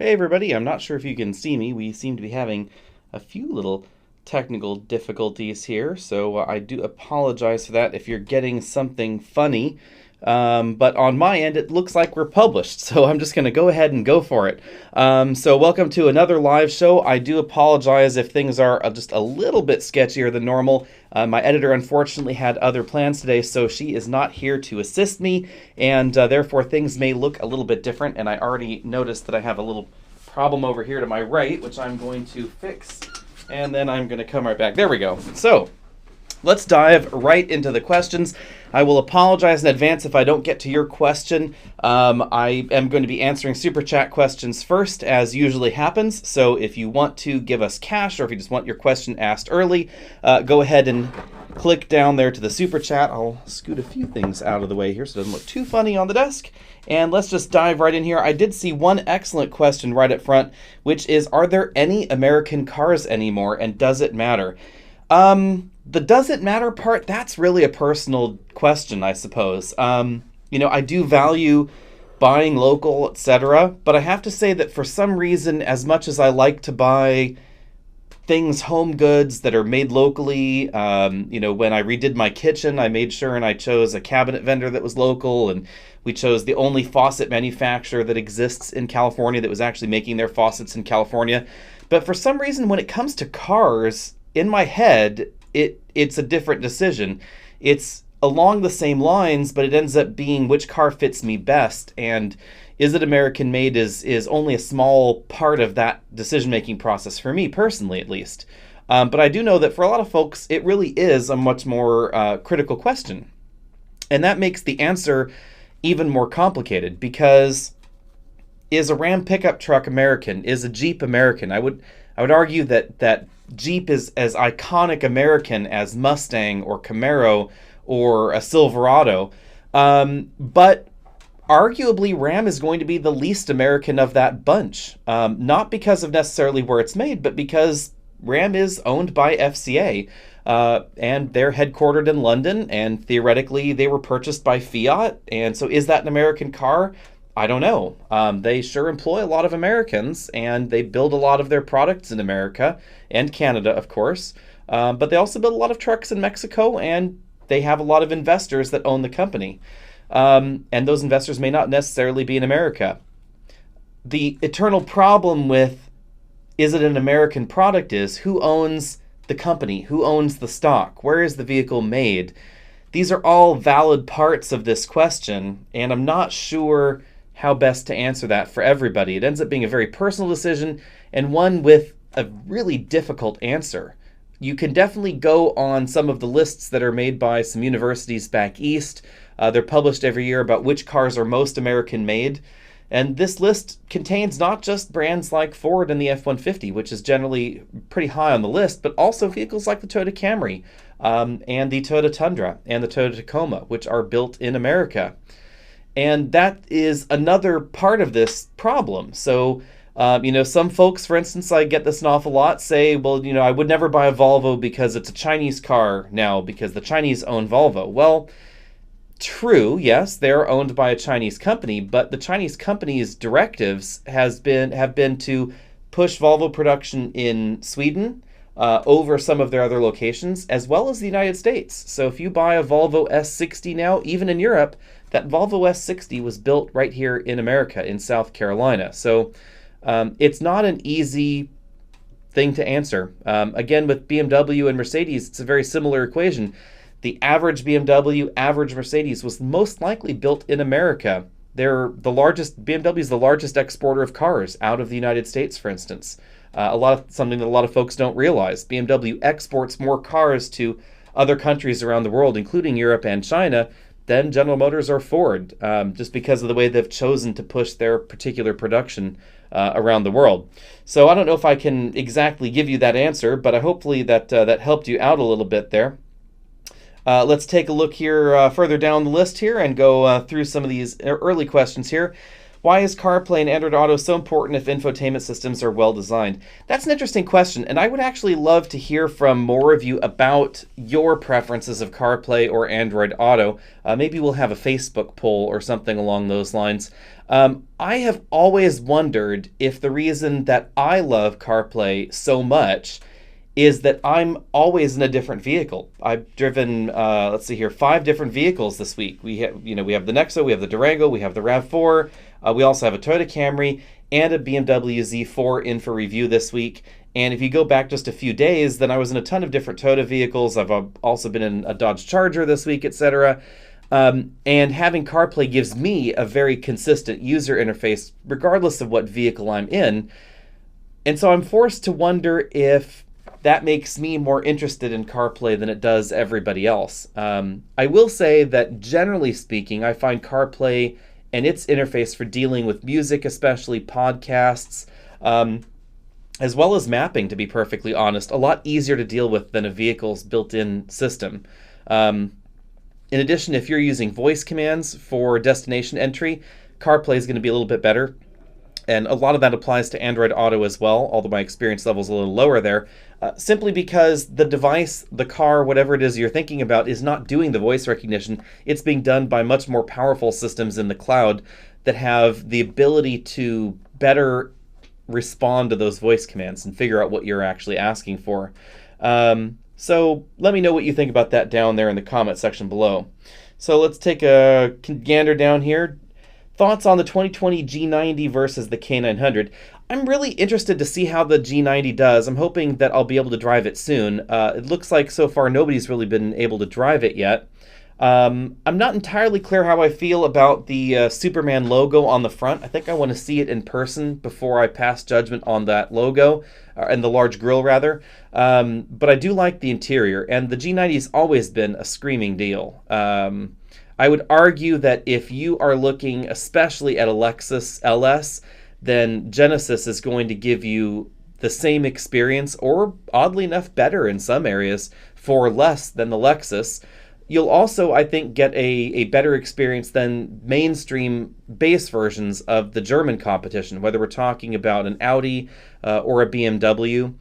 Hey everybody, I'm not sure if you can see me. We seem to be having a few little technical difficulties here, so I do apologize for that if you're getting something funny. But on my end, it looks like we're published, so I'm just going to go ahead and go for it. So welcome to another live show. I do apologize if things are just a little bit sketchier than normal. My editor unfortunately had other plans today, so she is not here to assist me, and therefore things may look a little bit different, and I already noticed that I have a little problem over here to my right, which I'm going to fix, and then I'm going to come right back. There we go. So let's dive right into the questions. I will apologize in advance if I don't get to your question. I am going to be answering Super Chat questions first, as usually happens. So if you want to give us cash, or if you just want your question asked early, go ahead and click down there to the Super Chat. I'll scoot a few things out of the way here so it doesn't look too funny on the desk. And let's just dive right in here. I did see one excellent question right up front, which is, are there any American cars anymore, and does it matter? The does it matter part, that's really a personal question, I suppose. I do value buying local, etc., but I have to say that for some reason, as much as I like to buy things, home goods that are made locally, when I redid my kitchen, I made sure and I chose a cabinet vendor that was local, and we chose the only faucet manufacturer that exists in California that was actually making their faucets in California. But for some reason, when it comes to cars, in my head, it's a different decision. It's along the same lines, but it ends up being which car fits me best, and is it American made is only a small part of that decision-making process for me personally, at least. But I do know that for a lot of folks, it really is a much more critical question. And that makes the answer even more complicated, because is a Ram pickup truck American? Is a Jeep American? I would argue that Jeep is as iconic American as Mustang or Camaro or a Silverado. But arguably Ram is going to be the least American of that bunch. Not because of necessarily where it's made, but because Ram is owned by FCA. And they're headquartered in London, and theoretically they were purchased by Fiat. And so is that an American car? I don't know. They sure employ a lot of Americans, and they build a lot of their products in America and Canada, of course. But they also build a lot of trucks in Mexico, and they have a lot of investors that own the company. And those investors may not necessarily be in America. The eternal problem with is it an American product is who owns the company, who owns the stock, where is the vehicle made? These are all valid parts of this question, and I'm not sure how best to answer that for everybody. It ends up being a very personal decision, and one with a really difficult answer. You can definitely go on some of the lists that are made by some universities back east. They're published every year about which cars are most American made. And this list contains not just brands like Ford and the F-150, which is generally pretty high on the list, but also vehicles like the Toyota Camry and the Toyota Tundra and the Toyota Tacoma, which are built in America. And that is another part of this problem. So, some folks, for instance, I get this an awful lot, say, well, I would never buy a Volvo because it's a Chinese car now, because the Chinese own Volvo. Well, true, yes, they're owned by a Chinese company, but the Chinese company's directives have been to push Volvo production in Sweden over some of their other locations, as well as the United States. So if you buy a Volvo S60 now, even in Europe, that Volvo S60 was built right here in America, in South Carolina. So it's not an easy thing to answer. Again, with BMW and Mercedes, it's a very similar equation. The average BMW, average Mercedes was most likely built in America. BMW is the largest exporter of cars out of the United States, for instance. Something that a lot of folks don't realize. BMW exports more cars to other countries around the world, including Europe and China, than General Motors or Ford, just because of the way they've chosen to push their particular production around the world. So I don't know if I can exactly give you that answer, but hopefully that helped you out a little bit there. Let's take a look here further down the list here and go through some of these early questions here. Why is CarPlay and Android Auto so important if infotainment systems are well designed? That's an interesting question, and I would actually love to hear from more of you about your preferences of CarPlay or Android Auto. Maybe we'll have a Facebook poll or something along those lines. I have always wondered if the reason that I love CarPlay so much is that I'm always in a different vehicle. I've driven, let's see here, 5 different vehicles this week. We have the Nexo, we have the Durango, we have the RAV4, we also have a Toyota Camry and a BMW Z4 in for review this week. And if you go back just a few days, then I was in a ton of different Toyota vehicles. I've also been in a Dodge Charger this week, etc. And having CarPlay gives me a very consistent user interface, regardless of what vehicle I'm in. And so I'm forced to wonder if that makes me more interested in CarPlay than it does everybody else. I will say that generally speaking, I find CarPlay and its interface for dealing with music, especially podcasts, as well as mapping, to be perfectly honest, a lot easier to deal with than a vehicle's built-in system. In addition, if you're using voice commands for destination entry, CarPlay is going to be a little bit better. And a lot of that applies to Android Auto as well, although my experience level is a little lower there, simply because the device, the car, whatever it is you're thinking about, is not doing the voice recognition. It's being done by much more powerful systems in the cloud that have the ability to better respond to those voice commands and figure out what you're actually asking for. So let me know what you think about that down there in the comment section below. So let's take a gander down here. Thoughts on the 2020 G90 versus the K900. I'm really interested to see how the G90 does. I'm hoping that I'll be able to drive it soon. It looks like so far nobody's really been able to drive it yet. I'm not entirely clear how I feel about the Superman logo on the front. I think I want to see it in person before I pass judgment on that logo, and the large grille rather. But I do like the interior, and the G90's always been a screaming deal. I would argue that if you are looking especially at a Lexus LS, then Genesis is going to give you the same experience, or oddly enough better in some areas, for less than the Lexus. You'll also, I think, get a better experience than mainstream base versions of the German competition, whether we're talking about an Audi or a BMW,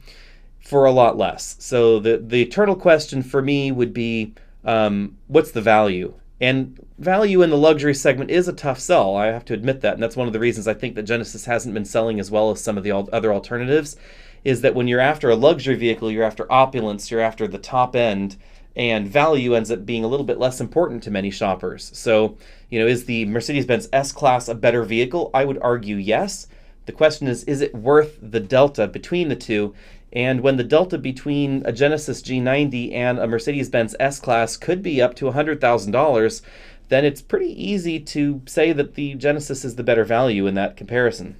for a lot less. So the eternal question for me would be, what's the value? And value in the luxury segment is a tough sell, I have to admit that, and that's one of the reasons I think that Genesis hasn't been selling as well as some of the other alternatives, is that when you're after a luxury vehicle, you're after opulence, you're after the top end, and value ends up being a little bit less important to many shoppers. So, is the Mercedes-Benz S-Class a better vehicle? I would argue yes. The question is it worth the delta between the two? And when the delta between a Genesis G90 and a Mercedes-Benz S-Class could be up to $100,000, then it's pretty easy to say that the Genesis is the better value in that comparison.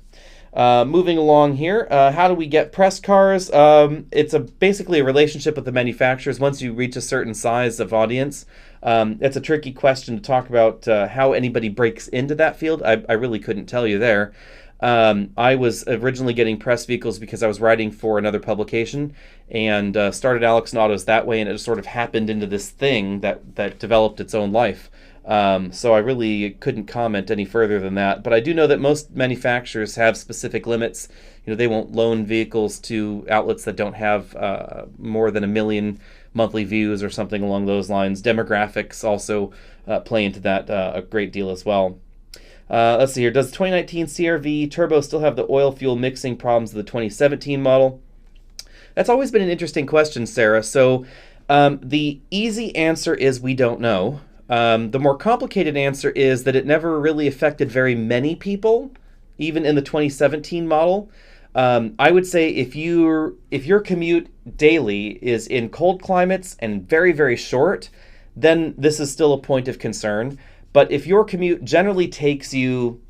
Moving along here, how do we get press cars? It's basically a relationship with the manufacturers once you reach a certain size of audience. It's a tricky question to talk about how anybody breaks into that field. I really couldn't tell you there. I was originally getting press vehicles because I was writing for another publication, and started Alex and Autos that way, and it just sort of happened into this thing that developed its own life. So I really couldn't comment any further than that. But I do know that most manufacturers have specific limits. They won't loan vehicles to outlets that don't have more than 1 million monthly views or something along those lines. Demographics also play into that a great deal as well. Let's see here. Does the 2019 CR-V Turbo still have the oil fuel mixing problems of the 2017 model? That's always been an interesting question, Sarah. So the easy answer is we don't know. The more complicated answer is that it never really affected very many people, even in the 2017 model. I would say if your commute daily is in cold climates and very, very short, then this is still a point of concern. But if your commute generally takes you,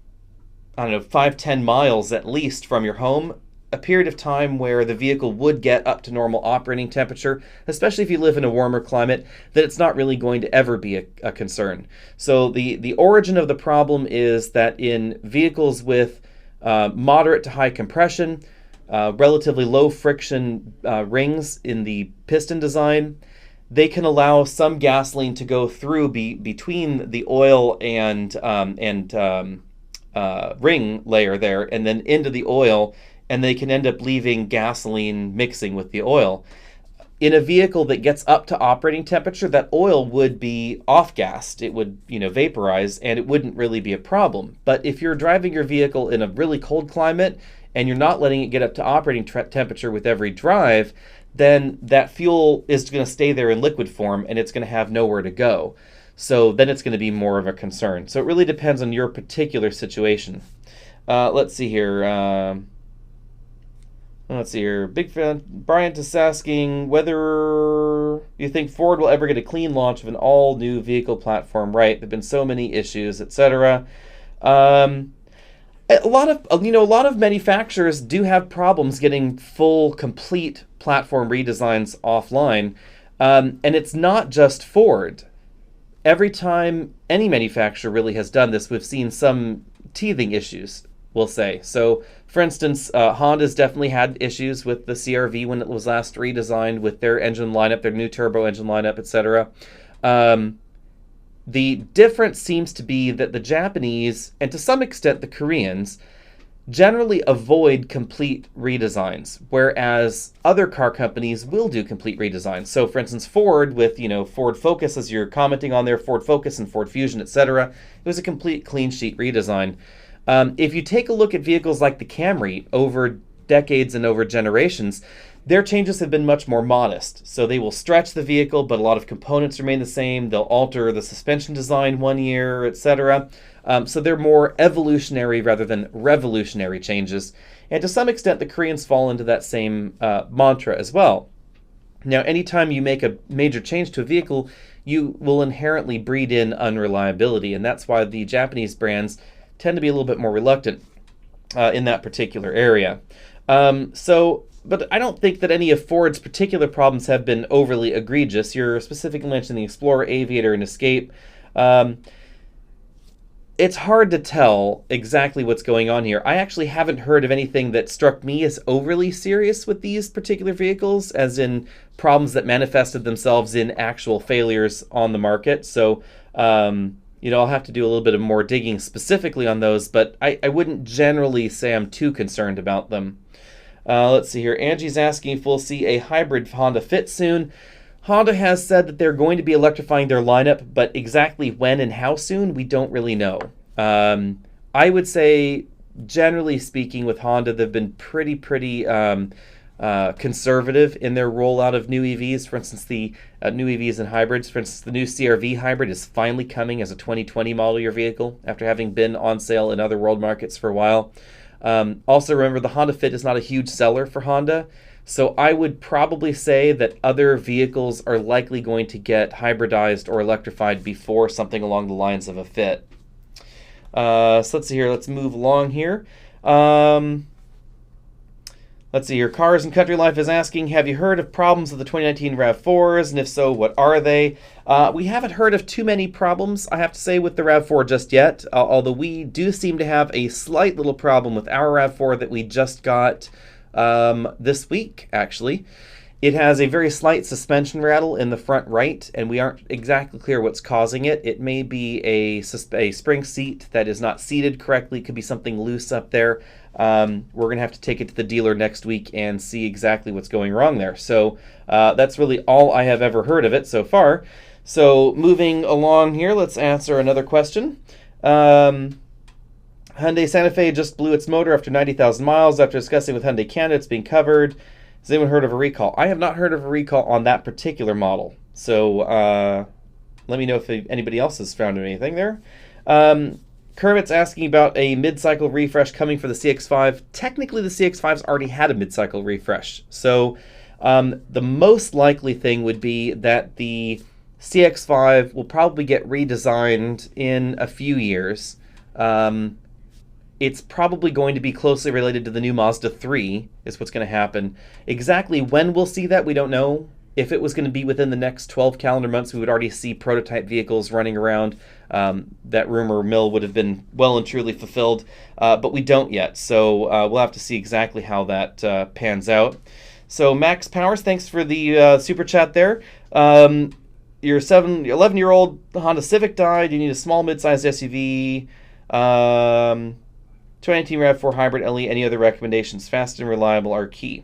5-10 miles at least from your home, a period of time where the vehicle would get up to normal operating temperature, especially if you live in a warmer climate, then it's not really going to ever be a concern. So the origin of the problem is that in vehicles with moderate to high compression, relatively low friction rings in the piston design, they can allow some gasoline to go through between the oil and ring layer there and then into the oil, and they can end up leaving gasoline mixing with the oil. In a vehicle that gets up to operating temperature, that oil would be off-gassed. It would, vaporize, and it wouldn't really be a problem. But if you're driving your vehicle in a really cold climate and you're not letting it get up to operating temperature with every drive, then that fuel is going to stay there in liquid form, and it's going to have nowhere to go. So then it's going to be more of a concern. So it really depends on your particular situation. Let's see here. Big fan. Bryant is asking whether you think Ford will ever get a clean launch of an all-new vehicle platform. Right? There've been so many issues, etc. A lot of manufacturers do have problems getting full, complete platform redesigns offline, and it's not just Ford. Every time any manufacturer really has done this, we've seen some teething issues, we'll say. So, for instance, Honda's definitely had issues with the CR-V when it was last redesigned with their engine lineup, their new turbo engine lineup, etc. The difference seems to be that the Japanese, and to some extent the Koreans, generally avoid complete redesigns, whereas other car companies will do complete redesigns. So, for instance, Ford with, Ford Focus, as you're commenting on there, Ford Focus and Ford Fusion, etc., it was a complete clean sheet redesign. If you take a look at vehicles like the Camry over decades and over generations, their changes have been much more modest. So they will stretch the vehicle, but a lot of components remain the same. They'll alter the suspension design one year, etc. So they're more evolutionary rather than revolutionary changes. And to some extent, the Koreans fall into that same mantra as well. Now, anytime you make a major change to a vehicle, you will inherently breed in unreliability. And that's why the Japanese brands tend to be a little bit more reluctant in that particular area. But I don't think that any of Ford's particular problems have been overly egregious. You're specifically mentioning the Explorer, Aviator, and Escape. It's hard to tell exactly what's going on here. I actually haven't heard of anything that struck me as overly serious with these particular vehicles, as in problems that manifested themselves in actual failures on the market. So, I'll have to do a little bit of more digging specifically on those, but I wouldn't generally say I'm too concerned about them. Let's see here. Angie's asking if we'll see a hybrid Honda Fit soon. Honda has said that they're going to be electrifying their lineup, but exactly when and how soon, we don't really know. I would say, generally speaking, with Honda, they've been pretty conservative in their rollout of new EVs. For instance, the new EVs and hybrids. For instance, the new CR-V hybrid is finally coming as a 2020 model year vehicle after having been on sale in other world markets for a while. Also, remember, the Honda Fit is not a huge seller for Honda, so I would probably say that other vehicles are likely going to get hybridized or electrified before something along the lines of a Fit. So let's see here. Let's move along here. Let's see here. Cars and Country Life is asking, have you heard of problems with the 2019 RAV4s? And if so, what are they? We haven't heard of too many problems, I have to say, with the RAV4 just yet. Although we do seem to have a slight little problem with our RAV4 that we just got this week, actually. It has a very slight suspension rattle in the front right, and we aren't exactly clear what's causing it. It may be a spring seat that is not seated correctly. It could be something loose up there. We're going to have to take it to the dealer next week and see exactly what's going wrong there. So that's really all I have ever heard of it so far. So moving along here, let's answer another question. Hyundai Santa Fe just blew its motor after 90,000 miles. After discussing with Hyundai Canada, it's being covered. Has anyone heard of a recall? I have not heard of a recall on that particular model. So let me know if anybody else has found anything there. Kermit's asking about a mid-cycle refresh coming for the CX-5. Technically, the CX-5's already had a mid-cycle refresh. So the most likely thing would be that the CX-5 will probably get redesigned in a few years. It's probably going to be closely related to the new Mazda 3 is what's going to happen. Exactly when we'll see that, we don't know. If it was going to be within the next 12 calendar months, we would already see prototype vehicles running around. That rumor mill would have been well and truly fulfilled, but we don't yet. So we'll have to see exactly how that pans out. So Max Powers, thanks for the super chat there. Your 11-year-old Honda Civic died. You need a small mid-sized SUV. 2019 RAV4 Hybrid LE, any other recommendations? Fast and reliable are key.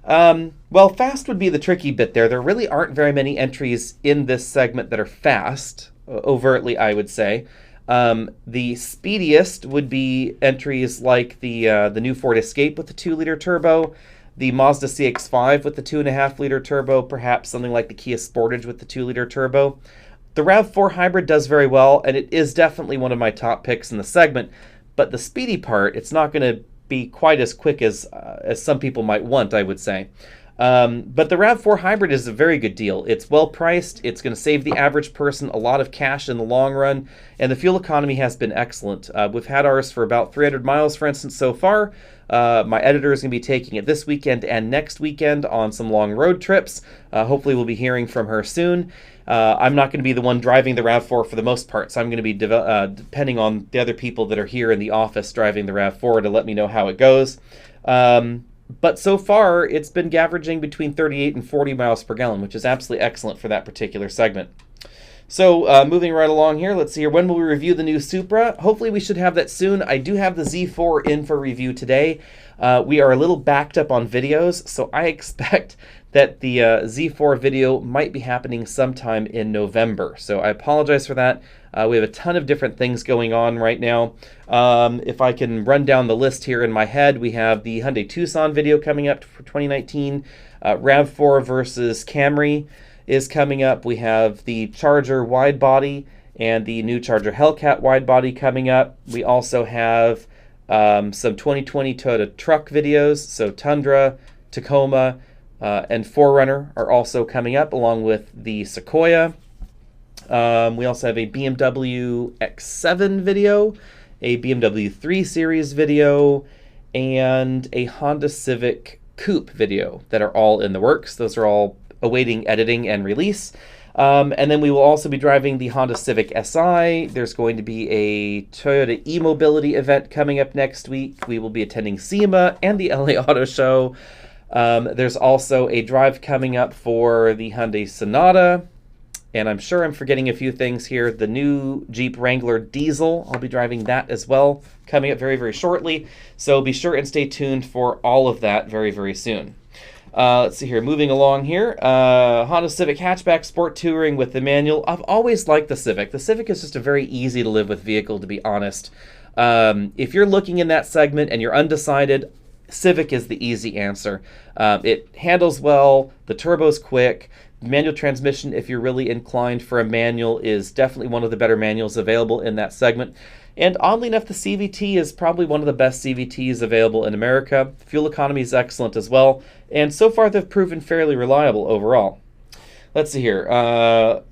Well, fast would be the tricky bit there. There really aren't very many entries in this segment that are fast, overtly, I would say. The speediest would be entries like the new Ford Escape with the 2-liter turbo, the Mazda CX-5 with the 2.5-liter turbo, perhaps something like the Kia Sportage with the 2-liter turbo. The RAV4 Hybrid does very well, and it is definitely one of my top picks in the segment, but the speedy part, it's not going to be quite as quick as some people might want, I would say. But the RAV4 Hybrid is a very good deal. It's well priced, it's going to save the average person a lot of cash in the long run, and the fuel economy has been excellent. We've had ours for about 300 miles, for instance, so far. My editor is going to be taking it this weekend and next weekend on some long road trips. Hopefully we'll be hearing from her soon. I'm not going to be the one driving the RAV4 for the most part, so I'm going to be depending on the other people that are here in the office driving the RAV4 to let me know how it goes. But so far, it's been averaging between 38 and 40 miles per gallon, which is absolutely excellent for that particular segment. So moving right along here, let's see here. When will we review the new Supra? Hopefully we should have that soon. I do have the Z4 in for review today. We are a little backed up on videos, so I expect that the Z4 video might be happening sometime in November. So I apologize for that. We have a ton of different things going on right now. If I can run down the list here in my head, we have the Hyundai Tucson video coming up for 2019. RAV4 versus Camry is coming up. We have the Charger wide body and the new Charger Hellcat wide body coming up. We also have some 2020 Toyota truck videos. So Tundra, Tacoma, and 4Runner are also coming up, along with the Sequoia. We also have a BMW X7 video, a BMW 3 Series video, and a Honda Civic Coupe video that are all in the works. Those are all awaiting editing and release. And then we will also be driving the Honda Civic Si. There's going to be a Toyota e-mobility event coming up next week. We will be attending SEMA and the LA Auto Show. There's also a drive coming up for the Hyundai Sonata. And I'm sure I'm forgetting a few things here. The new Jeep Wrangler Diesel, I'll be driving that as well, coming up very, very shortly. So be sure and stay tuned for all of that very, very soon. Let's see here, moving along here. Honda Civic Hatchback Sport Touring with the manual. I've always liked the Civic. The Civic is just a very easy to live with vehicle, to be honest. If you're looking in that segment and you're undecided, Civic is the easy answer. It handles well, the turbo's quick. Manual transmission, if you're really inclined for a manual, is definitely one of the better manuals available in that segment. And oddly enough, the CVT is probably one of the best CVTs available in America. Fuel economy is excellent as well, and so far they've proven fairly reliable overall. Let's see here.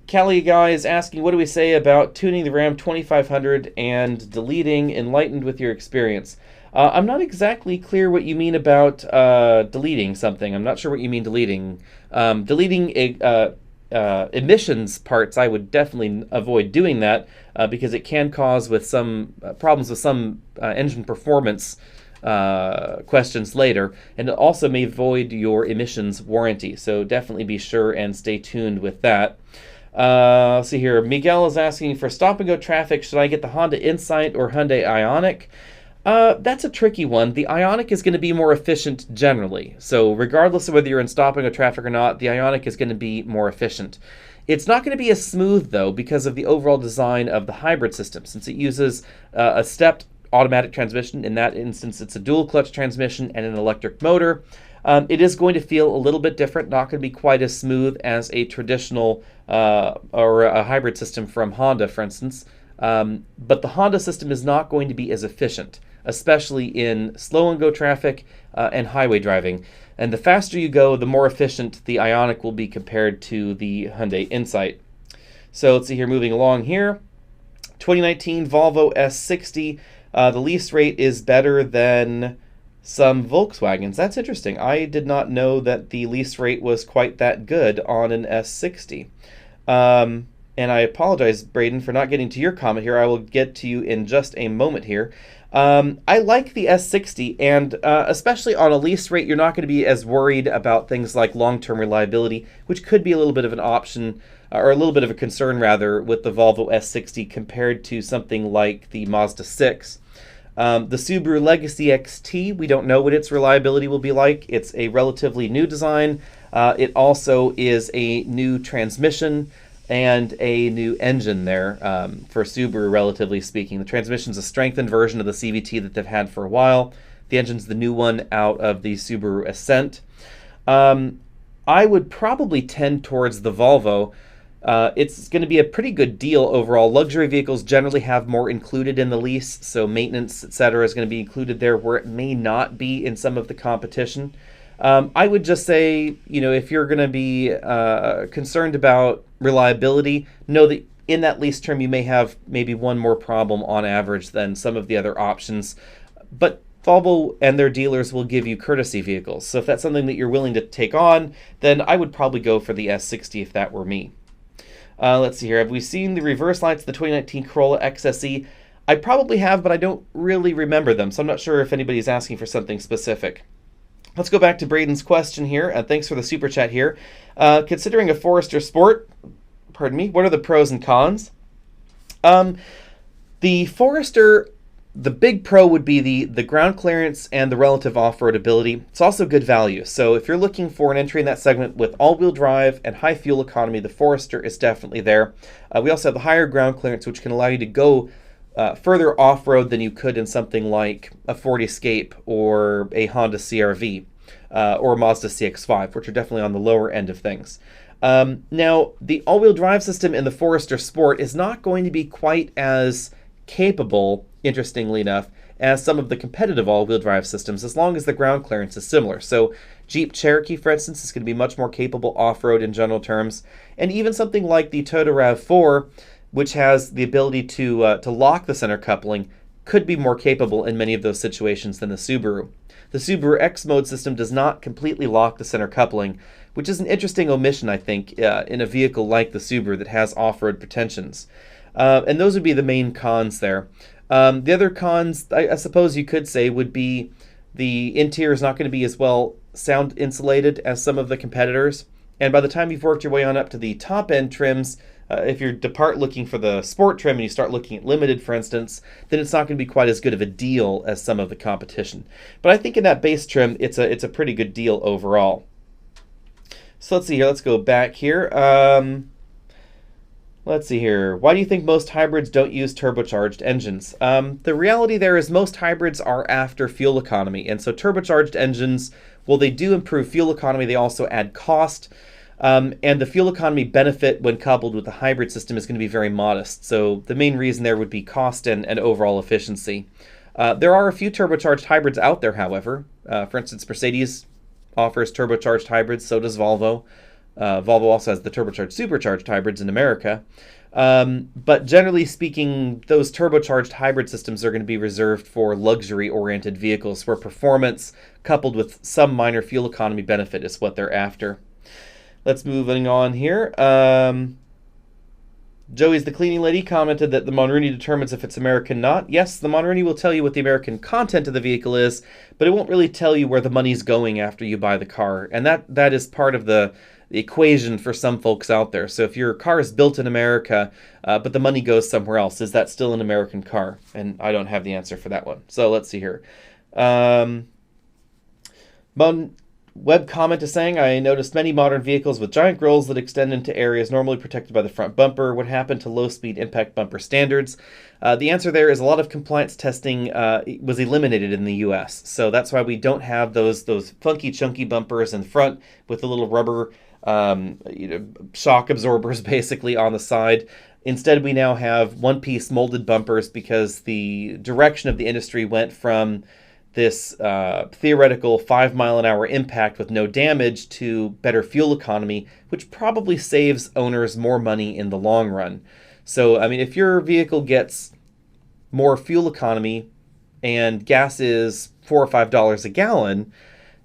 Callie guy is asking, what do we say about tuning the Ram 2500 and deleting Enlightened with your experience? I'm not exactly clear what you mean about deleting something. I'm not sure what you mean deleting. Deleting emissions parts, I would definitely avoid doing that because it can cause with some problems with some engine performance questions later, and it also may void your emissions warranty. So definitely be sure and stay tuned with that. Let's see here. Miguel is asking, for stop-and-go traffic, should I get the Honda Insight or Hyundai Ioniq? That's a tricky one. The Ioniq is going to be more efficient generally. So regardless of whether you're in stop-and-go traffic or not, the Ioniq is going to be more efficient. It's not going to be as smooth, though, because of the overall design of the hybrid system. Since it uses a stepped automatic transmission, in that instance it's a dual-clutch transmission and an electric motor, it is going to feel a little bit different, not going to be quite as smooth as a traditional or a hybrid system from Honda, for instance. But the Honda system is not going to be as efficient, especially in slow-and-go traffic and highway driving. And the faster you go, the more efficient the Ioniq will be compared to the Hyundai Insight. So let's see here, moving along here. 2019 Volvo S60, the lease rate is better than some Volkswagens. That's interesting. I did not know that the lease rate was quite that good on an S60. And I apologize, Braden, for not getting to your comment here. I will get to you in just a moment here. I like the S60, and especially on a lease rate, you're not going to be as worried about things like long-term reliability, which could be a little bit of an option, or a little bit of a concern, rather, with the Volvo S60 compared to something like the Mazda 6. The Subaru Legacy XT, we don't know what its reliability will be like. It's a relatively new design. It also is a new transmission and a new engine there for Subaru, relatively speaking. The transmission's a strengthened version of the CVT that they've had for a while. The engine's the new one out of the Subaru Ascent. I would probably tend towards the Volvo. It's going to be a pretty good deal overall. Luxury vehicles generally have more included in the lease, so maintenance, etc., is going to be included there where it may not be in some of the competition. I would just say, if you're going to be concerned about reliability, know that in that lease term you may have maybe one more problem on average than some of the other options. But Volvo and their dealers will give you courtesy vehicles. So if that's something that you're willing to take on, then I would probably go for the S60 if that were me. Let's see here. Have we seen the reverse lights of the 2019 Corolla XSE? I probably have, but I don't really remember them, so I'm not sure if anybody's asking for something specific. Let's go back to Braden's question here. Thanks for the super chat here. Considering a Forester Sport, what are the pros and cons? The Forester, the big pro would be the ground clearance and the relative off-road ability. It's also good value. So if you're looking for an entry in that segment with all-wheel drive and high fuel economy, the Forester is definitely there. We also have the higher ground clearance, which can allow you to go further off-road than you could in something like a Ford Escape or a Honda CR-V or a Mazda CX-5, which are definitely on the lower end of things. Now, the all-wheel drive system in the Forester Sport is not going to be quite as capable, interestingly enough, as some of the competitive all-wheel drive systems, as long as the ground clearance is similar. So Jeep Cherokee, for instance, is going to be much more capable off-road in general terms, and even something like the Toyota RAV4, which has the ability to lock the center coupling, could be more capable in many of those situations than the Subaru. The Subaru X mode system does not completely lock the center coupling, which is an interesting omission, I think, in a vehicle like the Subaru that has off-road pretensions. And those would be the main cons there. The other cons, I suppose you could say, would be the interior is not going to be as well sound insulated as some of the competitors. And by the time you've worked your way on up to the top-end trims, if you depart looking for the sport trim and you start looking at limited, for instance, then it's not going to be quite as good of a deal as some of the competition. But I think in that base trim, it's a pretty good deal overall. So let's see here. Let's go back here. Let's see here. Why do you think most hybrids don't use turbocharged engines? The reality there is most hybrids are after fuel economy. And so turbocharged engines, well, they do improve fuel economy. They also add cost. And the fuel economy benefit when coupled with the hybrid system is going to be very modest. So the main reason there would be cost and overall efficiency. There are a few turbocharged hybrids out there, however. For instance, Mercedes offers turbocharged hybrids, so does Volvo. Volvo also has the turbocharged supercharged hybrids in America. But generally speaking, those turbocharged hybrid systems are going to be reserved for luxury-oriented vehicles where performance coupled with some minor fuel economy benefit is what they're after. Let's moving on here. Joey's the cleaning lady commented that the Monroney determines if it's American or not. Yes, the Monroney will tell you what the American content of the vehicle is, but it won't really tell you where the money's going after you buy the car. And that is part of the equation for some folks out there. So if your car is built in America, but the money goes somewhere else, is that still an American car? And I don't have the answer for that one. So let's see here. Web comment is saying, I noticed many modern vehicles with giant grills that extend into areas normally protected by the front bumper. What happened to low-speed impact bumper standards? The answer there is a lot of compliance testing was eliminated in the U.S. So that's why we don't have those funky, chunky bumpers in front with the little rubber shock absorbers basically on the side. Instead, we now have one-piece molded bumpers because the direction of the industry went from this theoretical 5-mile-an-hour impact with no damage to better fuel economy, which probably saves owners more money in the long run. So, I mean, if your vehicle gets more fuel economy and gas is $4 or $5 a gallon,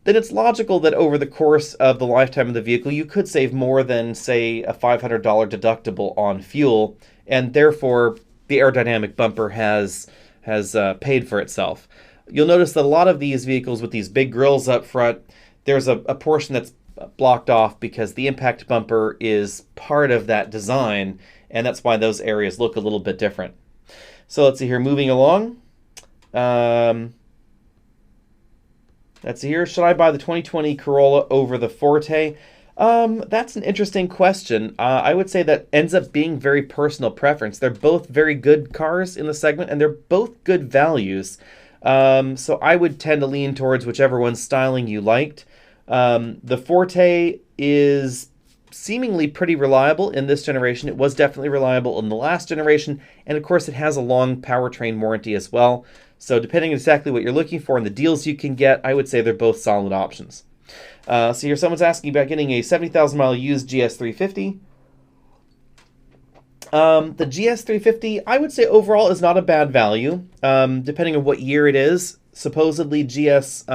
then it's logical that over the course of the lifetime of the vehicle, you could save more than, say, a $500 deductible on fuel, and therefore the aerodynamic bumper has paid for itself. You'll notice that a lot of these vehicles with these big grills up front, there's a portion that's blocked off because the impact bumper is part of that design, and that's why those areas look a little bit different. So let's see here, moving along. Let's see here. Should I buy the 2020 Corolla over the Forte? That's an interesting question. I would say that ends up being very personal preference. They're both very good cars in the segment, and they're both good values. So I would tend to lean towards whichever one's styling you liked. The Forte is seemingly pretty reliable in this generation. It was definitely reliable in the last generation, and of course it has a long powertrain warranty as well. So depending on exactly what you're looking for and the deals you can get, I would say they're both solid options. So here someone's asking about getting a 70,000 mile used GS350. The GS350, I would say overall is not a bad value, depending on what year it is. Supposedly GS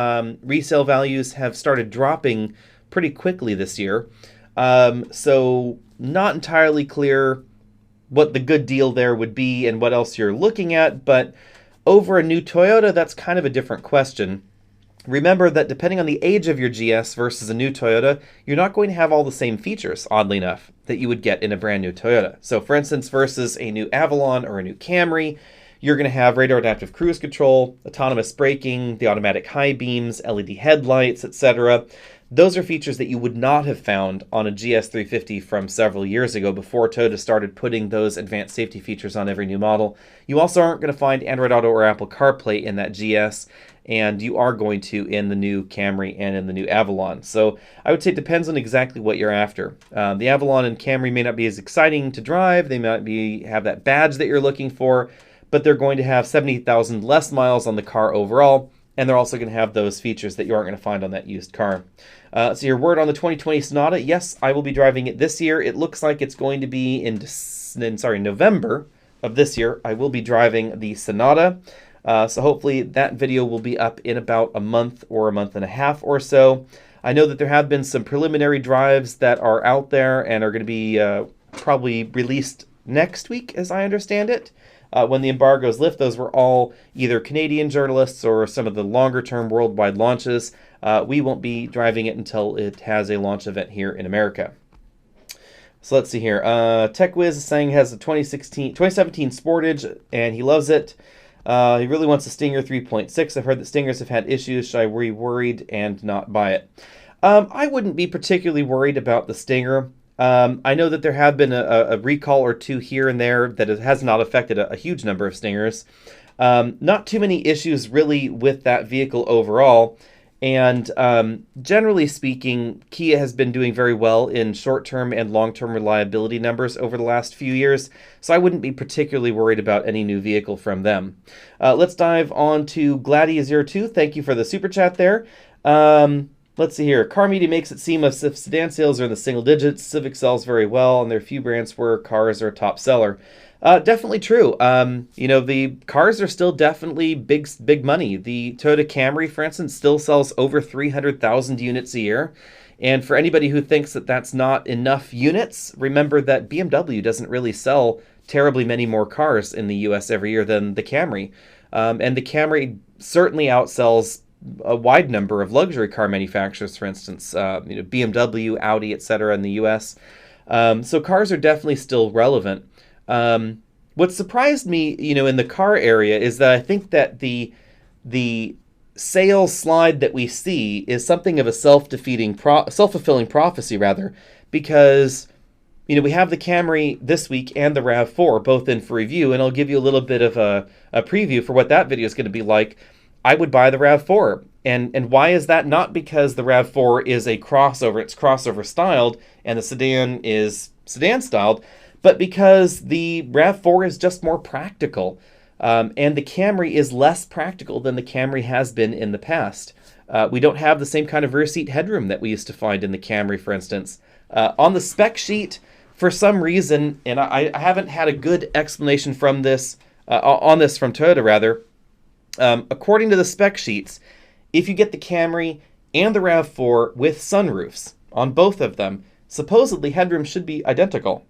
resale values have started dropping pretty quickly this year. So not entirely clear what the good deal there would be and what else you're looking at, but over a new Toyota, that's kind of a different question. Remember that depending on the age of your GS versus a new Toyota, you're not going to have all the same features, oddly enough, that you would get in a brand new Toyota. So for instance, versus a new Avalon or a new Camry, you're going to have radar adaptive cruise control, autonomous braking, the automatic high beams, LED headlights, etc. Those are features that you would not have found on a GS350 from several years ago before Toyota started putting those advanced safety features on every new model. You also aren't going to find Android Auto or Apple CarPlay in that GS, and you are going to in the new Camry and in the new Avalon. So I would say it depends on exactly what you're after. The Avalon and Camry may not be as exciting to drive. They might have that badge that you're looking for, but they're going to have 70,000 less miles on the car overall, and they're also going to have those features that you aren't going to find on that used car. So your word on the 2020 Sonata, yes, I will be driving it this year. It looks like it's going to be in November of this year. I will be driving the Sonata. So hopefully that video will be up in about a month or a month and a half or so. I know that there have been some preliminary drives that are out there and are going to be probably released next week, as I understand it. When the embargoes lift, those were all either Canadian journalists or some of the longer-term worldwide launches. We won't be driving it until it has a launch event here in America. So let's see here. TechWiz is saying he has a 2017 Sportage, and he loves it. He really wants a Stinger 3.6. I've heard that Stingers have had issues. Should I be worried and not buy it? I wouldn't be particularly worried about the Stinger. I know that there have been a recall or two here and there that it has not affected a huge number of Stingers. Not too many issues really with that vehicle overall. And generally speaking, Kia has been doing very well in short-term and long-term reliability numbers over the last few years, so I wouldn't be particularly worried about any new vehicle from them. Let's dive on to Gladi02. Thank you for the super chat there. Let's see here. Car Media makes it seem as if sedan sales are in the single digits. Civic sells very well, and there are few brands where cars are a top seller. Definitely true. The cars are still definitely big money. The Toyota Camry, for instance, still sells over 300,000 units a year. And for anybody who thinks that that's not enough units, remember that BMW doesn't really sell terribly many more cars in the US every year than the Camry. And the Camry certainly outsells a wide number of luxury car manufacturers, for instance, BMW, Audi, etc. in the US. So cars are definitely still relevant. What surprised me, in the car area is that I think that the sales slide that we see is something of a self-fulfilling prophecy, rather, because, we have the Camry this week and the RAV4 both in for review, and I'll give you a little bit of a preview for what that video is going to be like. I would buy the RAV4. And why is that? Not because the RAV4 is a crossover, it's crossover styled, and the sedan is sedan styled, but because the RAV4 is just more practical. And the Camry is less practical than the Camry has been in the past. We don't have the same kind of rear seat headroom that we used to find in the Camry, for instance. On the spec sheet, for some reason, and I haven't had a good explanation from this, on this from Toyota, rather. According to the spec sheets, if you get the Camry and the RAV4 with sunroofs on both of them, supposedly headroom should be identical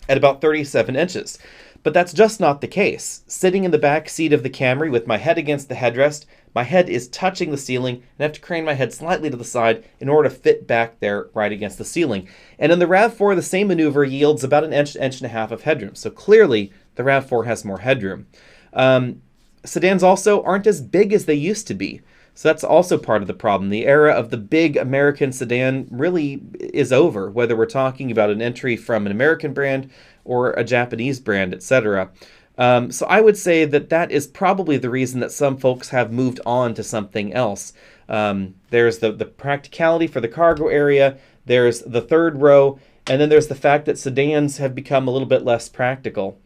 at about 37 inches. But that's just not the case. Sitting in the back seat of the Camry with my head against the headrest, my head is touching the ceiling, and I have to crane my head slightly to the side in order to fit back there right against the ceiling. And in the RAV4, the same maneuver yields about an inch and a half of headroom. So clearly, the RAV4 has more headroom. sedans also aren't as big as they used to be. So that's also part of the problem. The era of the big American sedan really is over, whether we're talking about an entry from an American brand or a Japanese brand, etc. So I would say that that is probably the reason that some folks have moved on to something else. There's the practicality for the cargo area, there's the third row, and then there's the fact that sedans have become a little bit less practical.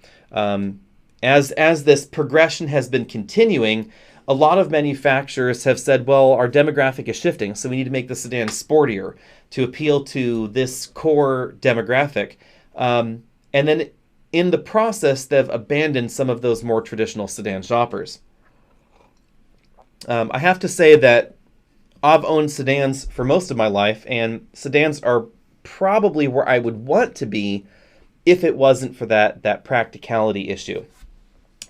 As this progression has been continuing, a lot of manufacturers have said, well, our demographic is shifting, so we need to make the sedan sportier to appeal to this core demographic. And then in the process, they've abandoned some of those more traditional sedan shoppers. I have to say that I've owned sedans for most of my life, and sedans are probably where I would want to be if it wasn't for that practicality issue.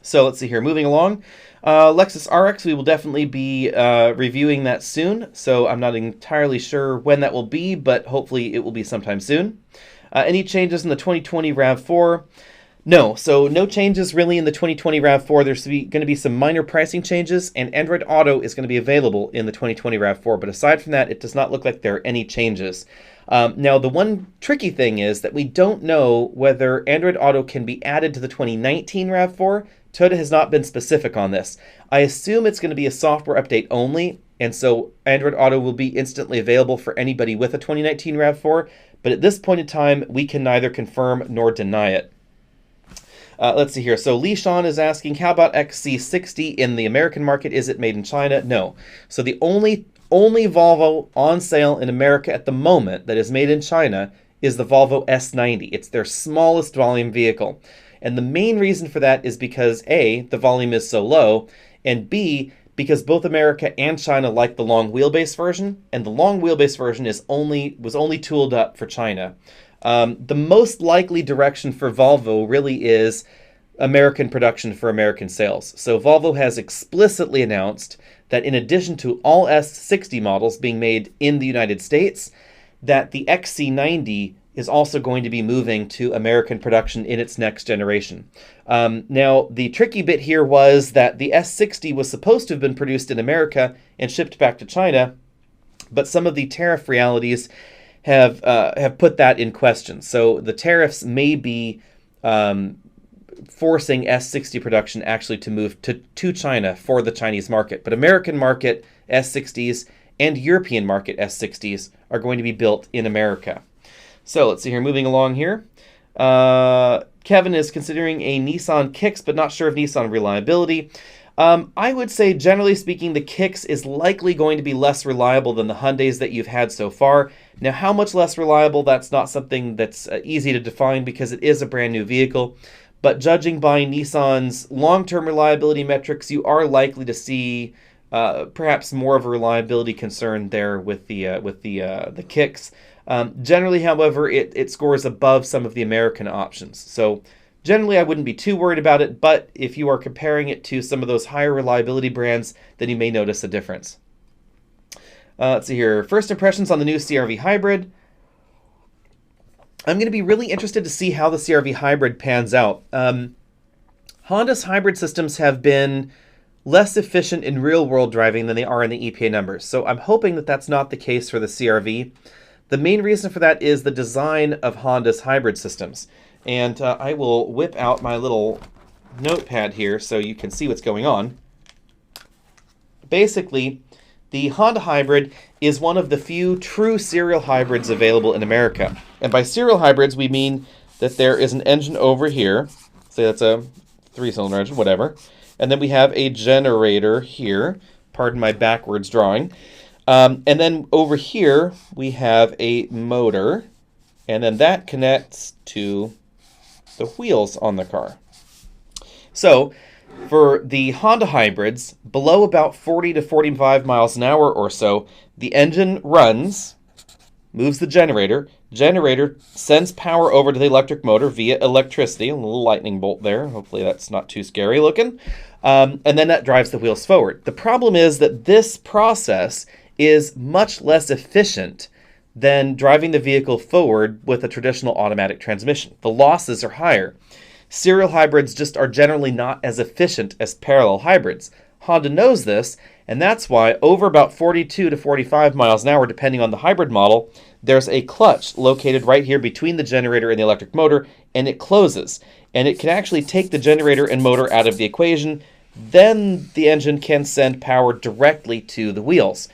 So let's see here, moving along. Lexus RX, we will definitely be reviewing that soon, so I'm not entirely sure when that will be, but hopefully it will be sometime soon. Any changes in the 2020 RAV4? No, so no changes really in the 2020 RAV4. There's going to be some minor pricing changes, and Android Auto is going to be available in the 2020 RAV4, but aside from that, it does not look like there are any changes. Now, the one tricky thing is that we don't know whether Android Auto can be added to the 2019 RAV4. Toyota has not been specific on this. I assume it's going to be a software update only, and so Android Auto will be instantly available for anybody with a 2019 RAV4, but at this point in time, we can neither confirm nor deny it. Let's see here. So Lee Sean is asking, how about XC60 in the American market? Is it made in China? No. So the only Volvo on sale in America at the moment that is made in China is the Volvo S90. It's their smallest volume vehicle. And the main reason for that is because A, the volume is so low, and B, because both America and China like the long wheelbase version, and the long wheelbase version was only tooled up for China. The most likely direction for Volvo really is American production for American sales. So Volvo has explicitly announced that in addition to all S60 models being made in the United States, that the XC90 is also going to be moving to American production in its next generation. Now, the tricky bit here was that the S60 was supposed to have been produced in America and shipped back to China, but some of the tariff realities have put that in question. So the tariffs may be forcing S60 production actually to move to China for the Chinese market. But American market S60s and European market S60s are going to be built in America. So let's see here, moving along here. Kevin is considering a Nissan Kicks, but not sure of Nissan reliability. I would say, generally speaking, the Kicks is likely going to be less reliable than the Hyundais that you've had so far. Now, how much less reliable, that's not something that's easy to define because it is a brand new vehicle. But judging by Nissan's long-term reliability metrics, you are likely to see perhaps more of a reliability concern there with the Kicks. Generally, however, it scores above some of the American options. So generally, I wouldn't be too worried about it, but if you are comparing it to some of those higher reliability brands, then you may notice a difference. Let's see here. First impressions on the new CR-V Hybrid. I'm going to be really interested to see how the CR-V Hybrid pans out. Honda's hybrid systems have been less efficient in real-world driving than they are in the EPA numbers, so I'm hoping that that's not the case for the CR-V. The main reason for that is the design of Honda's hybrid systems. And I will whip out my little notepad here so you can see what's going on. Basically, the Honda Hybrid is one of the few true serial hybrids available in America. And by serial hybrids, we mean that there is an engine over here. Say that's a 3-cylinder engine, whatever. And then we have a generator here. Pardon my backwards drawing. And then over here, we have a motor. And then that connects to the wheels on the car. So, for the Honda hybrids, below about 40 to 45 miles an hour or so, the engine runs, moves the generator sends power over to the electric motor via electricity, a little lightning bolt there, hopefully that's not too scary looking, and then that drives the wheels forward. The problem is that this process is much less efficient than driving the vehicle forward with a traditional automatic transmission. The losses are higher. Serial hybrids just are generally not as efficient as parallel hybrids. Honda knows this, and that's why over about 42 to 45 miles an hour, depending on the hybrid model, there's a clutch located right here between the generator and the electric motor, and it closes. And it can actually take the generator and motor out of the equation. Then the engine can send power directly to the wheels.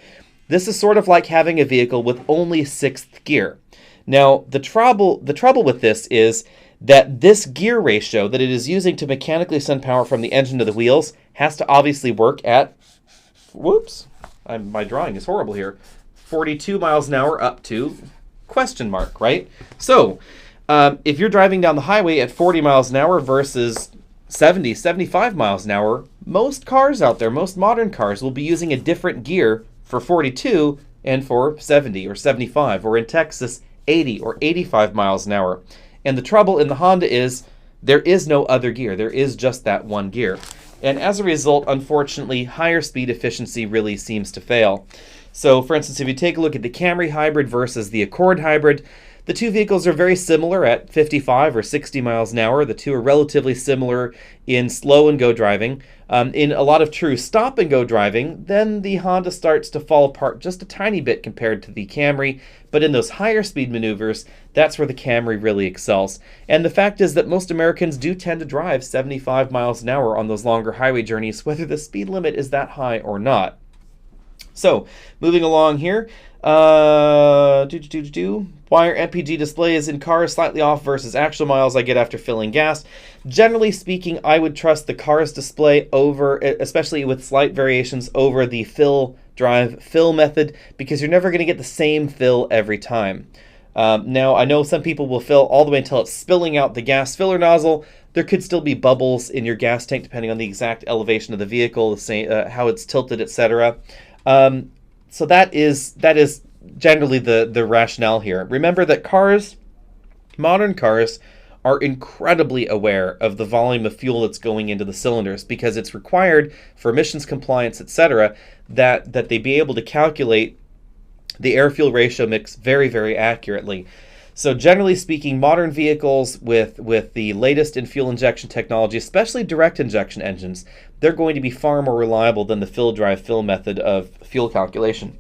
This is sort of like having a vehicle with only sixth gear. Now, the trouble with this is that this gear ratio that it is using to mechanically send power from the engine to the wheels has to obviously work at, whoops, my drawing is horrible here, 42 miles an hour up to question mark, right? So, if you're driving down the highway at 40 miles an hour versus 70, 75 miles an hour, most cars out there, most modern cars, will be using a different gear for 42 and for 70 or 75, or in Texas, 80 or 85 miles an hour. And the trouble in the Honda is there is no other gear. There is just that one gear. And as a result, unfortunately, higher speed efficiency really seems to fail. So, for instance, if you take a look at the Camry Hybrid versus the Accord Hybrid, the two vehicles are very similar at 55 or 60 miles an hour. The two are relatively similar in slow and go driving. In a lot of true stop and go driving, then the Honda starts to fall apart just a tiny bit compared to the Camry. But in those higher speed maneuvers, that's where the Camry really excels. And the fact is that most Americans do tend to drive 75 miles an hour on those longer highway journeys, whether the speed limit is that high or not. So, moving along here, why are MPG displays in cars slightly off versus actual miles I get after filling gas? Generally speaking, I would trust the car's display over, especially with slight variations, over the drive fill method, because you're never going to get the same fill every time. Now, I know some people will fill all the way until it's spilling out the gas filler nozzle. There could still be bubbles in your gas tank depending on the exact elevation of the vehicle, how it's tilted, etc. So that is generally the rationale here. Remember that modern cars, are incredibly aware of the volume of fuel that's going into the cylinders, because it's required for emissions compliance, etc., that they be able to calculate the air-fuel ratio mix very, very accurately. So generally speaking, modern vehicles with the latest in fuel injection technology, especially direct injection engines, they're going to be far more reliable than the fill method of fuel calculation.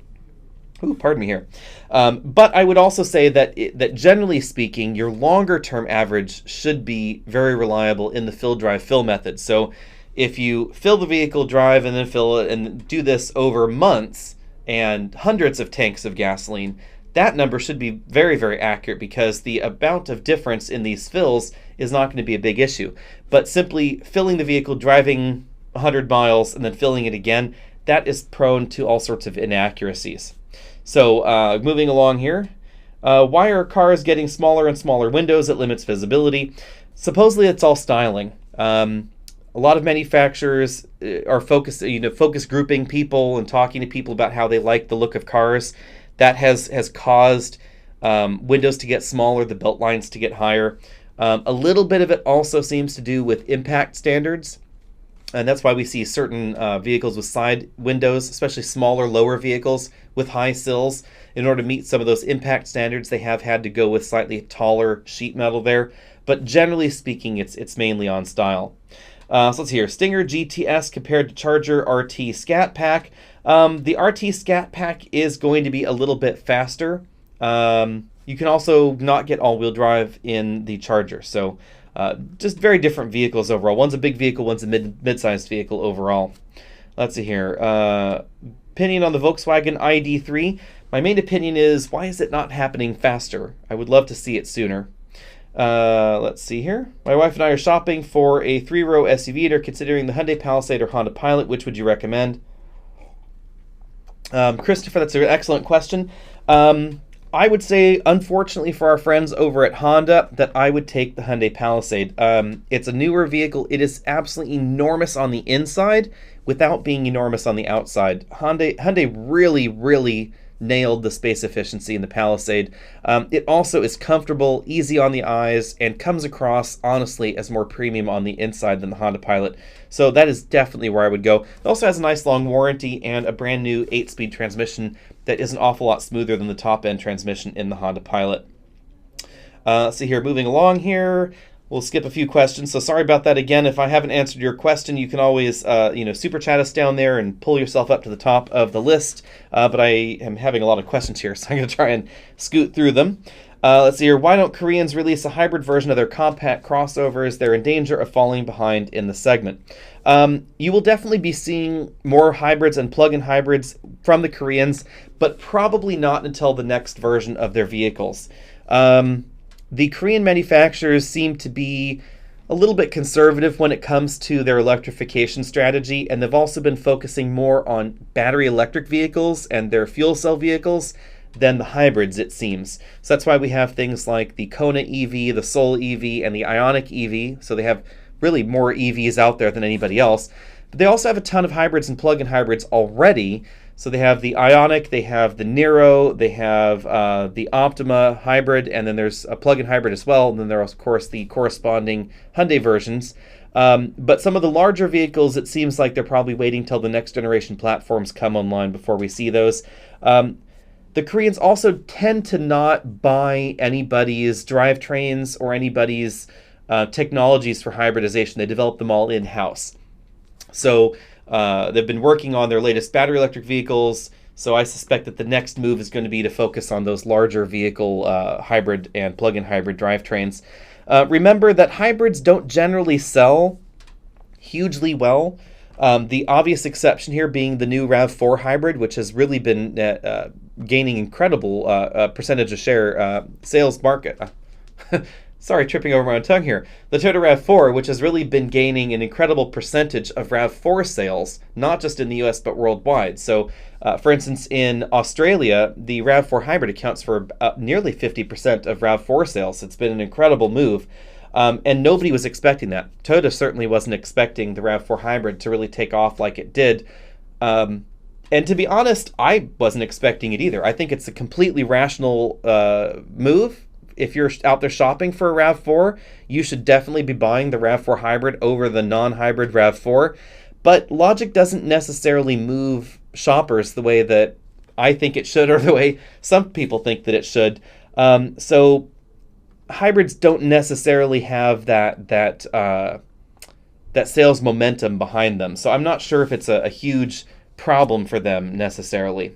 Ooh, pardon me here. But I would also say that generally speaking, your longer term average should be very reliable in the fill method. So if you fill the vehicle, drive, and then fill it, and do this over months and hundreds of tanks of gasoline, that number should be very, very accurate, because the amount of difference in these fills is not going to be a big issue. But simply filling the vehicle, driving 100 miles, and then filling it again, that is prone to all sorts of inaccuracies. So moving along here, why are cars getting smaller and smaller windows? It limits visibility. Supposedly it's all styling. A lot of manufacturers are focus grouping people and talking to people about how they like the look of cars. That has caused windows to get smaller, the belt lines to get higher. A little bit of it also seems to do with impact standards. And that's why we see certain vehicles with side windows, especially smaller, lower vehicles with high sills. In order to meet some of those impact standards, they have had to go with slightly taller sheet metal there. But generally speaking, it's mainly on style. So let's see here. Stinger GTS compared to Charger RT Scat Pack. The RT Scat Pack is going to be a little bit faster. You can also not get all-wheel drive in the Charger. So just very different vehicles overall. One's a big vehicle, one's a mid-sized vehicle overall. Let's see here. Opinion on the Volkswagen ID3. My main opinion is, why is it not happening faster? I would love to see it sooner. Let's see here. My wife and I are shopping for a 3-row SUV and are considering the Hyundai Palisade or Honda Pilot. Which would you recommend? Christopher, that's an excellent question. I would say, unfortunately for our friends over at Honda, that I would take the Hyundai Palisade. It's a newer vehicle. It is absolutely enormous on the inside without being enormous on the outside. Hyundai really, really nailed the space efficiency in the Palisade. It also is comfortable, easy on the eyes, and comes across, honestly, as more premium on the inside than the Honda Pilot. So that is definitely where I would go. It also has a nice long warranty and a brand new 8-speed transmission that is an awful lot smoother than the top-end transmission in the Honda Pilot. Let's see here, moving along here. We'll skip a few questions, so sorry about that again. If I haven't answered your question, you can always, super chat us down there and pull yourself up to the top of the list. But I am having a lot of questions here, so I'm going to try and scoot through them. Let's see here. Why don't Koreans release a hybrid version of their compact crossovers? They're in danger of falling behind in the segment. You will definitely be seeing more hybrids and plug-in hybrids from the Koreans, but probably not until the next version of their vehicles. The Korean manufacturers seem to be a little bit conservative when it comes to their electrification strategy, and they've also been focusing more on battery electric vehicles and their fuel cell vehicles than the hybrids, it seems. So that's why we have things like the Kona EV, the Soul EV, and the Ioniq EV. So they have really more EVs out there than anybody else. But they also have a ton of hybrids and plug-in hybrids already. So they have the Ioniq, they have the Niro, they have the Optima hybrid, and then there's a plug-in hybrid as well. And then there are, of course, the corresponding Hyundai versions. But some of the larger vehicles, it seems like they're probably waiting till the next generation platforms come online before we see those. The Koreans also tend to not buy anybody's drivetrains or anybody's technologies for hybridization. They develop them all in-house. So they've been working on their latest battery electric vehicles, so I suspect that the next move is going to be to focus on those larger vehicle hybrid and plug-in hybrid drivetrains. Remember that hybrids don't generally sell hugely well. The obvious exception here being the new RAV4 hybrid, which has really been gaining incredible percentage of share sales market. Sorry, tripping over my own tongue here. The Toyota RAV4, which has really been gaining an incredible percentage of RAV4 sales, not just in the US, but worldwide. So, for instance, in Australia, the RAV4 hybrid accounts for nearly 50% of RAV4 sales. It's been an incredible move. And nobody was expecting that. Toyota certainly wasn't expecting the RAV4 hybrid to really take off like it did. And to be honest, I wasn't expecting it either. I think it's a completely rational move. If you're out there shopping for a RAV4, you should definitely be buying the RAV4 hybrid over the non-hybrid RAV4. But logic doesn't necessarily move shoppers the way that I think it should, or the way some people think that it should. So hybrids don't necessarily have that sales momentum behind them. So I'm not sure if it's a huge problem for them necessarily.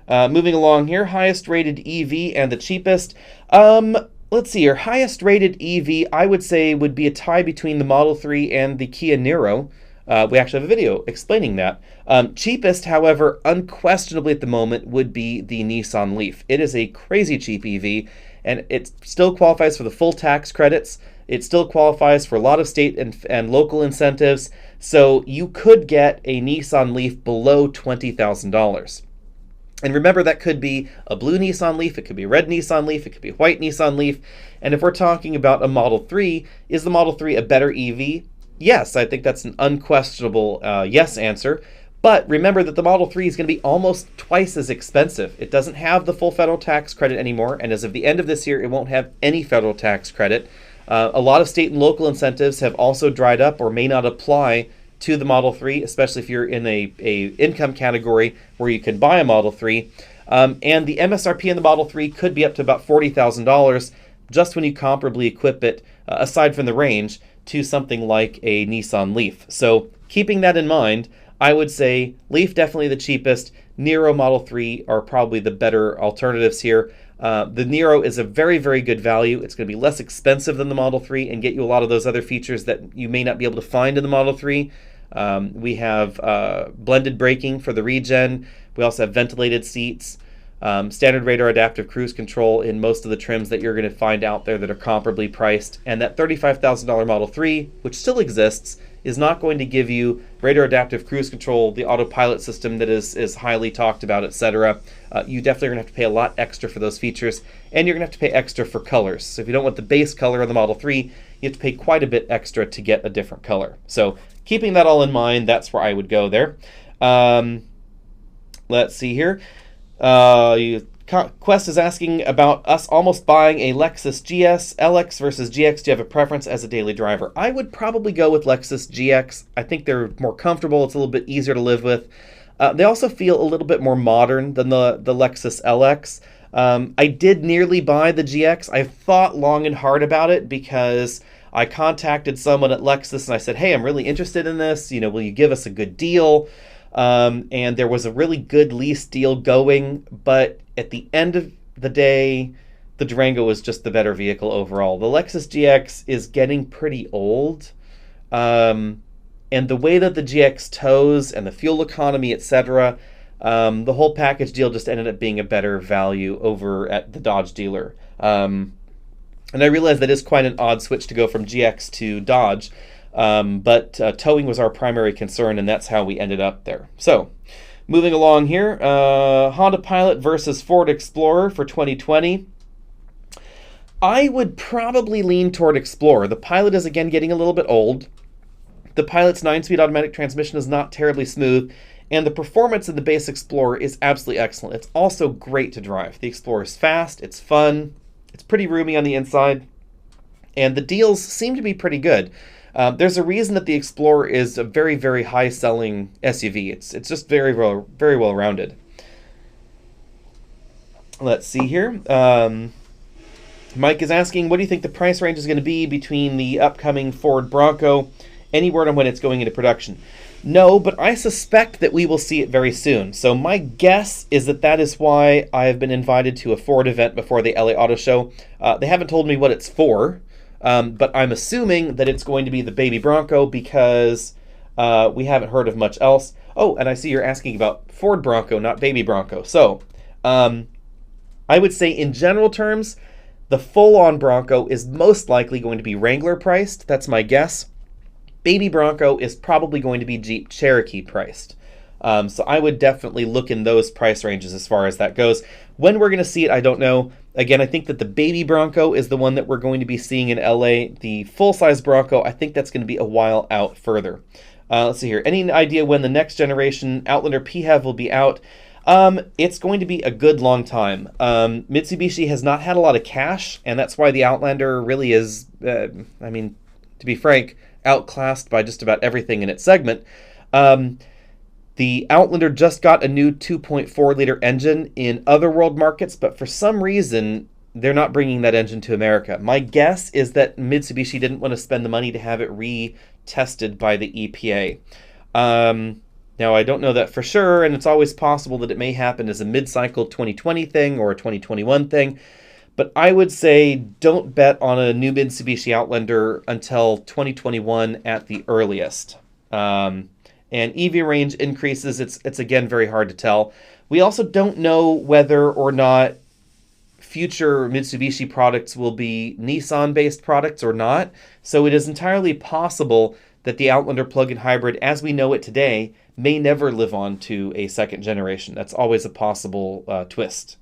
Moving along here, highest rated EV and the cheapest. Let's see here. Highest rated EV, I would say, would be a tie between the Model 3 and the Kia Niro. We actually have a video explaining that. Cheapest, however, unquestionably at the moment, would be the Nissan Leaf. It is a crazy cheap EV, and it still qualifies for the full tax credits. It still qualifies for a lot of state and local incentives. So you could get a Nissan Leaf below $20,000. And remember, that could be a blue Nissan Leaf, it could be a red Nissan Leaf, it could be a white Nissan Leaf. And if we're talking about a Model 3, is the Model 3 a better EV? Yes, I think that's an unquestionable yes answer. But remember that the Model 3 is going to be almost twice as expensive. It doesn't have the full federal tax credit anymore, and as of the end of this year, it won't have any federal tax credit. A lot of state and local incentives have also dried up or may not apply to the Model 3, especially if you're in a income category where you can buy a Model 3. And the MSRP in the Model 3 could be up to about $40,000 just when you comparably equip it, aside from the range, to something like a Nissan Leaf. So keeping that in mind, I would say Leaf definitely the cheapest. Niro, Model 3 are probably the better alternatives here. The Niro is a very, very good value. It's going to be less expensive than the Model 3 and get you a lot of those other features that you may not be able to find in the Model 3. We have blended braking for the regen. We also have ventilated seats, standard radar adaptive cruise control in most of the trims that you're going to find out there that are comparably priced. And that $35,000 Model 3, which still exists, is not going to give you radar adaptive cruise control, the autopilot system that is highly talked about, etc. You definitely are going to have to pay a lot extra for those features, and you're going to have to pay extra for colors. So if you don't want the base color of the Model 3, you have to pay quite a bit extra to get a different color. So keeping that all in mind, that's where I would go there. Let's see here. Quest is asking about us almost buying a Lexus GS, LX versus GX. Do you have a preference as a daily driver? I would probably go with Lexus GX. I think they're more comfortable. It's a little bit easier to live with. They also feel a little bit more modern than the Lexus LX. I did nearly buy the GX. I thought long and hard about it because I contacted someone at Lexus and I said, hey, I'm really interested in this. You know, will you give us a good deal? And there was a really good lease deal going, but at the end of the day, the Durango was just the better vehicle overall. The Lexus GX is getting pretty old. And the way that the GX tows and the fuel economy, etc., the whole package deal just ended up being a better value over at the Dodge dealer. And I realize that is quite an odd switch to go from GX to Dodge, but towing was our primary concern, and that's how we ended up there. So, moving along here, Honda Pilot versus Ford Explorer for 2020. I would probably lean toward Explorer. The Pilot is again getting a little bit old. The Pilot's 9-speed automatic transmission is not terribly smooth, and the performance of the base Explorer is absolutely excellent. It's also great to drive. The Explorer is fast, it's fun, it's pretty roomy on the inside, and the deals seem to be pretty good. There's a reason that the Explorer is a very, very high-selling SUV. It's just very well-rounded. Let's see here. Mike is asking, what do you think the price range is going to be between the upcoming Ford Bronco? Any word on when it's going into production? No, but I suspect that we will see it very soon. So my guess is that that is why I have been invited to a Ford event before the LA Auto Show. They haven't told me what it's for, but I'm assuming that it's going to be the baby Bronco because we haven't heard of much else. Oh, and I see you're asking about Ford Bronco, not baby Bronco. So I would say in general terms, the full-on Bronco is most likely going to be Wrangler priced. That's my guess. Baby Bronco is probably going to be Jeep Cherokee priced. So I would definitely look in those price ranges as far as that goes. When we're going to see it, I don't know. Again, I think that the baby Bronco is the one that we're going to be seeing in LA. The full-size Bronco, I think that's going to be a while out further. Let's see here. Any idea when the next generation Outlander PHEV will be out? It's going to be a good long time. Mitsubishi has not had a lot of cash, and that's why the Outlander really is, to be frank, outclassed by just about everything in its segment. The Outlander just got a new 2.4-liter engine in other world markets, but for some reason, they're not bringing that engine to America. My guess is that Mitsubishi didn't want to spend the money to have it retested by the EPA. Now, I don't know that for sure, and it's always possible that it may happen as a mid-cycle 2020 thing or a 2021 thing. But I would say don't bet on a new Mitsubishi Outlander until 2021 at the earliest. And EV range increases. It's again very hard to tell. We also don't know whether or not future Mitsubishi products will be Nissan-based products or not. So it is entirely possible that the Outlander plug-in hybrid, as we know it today, may never live on to a second generation. That's always a possible twist.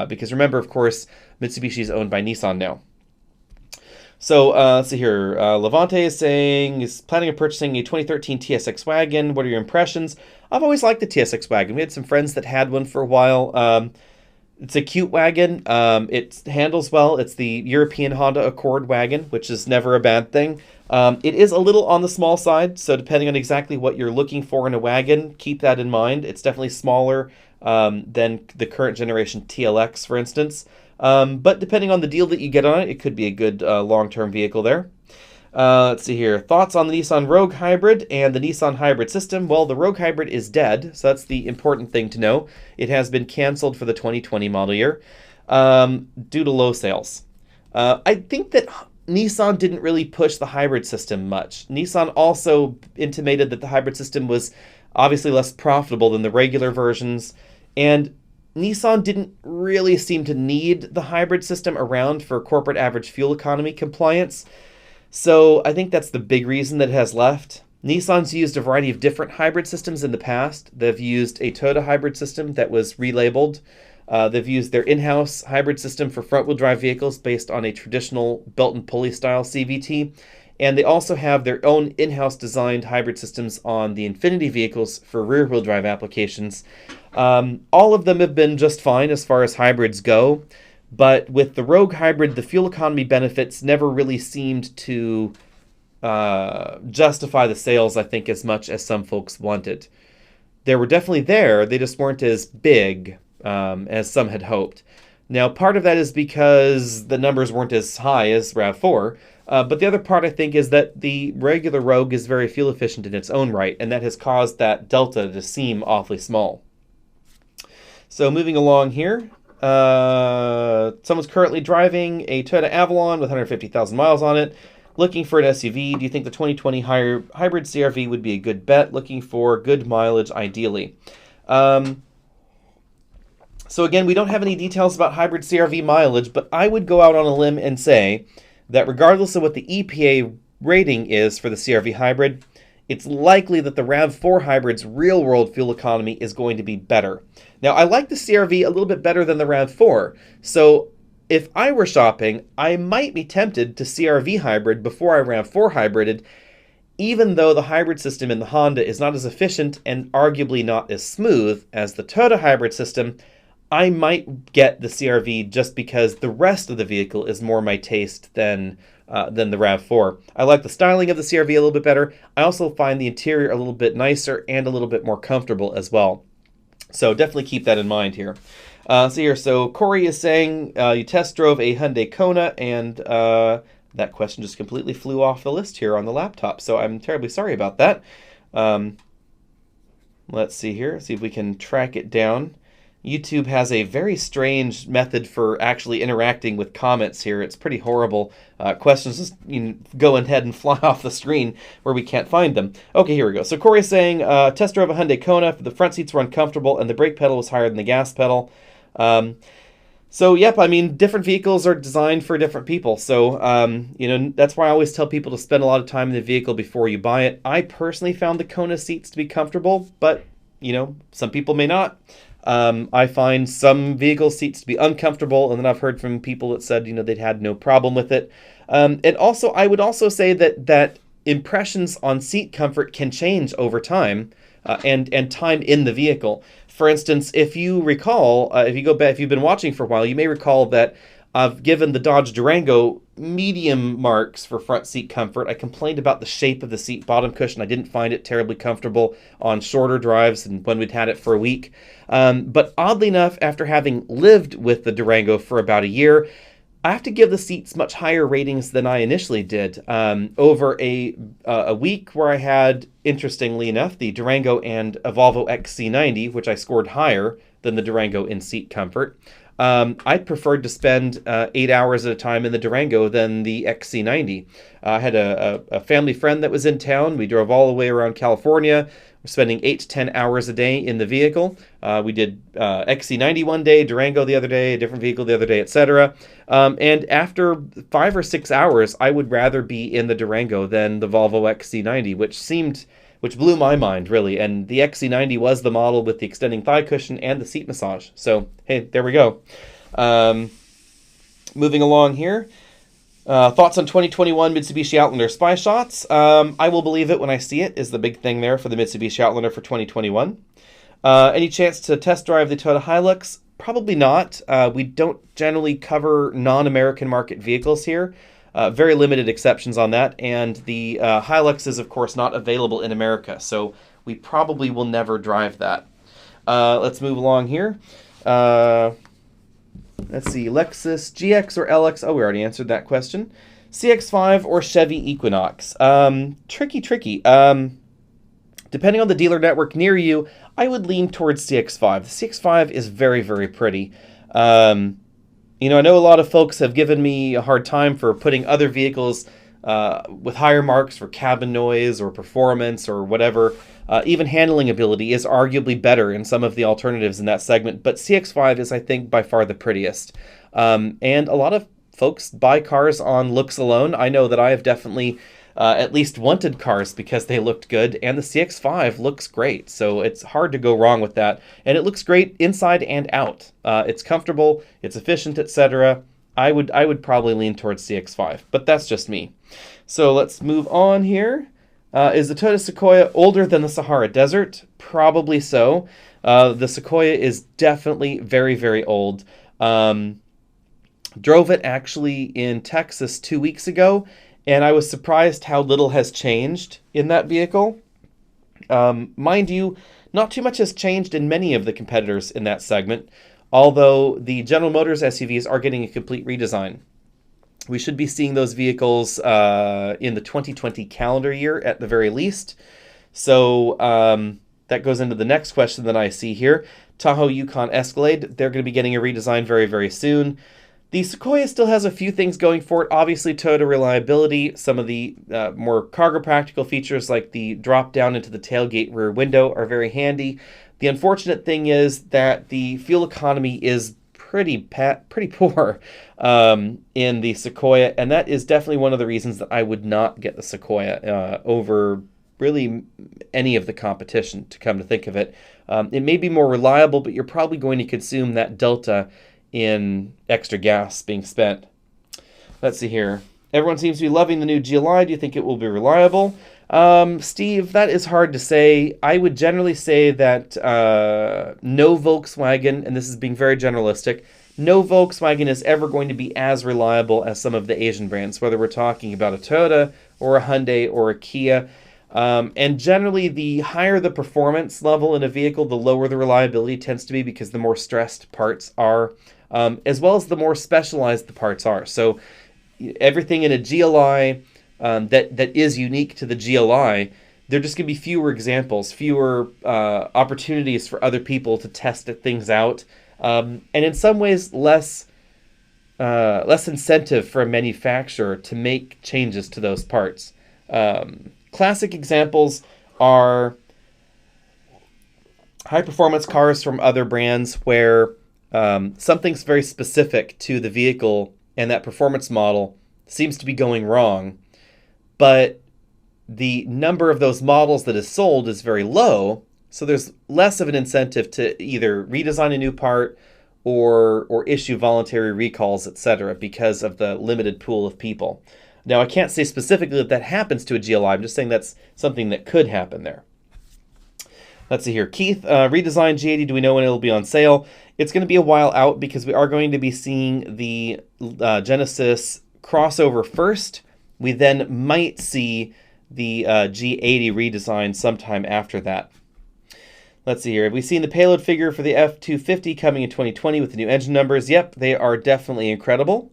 Because remember, of course, Mitsubishi is owned by Nissan now. So let's see here. Levante is saying, is planning on purchasing a 2013 TSX wagon. What are your impressions? I've always liked the TSX wagon. We had some friends that had one for a while. It's a cute wagon. It handles well. It's the European Honda Accord wagon, which is never a bad thing. It is a little on the small side, so depending on exactly what you're looking for in a wagon, keep that in mind. It's definitely smaller than the current generation TLX, for instance. But depending on the deal that you get on it, it could be a good long-term vehicle there. Let's see here. Thoughts on the Nissan Rogue Hybrid and the Nissan Hybrid system? Well, the Rogue Hybrid is dead, so that's the important thing to know. It has been canceled for the 2020 model year due to low sales. I think that Nissan didn't really push the hybrid system much. Nissan also intimated that the hybrid system was obviously less profitable than the regular versions, and Nissan didn't really seem to need the hybrid system around for corporate average fuel economy compliance. So I think that's the big reason that it has left. Nissan's used a variety of different hybrid systems in the past. They've used a Toyota hybrid system that was relabeled. They've used their in-house hybrid system for front-wheel drive vehicles based on a traditional belt and pulley style CVT. And they also have their own in-house designed hybrid systems on the Infiniti vehicles for rear-wheel drive applications. All of them have been just fine as far as hybrids go. But with the Rogue Hybrid, the fuel economy benefits never really seemed to justify the sales, I think, as much as some folks wanted. They were definitely there, they just weren't as big as some had hoped. Now, part of that is because the numbers weren't as high as RAV4, but the other part, I think, is that the regular Rogue is very fuel efficient in its own right, and that has caused that delta to seem awfully small. So moving along here, someone's currently driving a Toyota Avalon with 150,000 miles on it, looking for an SUV. Do you think the 2020 hybrid CRV would be a good bet? Looking for good mileage, ideally. So again, we don't have any details about hybrid CRV mileage, but I would go out on a limb and say that regardless of what the EPA rating is for the CRV hybrid, it's likely that the RAV4 hybrid's real-world fuel economy is going to be better. Now, I like the CRV a little bit better than the RAV4, so if I were shopping, I might be tempted to CRV hybrid before I RAV4 hybrided, even though the hybrid system in the Honda is not as efficient and arguably not as smooth as the Toyota hybrid system. I might get the CRV just because the rest of the vehicle is more my taste than the RAV4. I like the styling of the CRV a little bit better. I also find the interior a little bit nicer and a little bit more comfortable as well. So definitely keep that in mind here. So Corey is saying you test drove a Hyundai Kona, and that question just completely flew off the list here on the laptop. So I'm terribly sorry about that. Let's see here. See if we can track it down. YouTube has a very strange method for actually interacting with comments here. It's pretty horrible. Questions just go ahead and fly off the screen where we can't find them. Okay, here we go. So Corey's saying, test drove a Hyundai Kona. The front seats were uncomfortable and the brake pedal was higher than the gas pedal. So, yep, I mean, different vehicles are designed for different people. So, that's why I always tell people to spend a lot of time in the vehicle before you buy it. I personally found the Kona seats to be comfortable, but, some people may not. I find some vehicle seats to be uncomfortable, and then I've heard from people that said, they'd had no problem with it. And also, I would also say that impressions on seat comfort can change over time, and time in the vehicle. For instance, if you recall, if you go back, if you've been watching for a while, you may recall that I've given the Dodge Durango medium marks for front seat comfort. I complained about the shape of the seat bottom cushion. I didn't find it terribly comfortable on shorter drives and when we'd had it for a week. But oddly enough, after having lived with the Durango for about a year, I have to give the seats much higher ratings than I initially did. Over a week where I had, interestingly enough, the Durango and a Volvo XC90, which I scored higher than the Durango in seat comfort. I preferred to spend 8 hours at a time in the Durango than the XC90. I had a family friend that was in town. We drove all the way around California. We're spending 8 to 10 hours a day in the vehicle. We did XC90 one day, Durango the other day, a different vehicle the other day, etc. And after 5 or 6 hours, I would rather be in the Durango than the Volvo XC90, which blew my mind, really. And the XC90 was the model with the extending thigh cushion and the seat massage. So, hey, there we go. Moving along here. Thoughts on 2021 Mitsubishi Outlander spy shots? I will believe it when I see it, is the big thing there for the Mitsubishi Outlander for 2021. Any chance to test drive the Toyota Hilux? Probably not. We don't generally cover non-American market vehicles here. Very limited exceptions on that, and the Hilux is, of course, not available in America, so we probably will never drive that. Let's move along here. Let's see, Lexus GX or LX? Oh, we already answered that question. CX-5 or Chevy Equinox? Tricky. Depending on the dealer network near you, I would lean towards CX-5. The CX-5 is very, very pretty. I know a lot of folks have given me a hard time for putting other vehicles with higher marks for cabin noise or performance or whatever. Even handling ability is arguably better in some of the alternatives in that segment, but CX-5 is, I think, by far the prettiest. And a lot of folks buy cars on looks alone. I know that I have definitely at least wanted cars because they looked good, and the CX-5 looks great, so it's hard to go wrong with that. And it looks great inside and out. It's comfortable, it's efficient, etc. I would probably lean towards CX-5, but that's just me. So let's move on here. Is the Toyota Sequoia older than the Sahara Desert? Probably so. The Sequoia is definitely very, very old. Drove it actually in Texas 2 weeks ago, and I was surprised how little has changed in that vehicle. Mind you, not too much has changed in many of the competitors in that segment. although the General Motors SUVs are getting a complete redesign. We should be seeing those vehicles in the 2020 calendar year at the very least. So that goes into the next question that I see here. Tahoe Yukon Escalade, they're going to be getting a redesign very, very soon. The Sequoia still has a few things going for it. Obviously, Toyota reliability, some of the more cargo practical features like the drop down into the tailgate rear window are very handy. The unfortunate thing is that the fuel economy is pretty poor in the Sequoia, and that is definitely one of the reasons that I would not get the Sequoia over really any of the competition, to come to think of it. It may be more reliable, but you're probably going to consume that delta in extra gas being spent. Let's see here. Everyone seems to be loving the new GLI. Do you think it will be reliable? Steve, that is hard to say. I would generally say that no Volkswagen, and this is being very generalistic, no Volkswagen is ever going to be as reliable as some of the Asian brands, whether we're talking about a Toyota or a Hyundai or a Kia. And generally, the higher the performance level in a vehicle, the lower the reliability tends to be, because the more stressed parts are, as well as the more specialized the parts are. So everything in a GLI that is unique to the GLI, there are just going to be fewer examples, fewer opportunities for other people to test things out, and in some ways less incentive for a manufacturer to make changes to those parts. Classic examples are high-performance cars from other brands where something's very specific to the vehicle and that performance model seems to be going wrong, but the number of those models that is sold is very low, so there's less of an incentive to either redesign a new part or issue voluntary recalls, etc., because of the limited pool of people. Now, I can't say specifically that happens to a GLI. I'm just saying that's something that could happen there. Let's see here. Keith, redesigned G80, do we know when it'll be on sale? It's going to be a while out because we are going to be seeing the Genesis crossover first. We then might see the G80 redesign sometime after that. Let's see here. Have we seen the payload figure for the F250 coming in 2020 with the new engine numbers? Yep, they are definitely incredible.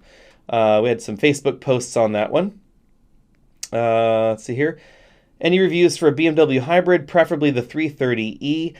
We had some Facebook posts on that one. Let's see here. Any reviews for a BMW Hybrid, preferably the 330e?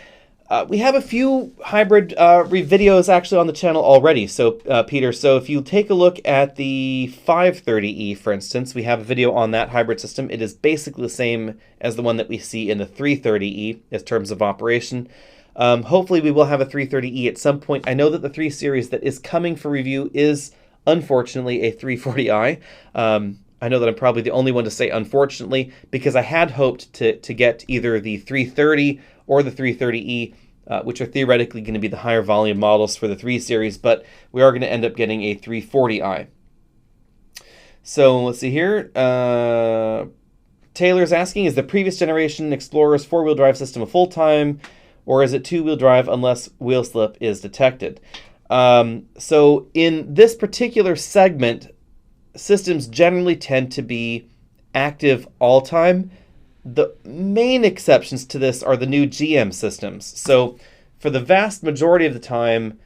We have a few hybrid videos actually on the channel already, so Peter. So if you take a look at the 530e, for instance, we have a video on that hybrid system. It is basically the same as the one that we see in the 330e in terms of operation. Hopefully we will have a 330e at some point. I know that the 3 Series that is coming for review is unfortunately a 340i. I know that I'm probably the only one to say unfortunately, because I had hoped to get either the 330 or the 330e, which are theoretically going to be the higher volume models for the 3 Series, but we are going to end up getting a 340i. So let's see here. Taylor's asking, is the previous generation Explorer's 4-wheel drive system a full-time, or is it 2-wheel drive unless wheel slip is detected? So in this particular segment, systems generally tend to be active all time. The main exceptions to this are the new GM systems. So for the vast majority of the time,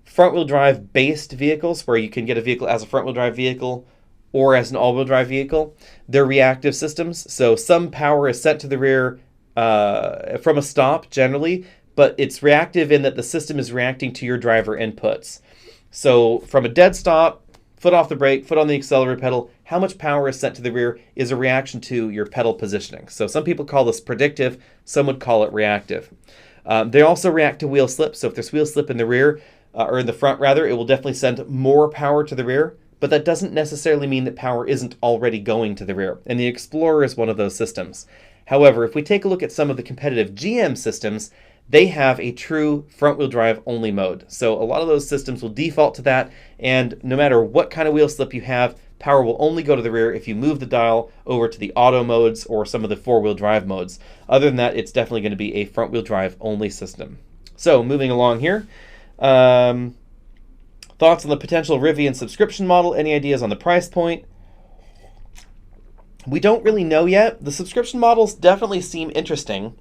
front-wheel drive based vehicles, where you can get a vehicle as a front-wheel drive vehicle or as an all-wheel drive vehicle, they're reactive systems. So some power is sent to the rear from a stop generally, but it's reactive in that the system is reacting to your driver inputs. So from a dead stop, foot off the brake, foot on the accelerator pedal, how much power is sent to the rear is a reaction to your pedal positioning. So some people call this predictive, some would call it reactive. They also react to wheel slip. So if there's wheel slip in the rear, or in the front rather, it will definitely send more power to the rear, but that doesn't necessarily mean that power isn't already going to the rear. And the Explorer is one of those systems. However, if we take a look at some of the competitive GM systems, they have a true front-wheel drive only mode. So a lot of those systems will default to that, and no matter what kind of wheel slip you have, power will only go to the rear if you move the dial over to the auto modes or some of the four-wheel drive modes. Other than that, it's definitely going to be a front-wheel drive only system. So moving along here, thoughts on the potential Rivian subscription model? Any ideas on the price point? We don't really know yet. The subscription models definitely seem interesting.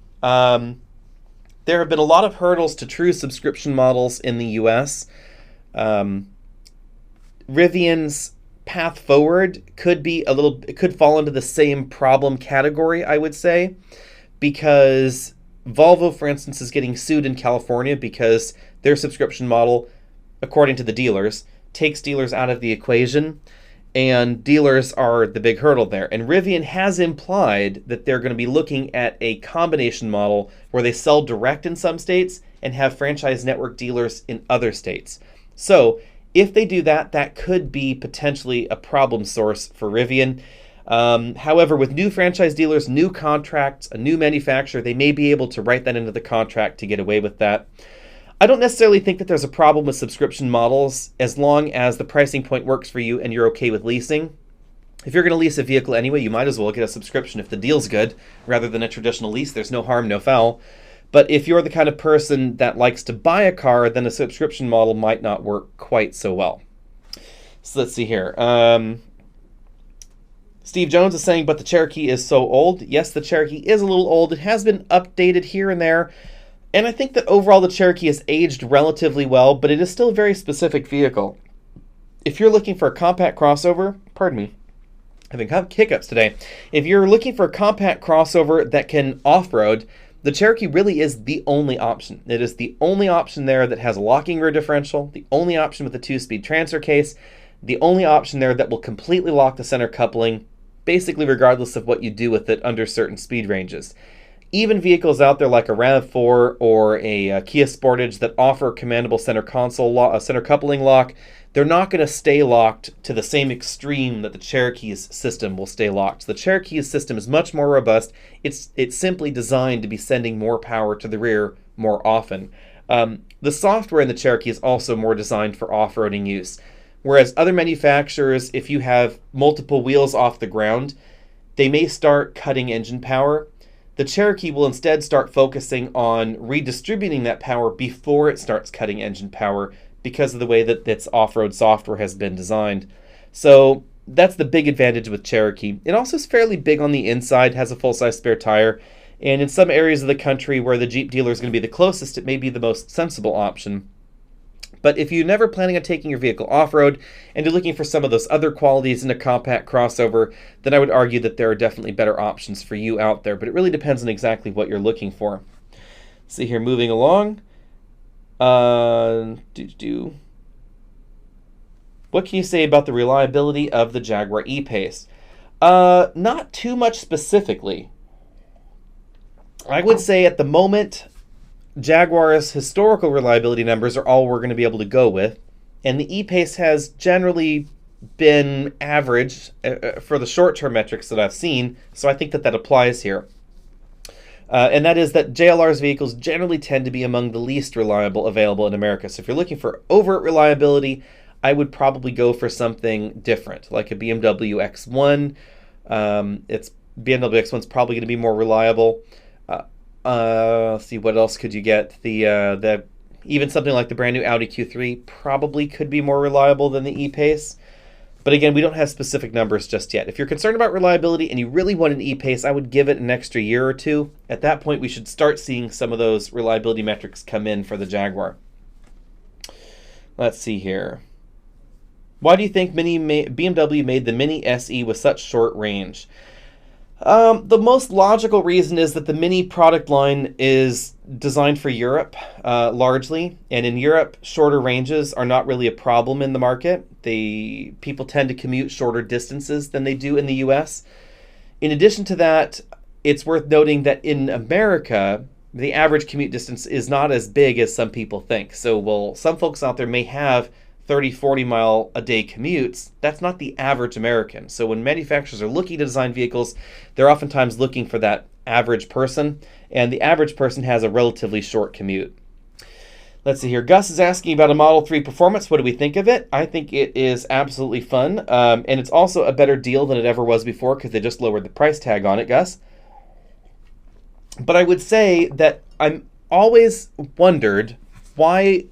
There have been a lot of hurdles to true subscription models in the US. Rivian's path forward it could fall into the same problem category, I would say, because Volvo, for instance, is getting sued in California because their subscription model, according to the dealers, takes dealers out of the equation, and dealers are the big hurdle there. And Rivian has implied that they're going to be looking at a combination model where they sell direct in some states and have franchise network dealers in other states. So if they do that, that could be potentially a problem source for Rivian. However, with new franchise dealers, new contracts, a new manufacturer, they may be able to write that into the contract to get away with that. I don't necessarily think that there's a problem with subscription models as long as the pricing point works for you and you're okay with leasing. If you're going to lease a vehicle anyway, you might as well get a subscription if the deal's good rather than a traditional lease. There's no harm, no foul. But if you're the kind of person that likes to buy a car, then a subscription model might not work quite so well. So let's see here. Steve Jones is saying, but the Cherokee is so old. Yes, the Cherokee is a little old. It has been updated here and there. And I think that overall the Cherokee has aged relatively well, but it is still a very specific vehicle. If you're looking for a compact crossover, pardon me, having hiccups today. If you're looking for a compact crossover that can off-road, the Cherokee really is the only option. It is the only option there that has a locking rear differential, the only option with a 2-speed transfer case, the only option there that will completely lock the center coupling, basically regardless of what you do with it under certain speed ranges. Even vehicles out there like a RAV4 or a Kia Sportage that offer commandable center console center coupling lock, they're not going to stay locked to the same extreme that the Cherokee's system will stay locked. The Cherokee's system is much more robust. It's simply designed to be sending more power to the rear more often. The software in the Cherokee is also more designed for off-roading use. Whereas other manufacturers, if you have multiple wheels off the ground, they may start cutting engine power. The Cherokee will instead start focusing on redistributing that power before it starts cutting engine power because of the way that its off-road software has been designed. So that's the big advantage with Cherokee. It also is fairly big on the inside, has a full-size spare tire, and in some areas of the country where the Jeep dealer is going to be the closest, it may be the most sensible option. But if you're never planning on taking your vehicle off-road and you're looking for some of those other qualities in a compact crossover, then I would argue that there are definitely better options for you out there. But it really depends on exactly what you're looking for. See here, moving along. What can you say about the reliability of the Jaguar E-Pace? Not too much specifically. I would say at the moment, Jaguar's historical reliability numbers are all we're going to be able to go with, and the E-Pace has generally been average for the short-term metrics that I've seen, so I think that that applies here. And that is that JLR's vehicles generally tend to be among the least reliable available in America. So if you're looking for overt reliability, I would probably go for something different, like a BMW X1. BMW X1 is probably going to be more reliable. Let's see, what else could you get? Even something like the brand new Audi Q3 probably could be more reliable than the E-Pace. But again, we don't have specific numbers just yet. If you're concerned about reliability and you really want an E-Pace, I would give it an extra year or two. At that point, we should start seeing some of those reliability metrics come in for the Jaguar. Let's see here. Why do you think BMW made the Mini SE with such short range? The most logical reason is that the Mini product line is designed for Europe, largely. And in Europe, shorter ranges are not really a problem in the market. People tend to commute shorter distances than they do in the US. In addition to that, it's worth noting that in America, the average commute distance is not as big as some people think. So while some folks out there may have 30, 40 mile a day commutes, that's not the average American. So when manufacturers are looking to design vehicles, they're oftentimes looking for that average person, and the average person has a relatively short commute. Let's see here. Gus is asking about a Model 3 Performance. What do we think of it? I think it is absolutely fun, and it's also a better deal than it ever was before because they just lowered the price tag on it, Gus. But I would say that I'm always wondered why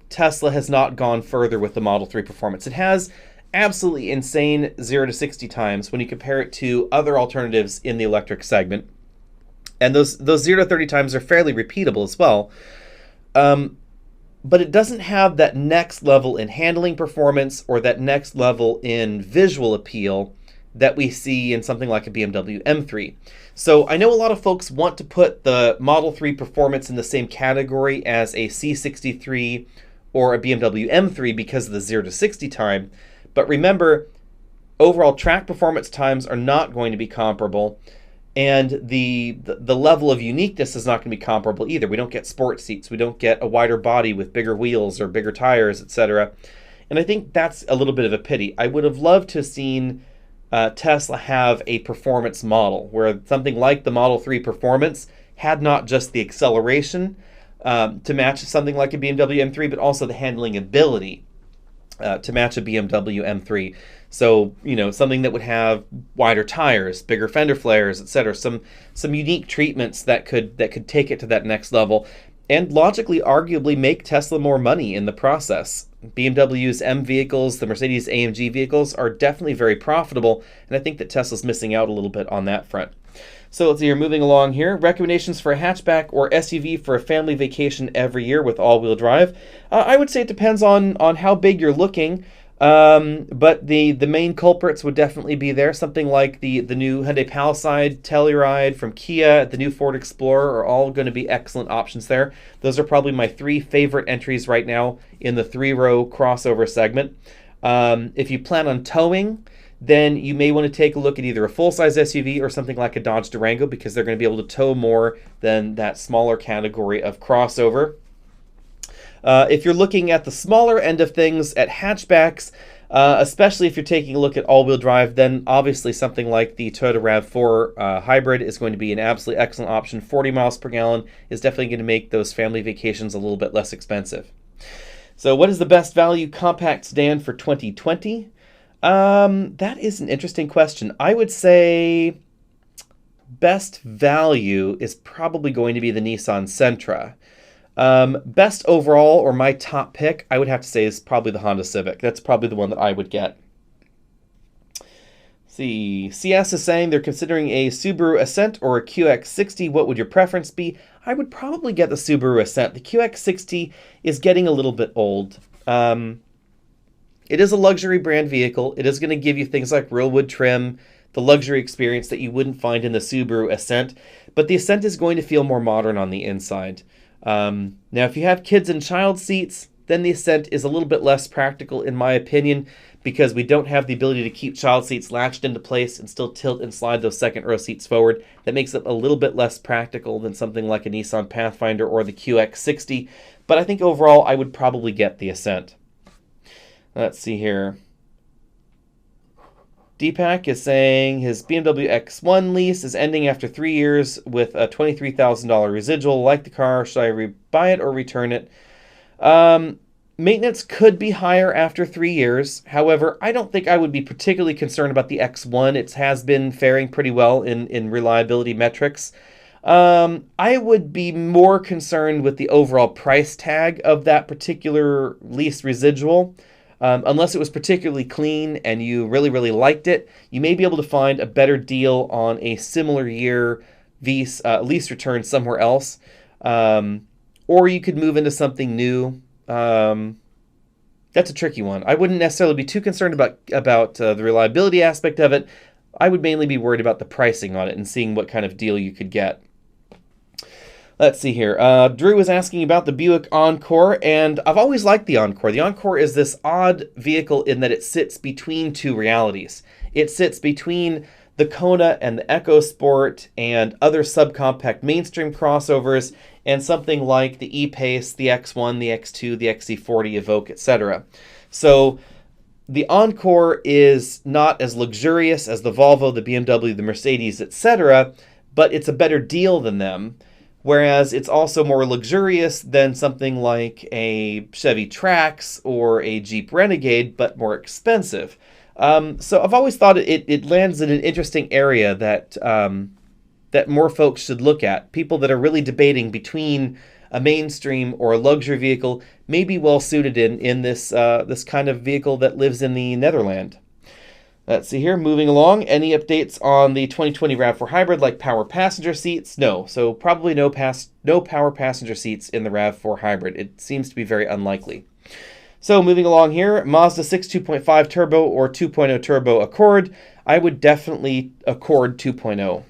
Tesla has not gone further with the Model 3 Performance. It has absolutely insane 0 to 60 times when you compare it to other alternatives in the electric segment. And those 0 to 30 times are fairly repeatable as well. But it doesn't have that next level in handling performance or that next level in visual appeal that we see in something like a BMW M3. So I know a lot of folks want to put the Model 3 performance in the same category as a C63 or a BMW M3 because of the 0 to 60 time. But remember, overall track performance times are not going to be comparable. And the level of uniqueness is not going to be comparable either. We don't get sports seats. We don't get a wider body with bigger wheels or bigger tires, etc. And I think that's a little bit of a pity. I would have loved to have seen Tesla have a performance model where something like the Model 3 performance had not just the acceleration to match something like a BMW M3, but also the handling ability to match a BMW M3. So, something that would have wider tires, bigger fender flares, etc. Some unique treatments that could take it to that next level and logically, arguably make Tesla more money in the process. BMW's M vehicles, the Mercedes AMG vehicles are definitely very profitable, and I think that Tesla's missing out a little bit on that front. So let's see, you're moving along here. Recommendations for a hatchback or SUV for a family vacation every year with all-wheel drive. I would say it depends on how big you're looking. But the main culprits would definitely be there. Something like the new Hyundai Palisade, Telluride from Kia, the new Ford Explorer are all going to be excellent options there. Those are probably my 3 favorite entries right now in the 3-row crossover segment. If you plan on towing, then you may want to take a look at either a full-size SUV or something like a Dodge Durango because they're going to be able to tow more than that smaller category of crossover. If you're looking at the smaller end of things, at hatchbacks, especially if you're taking a look at all-wheel drive, then obviously something like the Toyota RAV4 Hybrid is going to be an absolutely excellent option. 40 miles per gallon is definitely going to make those family vacations a little bit less expensive. So what is the best value compact sedan for 2020? That is an interesting question. I would say best value is probably going to be the Nissan Sentra. Best overall, or my top pick, I would have to say is probably the Honda Civic. That's probably the one that I would get. See, CS is saying they're considering a Subaru Ascent or a QX60. What would your preference be? I would probably get the Subaru Ascent. The QX60 is getting a little bit old. It is a luxury brand vehicle. It is going to give you things like real wood trim, the luxury experience that you wouldn't find in the Subaru Ascent, but the Ascent is going to feel more modern on the inside. Now, if you have kids in child seats, then the Ascent is a little bit less practical, in my opinion, because we don't have the ability to keep child seats latched into place and still tilt and slide those second row seats forward. That makes it a little bit less practical than something like a Nissan Pathfinder or the QX60, but I think overall I would probably get the Ascent. Let's see here. Deepak is saying his BMW X1 lease is ending after 3 years with a $23,000 residual. Like the car, should I buy it or return it? Maintenance could be higher after 3 years. However, I don't think I would be particularly concerned about the X1. It has been faring pretty well in reliability metrics. I would be more concerned with the overall price tag of that particular lease residual. Unless it was particularly clean and you really, really liked it, you may be able to find a better deal on a similar year lease return somewhere else. Or you could move into something new. That's a tricky one. I wouldn't necessarily be too concerned about the reliability aspect of it. I would mainly be worried about the pricing on it and seeing what kind of deal you could get. Let's see here. Drew was asking about the Buick Encore, and I've always liked the Encore. The Encore is this odd vehicle in that it sits between two realities. It sits between the Kona and the EcoSport and other subcompact mainstream crossovers and something like the E-Pace, the X1, the X2, the XC40, Evoque, etc. So the Encore is not as luxurious as the Volvo, the BMW, the Mercedes, etc., but it's a better deal than them. Whereas it's also more luxurious than something like a Chevy Trax or a Jeep Renegade, but more expensive. So I've always thought it lands in an interesting area that that more folks should look at. People that are really debating between a mainstream or a luxury vehicle may be well suited in this this kind of vehicle that lives in the Netherlands. Let's see here, moving along. Any updates on the 2020 RAV4 Hybrid, like power passenger seats? No. So probably no power passenger seats in the RAV4 Hybrid. It seems to be very unlikely. So moving along here, Mazda 6 2.5 Turbo or 2.0 Turbo Accord. I would definitely Accord 2.0.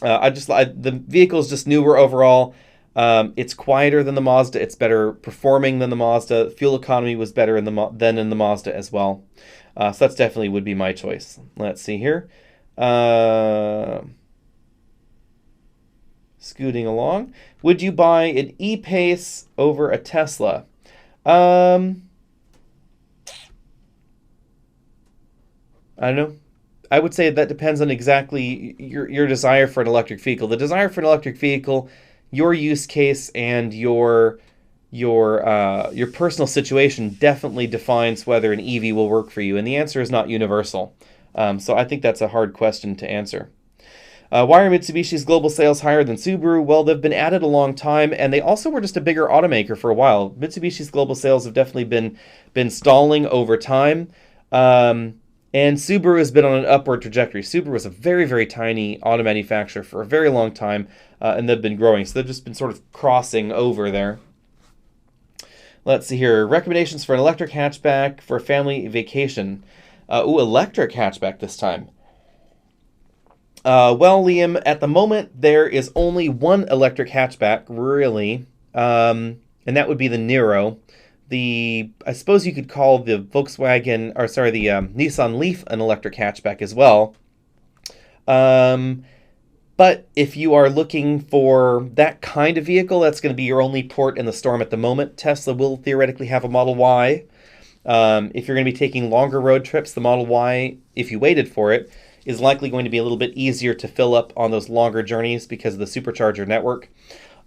The vehicle is just newer overall. It's quieter than the Mazda. It's better performing than the Mazda. Fuel economy was better than in the Mazda as well. So that's definitely would be my choice. Let's see here. Scooting along. Would you buy an E-Pace over a Tesla? I don't know. I would say that depends on exactly your desire for an electric vehicle. The desire for an electric vehicle, your use case, and your personal situation definitely defines whether an EV will work for you, and the answer is not universal. So I think that's a hard question to answer. Why are Mitsubishi's global sales higher than Subaru? Well, they've been at it a long time, and they also were just a bigger automaker for a while. Mitsubishi's global sales have definitely been stalling over time, and Subaru has been on an upward trajectory. Subaru was a very, very tiny auto manufacturer for a very long time, and they've been growing, so they've just been sort of crossing over there. Let's see here. Recommendations for an electric hatchback for a family vacation. Electric hatchback this time. Well, Liam, at the moment, there is only one electric hatchback, really, and that would be the Niro. I suppose you could call the the Nissan Leaf an electric hatchback as well. But if you are looking for that kind of vehicle, that's going to be your only port in the storm at the moment. Tesla will theoretically have a Model Y. If you're going to be taking longer road trips, the Model Y, if you waited for it, is likely going to be a little bit easier to fill up on those longer journeys because of the supercharger network.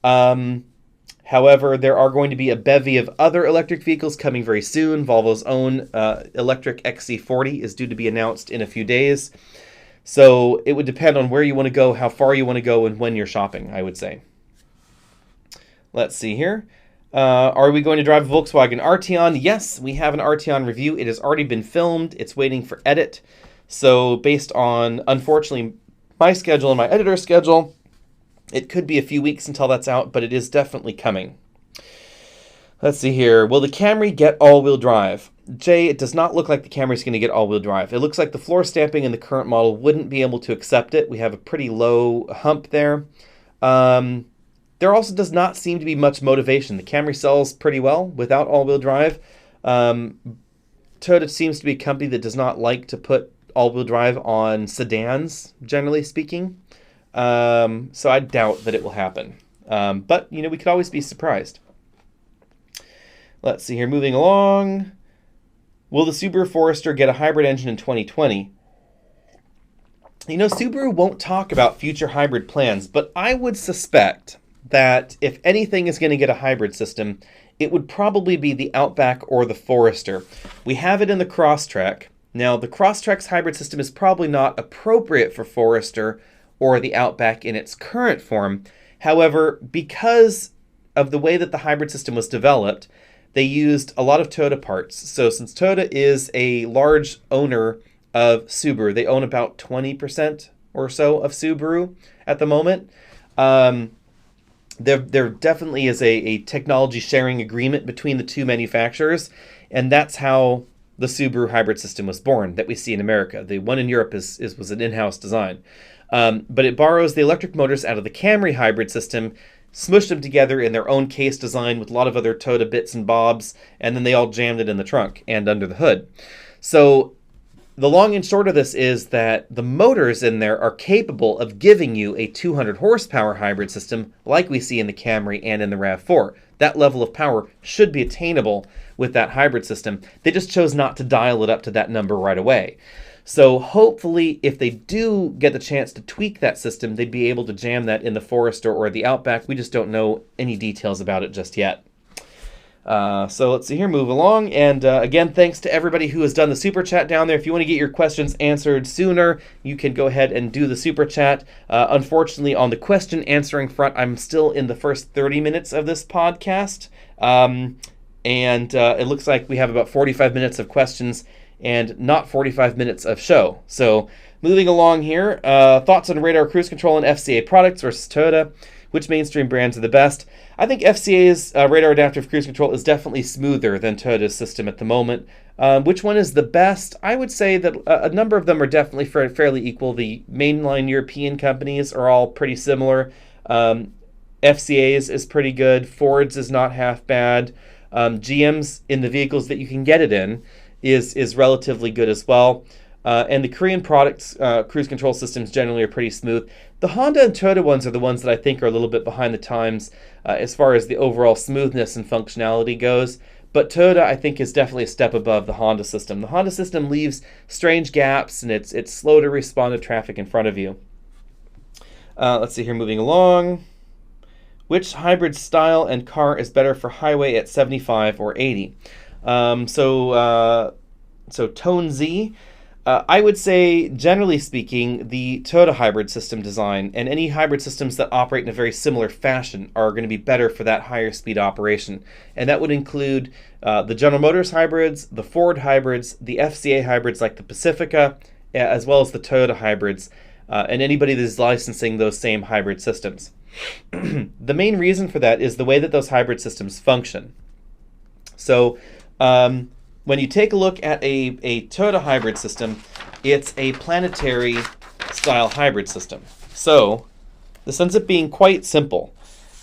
However, there are going to be a bevy of other electric vehicles coming very soon. Volvo's own electric XC40 is due to be announced in a few days. So it would depend on where you want to go, how far you want to go, and when you're shopping, I would say. Let's see here. Are we going to drive a Volkswagen Arteon? Yes, we have an Arteon review. It has already been filmed. It's waiting for edit. So based on, unfortunately, my schedule and my editor's schedule, it could be a few weeks until that's out, but it is definitely coming. Let's see here. Will the Camry get all-wheel drive? Jay, it does not look like the Camry's going to get all-wheel drive. It looks like the floor stamping in the current model wouldn't be able to accept it. We have a pretty low hump there. There also does not seem to be much motivation. The Camry sells pretty well without all-wheel drive. Toyota seems to be a company that does not like to put all-wheel drive on sedans, generally speaking. So I doubt that it will happen. But, we could always be surprised. Let's see here, moving along. Will the Subaru Forester get a hybrid engine in 2020? Subaru won't talk about future hybrid plans, but I would suspect that if anything is going to get a hybrid system, it would probably be the Outback or the Forester. We have it in the Crosstrek. Now, the Crosstrek's hybrid system is probably not appropriate for Forester or the Outback in its current form. However, because of the way that the hybrid system was developed, they used a lot of Toyota parts. So since Toyota is a large owner of Subaru, they own about 20% or so of Subaru at the moment. There definitely is a technology sharing agreement between the two manufacturers, and that's how the Subaru hybrid system was born that we see in America. The one in Europe was an in-house design. But it borrows the electric motors out of the Camry hybrid system, smushed them together in their own case design with a lot of other Toyota bits and bobs, and then they all jammed it in the trunk and under the hood. So the long and short of this is that the motors in there are capable of giving you a 200 horsepower hybrid system like we see in the Camry and in the RAV4. That level of power should be attainable with that hybrid system. They just chose not to dial it up to that number right away. So hopefully, if they do get the chance to tweak that system, they'd be able to jam that in the Forester or the Outback. We just don't know any details about it just yet. So let's see here, move along. And again, thanks to everybody who has done the Super Chat down there. If you want to get your questions answered sooner, you can go ahead and do the Super Chat. Unfortunately, on the question answering front, I'm still in the first 30 minutes of this podcast. And it looks like we have about 45 minutes of questions and not 45 minutes of show. So moving along here, thoughts on radar cruise control and FCA products versus Toyota. Which mainstream brands are the best? I think FCA's radar adaptive cruise control is definitely smoother than Toyota's system at the moment. Which one is the best? I would say that a number of them are definitely fairly equal. The mainline European companies are all pretty similar. FCA's is pretty good. Ford's is not half bad. GM's in the vehicles that you can get it in is relatively good as well. And the Korean products, cruise control systems generally are pretty smooth. The Honda and Toyota ones are the ones that I think are a little bit behind the times as far as the overall smoothness and functionality goes. But Toyota, I think, is definitely a step above the Honda system. The Honda system leaves strange gaps, and it's slow to respond to traffic in front of you. Let's see here, moving along. Which hybrid style and car is better for highway at 75 or 80? So Tone Z. I would say, generally speaking, the Toyota hybrid system design and any hybrid systems that operate in a very similar fashion are going to be better for that higher speed operation. And that would include the General Motors hybrids, the Ford hybrids, the FCA hybrids like the Pacifica, as well as the Toyota hybrids, and anybody that is licensing those same hybrid systems. The main reason for that is the way that those hybrid systems function. So, when you take a look at a Toyota hybrid system, it's a planetary style hybrid system. So this ends up being quite simple.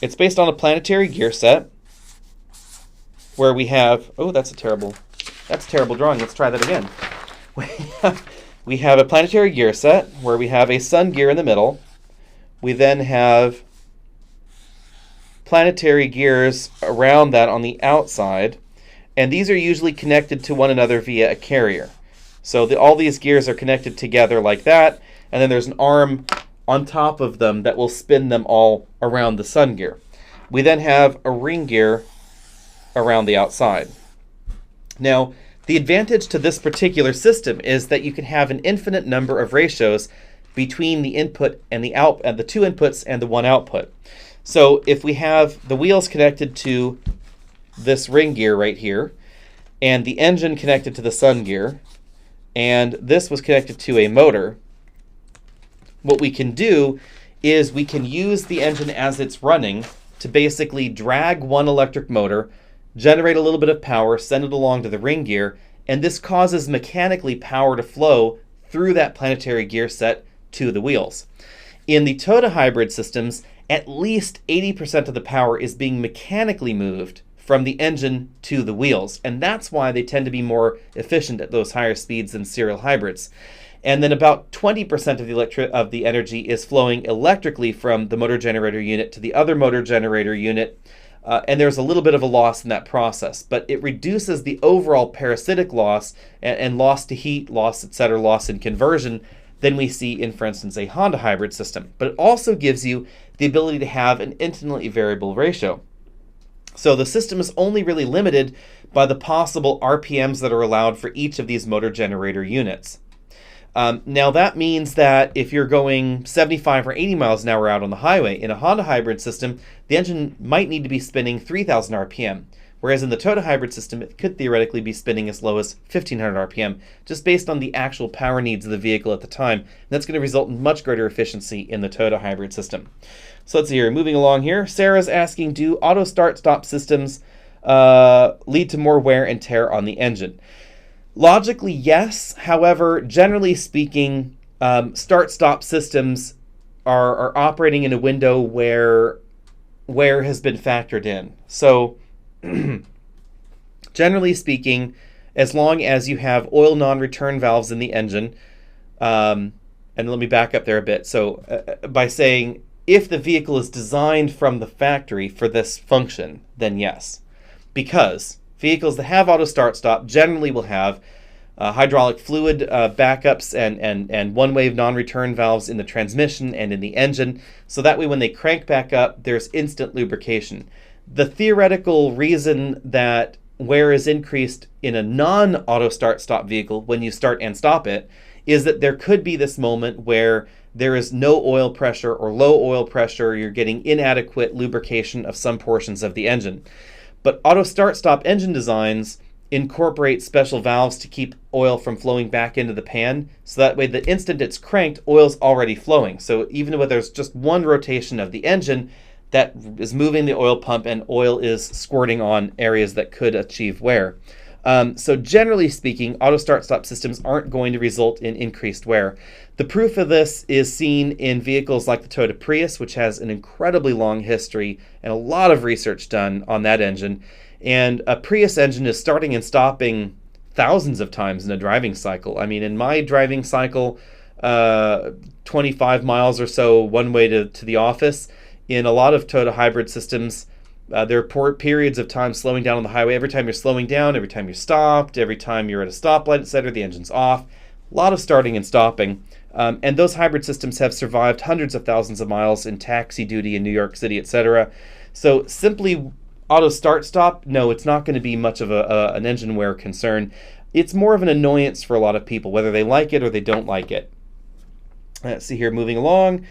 It's based on a planetary gear set where we have, that's a terrible drawing. Let's try that again. We have a planetary gear set where we have a sun gear in the middle. We then have planetary gears around that on the outside. And these are usually connected to one another via a carrier. So all these gears are connected together like that, and then there's an arm on top of them that will spin them all around the sun gear. We then have a ring gear around the outside. Now, the advantage to this particular system is that you can have an infinite number of ratios between the input and the output, the two inputs and the one output. So if we have the wheels connected to this ring gear right here, and the engine connected to the sun gear, and this was connected to a motor, what we can do is we can use the engine as it's running to basically drag one electric motor, generate a little bit of power, send it along to the ring gear, and this causes mechanically power to flow through that planetary gear set to the wheels. In the Toyota hybrid systems, at least 80% of the power is being mechanically moved from the engine to the wheels, and that's why they tend to be more efficient at those higher speeds than serial hybrids. And then about 20% of the energy is flowing electrically from the motor generator unit to the other motor generator unit, and there's a little bit of a loss in that process, but it reduces the overall parasitic loss and loss to heat, loss, etc., loss in conversion than we see in, for instance, a Honda hybrid system. But it also gives you the ability to have an infinitely variable ratio. So the system is only really limited by the possible RPMs that are allowed for each of these motor generator units. Now that means that if you're going 75 or 80 miles an hour out on the highway, in a Honda hybrid system, the engine might need to be spinning 3,000 RPM, whereas in the Toyota hybrid system, it could theoretically be spinning as low as 1,500 RPM, just based on the actual power needs of the vehicle at the time. And that's going to result in much greater efficiency in the Toyota hybrid system. So let's see here, moving along here. Sarah's asking, do auto start-stop systems lead to more wear and tear on the engine? Logically, yes. However, generally speaking, start-stop systems are operating in a window where wear has been factored in. So, generally speaking, as long as you have oil non-return valves in the engine, and let me back up there a bit. So, by saying, if the vehicle is designed from the factory for this function, then yes. Because vehicles that have auto start-stop generally will have hydraulic fluid backups and one-wave non-return valves in the transmission and in the engine, so that way when they crank back up, there's instant lubrication. The theoretical reason that wear is increased in a non-auto start-stop vehicle when you start and stop it is that there could be this moment where there is no oil pressure or low oil pressure, you're getting inadequate lubrication of some portions of the engine. But auto start-stop engine designs, incorporate special valves to keep oil from flowing back into the pan. So that way, the instant it's cranked, oil's already flowing. So even when there's just one rotation of the engine, that is moving the oil pump and oil is squirting on areas that could achieve wear. So generally speaking, auto start-stop systems aren't going to result in increased wear. The proof of this is seen in vehicles like the Toyota Prius, which has an incredibly long history and a lot of research done on that engine. And a Prius engine is starting and stopping thousands of times in a driving cycle. I mean, in my driving cycle, 25 miles or so one way to the office, in a lot of Toyota hybrid systems, there are periods of time slowing down on the highway. Every time you're slowing down, every time you're stopped, every time you're at a stoplight, etc., the engine's off. A lot of starting and stopping. And those hybrid systems have survived hundreds of thousands of miles in taxi duty in New York City, etc. So simply auto start-stop, no, it's not going to be much of an engine wear concern. It's more of an annoyance for a lot of people, whether they like it or they don't like it. Let's see here, moving along.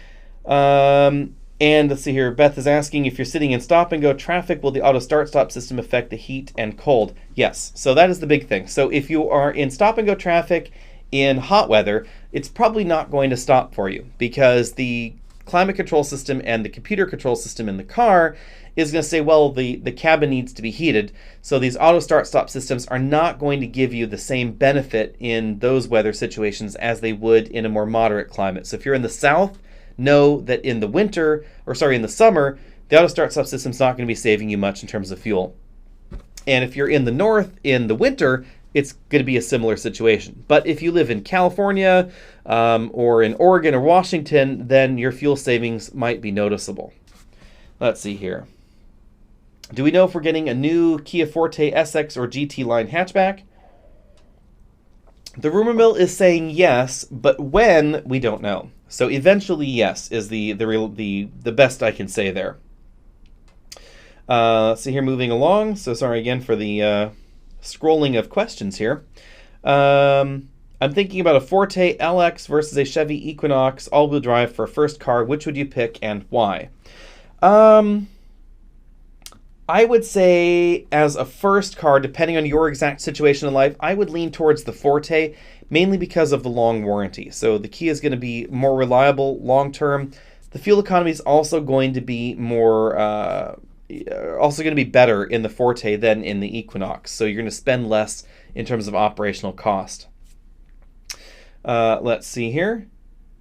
And let's see here, Beth is asking, if you're sitting in stop-and-go traffic, will the auto start-stop system affect the heat and cold? Yes, so that is the big thing. So if you are in stop-and-go traffic in hot weather, it's probably not going to stop for you, because the climate control system and the computer control system in the car is going to say, well, the cabin needs to be heated. So these auto start-stop systems are not going to give you the same benefit in those weather situations as they would in a more moderate climate. So if you're in the south, know that in the summer, the auto start-stop system's not going to be saving you much in terms of fuel. And if you're in the north in the winter, it's going to be a similar situation. But if you live in California or in Oregon or Washington, then your fuel savings might be noticeable. Let's see here. Do we know if we're getting a new Kia Forte SX or GT line hatchback? The rumor mill is saying yes, but when, we don't know. So eventually, yes, is the best I can say there. Let's see here, moving along. So sorry again for the scrolling of questions here. I'm thinking about a Forte LX versus a Chevy Equinox all-wheel drive for a first car. Which would you pick and why? I would say as a first car, depending on your exact situation in life, I would lean towards the Forte, mainly because of the long warranty. So the Kia is going to be more reliable long-term. The fuel economy is also going to be better in the Forte than in the Equinox. So you're going to spend less in terms of operational cost. Let's see here.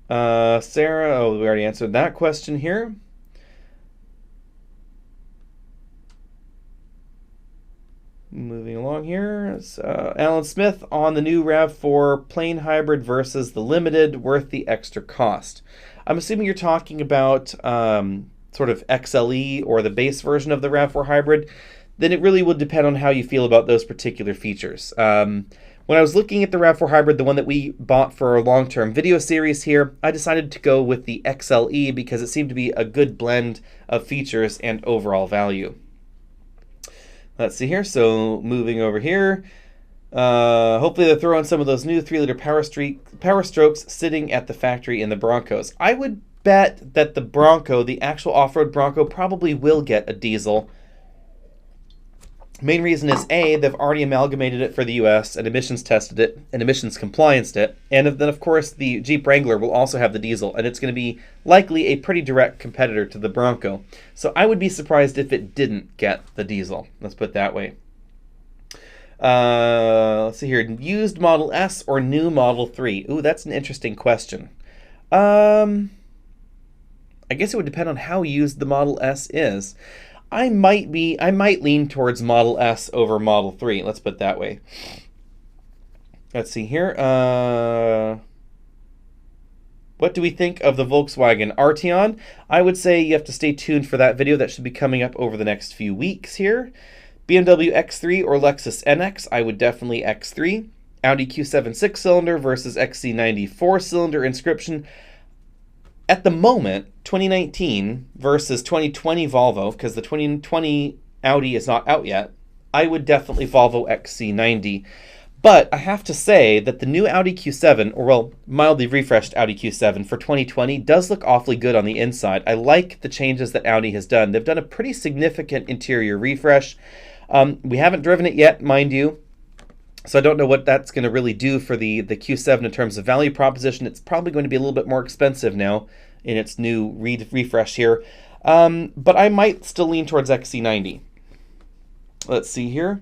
Sarah, we already answered that question here. Moving along here, Alan Smith on the new RAV4 plain hybrid versus the limited, worth the extra cost. I'm assuming you're talking about sort of XLE or the base version of the RAV4 hybrid. Then it really would depend on how you feel about those particular features. When I was looking at the RAV4 hybrid, the one that we bought for our long-term video series here, I decided to go with the XLE because it seemed to be a good blend of features and overall value. Let's see here, so moving over here. Hopefully they'll throw in some of those new 3-liter power strokes sitting at the factory in the Broncos. I would bet that the Bronco, the actual off-road Bronco, probably will get a diesel. Main reason is A, they've already amalgamated it for the US and emissions tested it and emissions complianced it. And then of course the Jeep Wrangler will also have the diesel, and it's going to be likely a pretty direct competitor to the Bronco. So I would be surprised if it didn't get the diesel. Let's put it that way. Let's see here. Used Model S or new Model 3? Ooh, that's an interesting question. I guess it would depend on how used the Model S is. I might lean towards Model S over Model 3. Let's put it that way. Let's see here. What do we think of the Volkswagen Arteon? I would say you have to stay tuned for that video. That should be coming up over the next few weeks here. BMW X3 or Lexus NX? I would definitely X3. Audi Q7 6-cylinder versus XC90 4-cylinder inscription. At the moment, 2019 versus 2020 Volvo, because the 2020 Audi is not out yet, I would definitely Volvo XC90. But I have to say that the new Audi Q7, or well, mildly refreshed Audi Q7 for 2020 does look awfully good on the inside. I like the changes that Audi has done. They've done a pretty significant interior refresh. We haven't driven it yet, mind you. So I don't know what that's going to really do for the Q7 in terms of value proposition. It's probably going to be a little bit more expensive now in its new refresh here. But I might still lean towards XC90. Let's see here.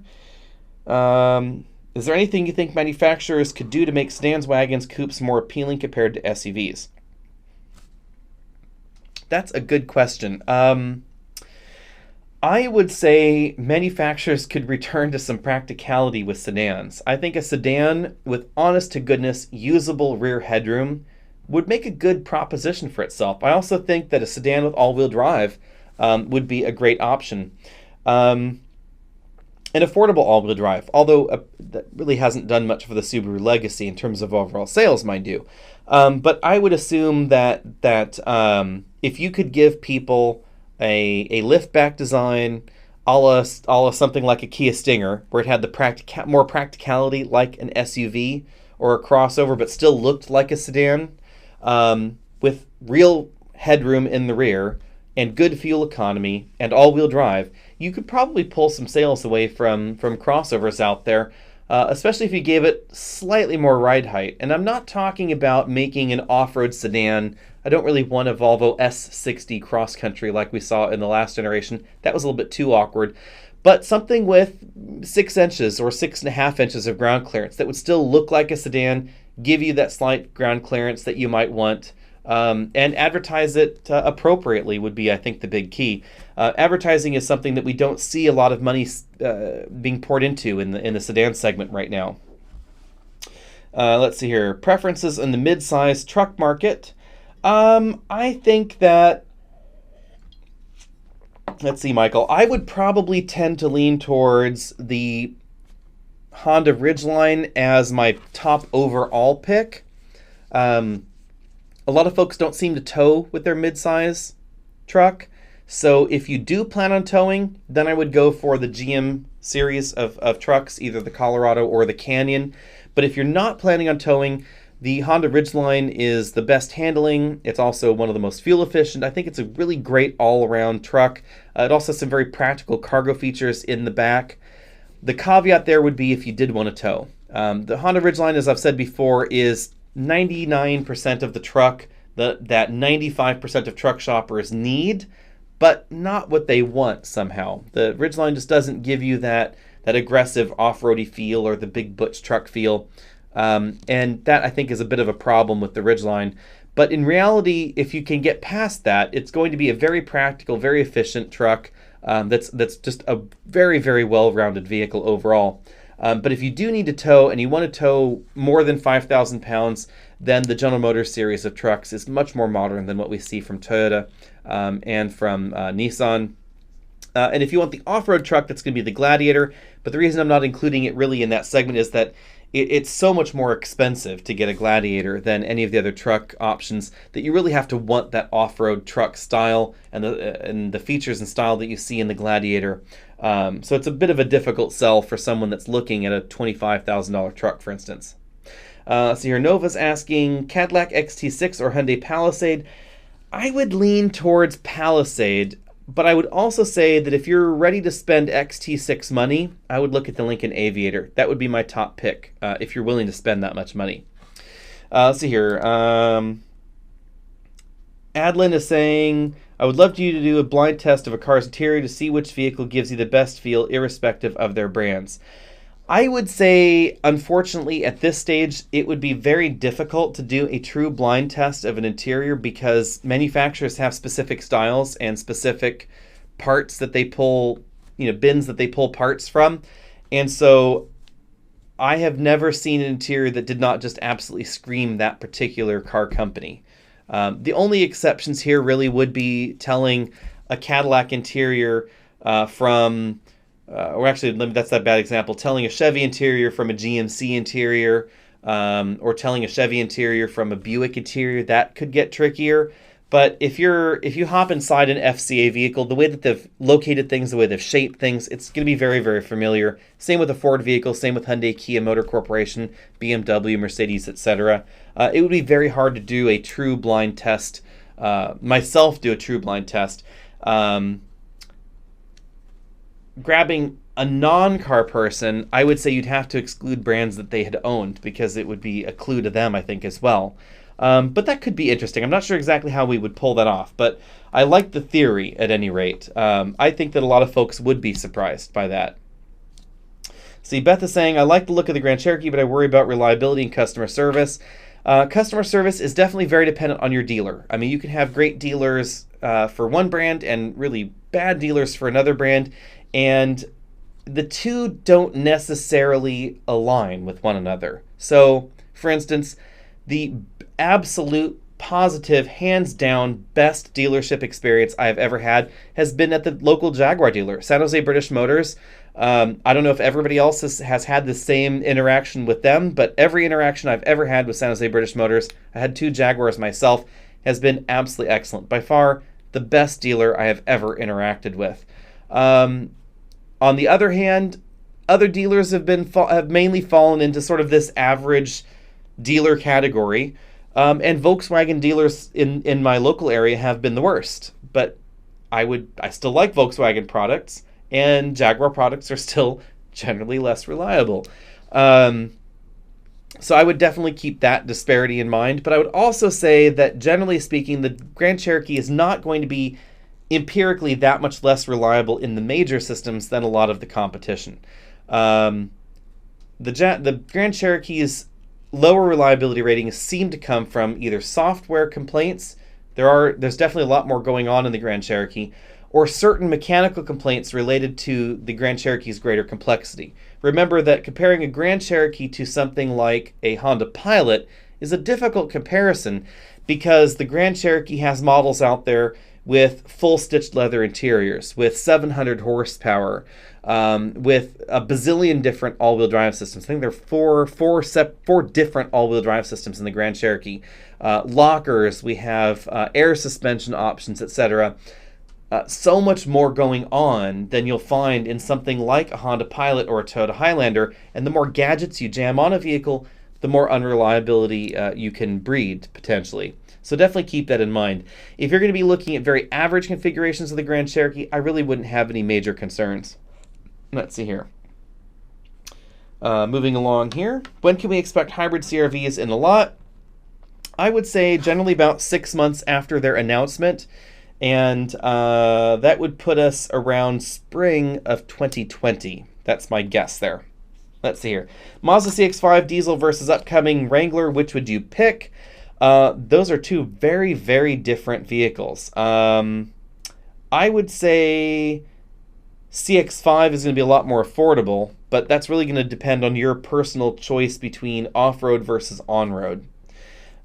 Is there anything you think manufacturers could do to make sedans, wagons, coupes more appealing compared to SUVs? That's a good question. I would say manufacturers could return to some practicality with sedans. I think a sedan with honest-to-goodness usable rear headroom would make a good proposition for itself. I also think that a sedan with all-wheel drive would be a great option. An affordable all-wheel drive, although that really hasn't done much for the Subaru legacy in terms of overall sales, mind you. But I would assume that if you could give people a liftback design, a la something like a Kia Stinger, where it had the more practicality like an SUV or a crossover, but still looked like a sedan, with real headroom in the rear and good fuel economy and all-wheel drive, you could probably pull some sales away from crossovers out there, especially if you gave it slightly more ride height. And I'm not talking about making an off-road sedan. I don't really want a Volvo S60 cross country like we saw in the last generation. That was a little bit too awkward. But something with 6 inches or 6.5 inches of ground clearance that would still look like a sedan, give you that slight ground clearance that you might want, and advertise it appropriately would be, I think, the big key. Advertising is something that we don't see a lot of money being poured into in the sedan segment right now. Let's see here. Preferences in the mid-size truck market. I think that, let's see, Michael, I would probably tend to lean towards the Honda Ridgeline as my top overall pick. A lot of folks don't seem to tow with their midsize truck. So if you do plan on towing, then I would go for the GM series of trucks, either the Colorado or the Canyon. But if you're not planning on towing, the Honda Ridgeline is the best handling. It's also one of the most fuel efficient. I think it's a really great all-around truck. It also has some very practical cargo features in the back. The caveat there would be if you did want to tow. The Honda Ridgeline, as I've said before, is 99% of the truck that 95% of truck shoppers need, but not what they want somehow. The Ridgeline just doesn't give you that aggressive off-roady feel or the big butch truck feel. And that, I think, is a bit of a problem with the Ridgeline. But in reality, if you can get past that, it's going to be a very practical, very efficient truck that's just a very, very well-rounded vehicle overall. But if you do need to tow and you want to tow more than 5,000 pounds, then the General Motors series of trucks is much more modern than what we see from Toyota and from Nissan. And if you want the off-road truck, that's going to be the Gladiator. But the reason I'm not including it really in that segment is that it's so much more expensive to get a Gladiator than any of the other truck options that you really have to want that off-road truck style and the features and style that you see in the Gladiator. So it's a bit of a difficult sell for someone that's looking at a $25,000 truck, for instance. So here, Nova's asking Cadillac XT6 or Hyundai Palisade. I would lean towards Palisade, but I would also say that if you're ready to spend XT6 money, I would look at the Lincoln Aviator. That would be my top pick if you're willing to spend that much money. Let's see here. Adlin is saying, I would love you to do a blind test of a car's interior to see which vehicle gives you the best feel irrespective of their brands. I would say, unfortunately, at this stage, it would be very difficult to do a true blind test of an interior because manufacturers have specific styles and specific parts that they pull, bins that they pull parts from. And so I have never seen an interior that did not just absolutely scream that particular car company. The only exceptions here really would be telling a Cadillac interior from... or actually, that's that bad example. Telling a Chevy interior from a GMC interior, or telling a Chevy interior from a Buick interior, that could get trickier. But if you hop inside an FCA vehicle, the way that they've located things, the way they've shaped things, it's going to be very, very familiar. Same with a Ford vehicle, same with Hyundai, Kia Motor Corporation, BMW, Mercedes, etc. It would be very hard to do a true blind test. Myself do a true blind test. Grabbing a non-car person, I would say you'd have to exclude brands that they had owned because it would be a clue to them, I think, as well. But that could be interesting. I'm not sure exactly how we would pull that off, but I like the theory at any rate. I think that a lot of folks would be surprised by that. See, Beth is saying, I like the look of the Grand Cherokee, but I worry about reliability and customer service. Customer service is definitely very dependent on your dealer. I mean, you can have great dealers for one brand and really bad dealers for another brand, and the two don't necessarily align with one another. So, for instance, the absolute positive, hands down, best dealership experience I've ever had has been at the local Jaguar dealer, San Jose British Motors. I don't know if everybody else has had the same interaction with them, but every interaction I've ever had with San Jose British Motors, I had 2 Jaguars myself, has been absolutely excellent. By far, the best dealer I have ever interacted with. On the other hand, other dealers have mainly fallen into sort of this average dealer category, and Volkswagen dealers in my local area have been the worst. But I still like Volkswagen products, and Jaguar products are still generally less reliable. So I would definitely keep that disparity in mind. But I would also say that generally speaking, the Grand Cherokee is not going to be empirically that much less reliable in the major systems than a lot of the competition. The Grand Cherokee's lower reliability ratings seem to come from either software complaints, there's definitely a lot more going on in the Grand Cherokee, or certain mechanical complaints related to the Grand Cherokee's greater complexity. Remember that comparing a Grand Cherokee to something like a Honda Pilot is a difficult comparison because the Grand Cherokee has models out there with full stitched leather interiors, with 700 horsepower, with a bazillion different all-wheel drive systems. I think there are four different all-wheel drive systems in the Grand Cherokee. Lockers, we have air suspension options, etc. So much more going on than you'll find in something like a Honda Pilot or a Toyota Highlander, and the more gadgets you jam on a vehicle, the more unreliability you can breed, potentially. So definitely keep that in mind. If you're going to be looking at very average configurations of the Grand Cherokee, I really wouldn't have any major concerns. Let's see here. Moving along here. When can we expect hybrid CRVs in the lot? I would say generally about 6 months after their announcement, and that would put us around spring of 2020. That's my guess there. Let's see here. Mazda CX-5 diesel versus upcoming Wrangler. Which would you pick? Those are 2 very, very different vehicles. I would say CX-5 is going to be a lot more affordable, but that's really going to depend on your personal choice between off-road versus on-road.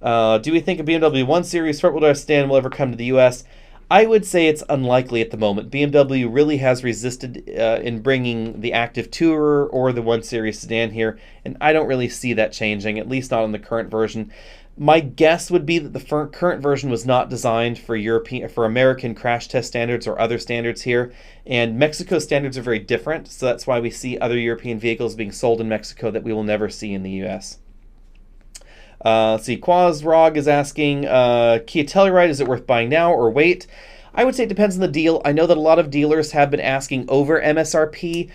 Do we think a BMW 1 Series front-wheel drive sedan will ever come to the U.S.? I would say it's unlikely at the moment. BMW really has resisted in bringing the Active Tourer or the 1 Series sedan here, and I don't really see that changing, at least not in the current version. My guess would be that the current version was not designed for American crash test standards or other standards here, and Mexico's standards are very different, so that's why we see other European vehicles being sold in Mexico that we will never see in the U.S. See, Quazrog is asking, Kia Telluride, is it worth buying now or wait? I would say it depends on the deal. I know that a lot of dealers have been asking over MSRP.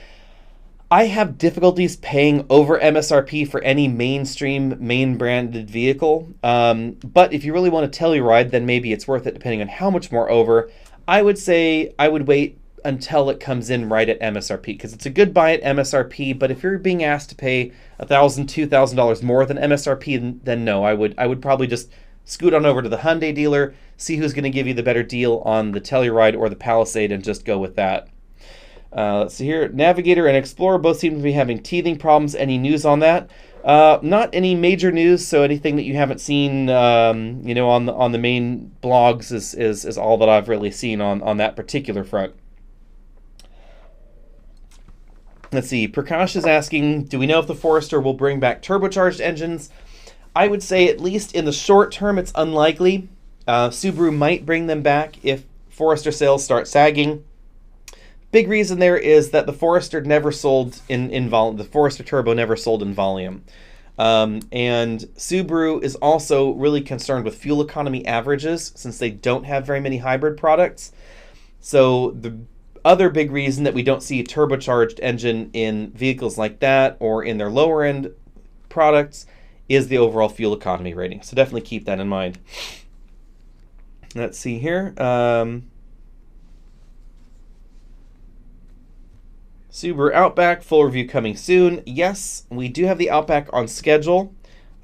I have difficulties paying over MSRP for any mainstream, main-branded vehicle. But if you really want a Telluride, then maybe it's worth it depending on how much more over. I would say I would wait until it comes in right at MSRP, because it's a good buy at MSRP, but if you're being asked to pay $1,000, $2,000 more than MSRP, then no, I would probably just scoot on over to the Hyundai dealer, see who's going to give you the better deal on the Telluride or the Palisade, and just go with that. Let's see here. Navigator and Explorer both seem to be having teething problems. Any news on that? Not any major news, so anything that you haven't seen on the main blogs is all that I've really seen on that particular front. Let's see. Prakash is asking, do we know if the Forester will bring back turbocharged engines? I would say at least in the short term it's unlikely. Subaru might bring them back if Forester sales start sagging. Big reason there is that the Forester never sold in volume. The Forester Turbo never sold in volume. And Subaru is also really concerned with fuel economy averages since they don't have very many hybrid products. So other big reason that we don't see a turbocharged engine in vehicles like that or in their lower end products is the overall fuel economy rating. So definitely keep that in mind. Let's see here. Subaru Outback, full review coming soon. Yes, we do have the Outback on schedule.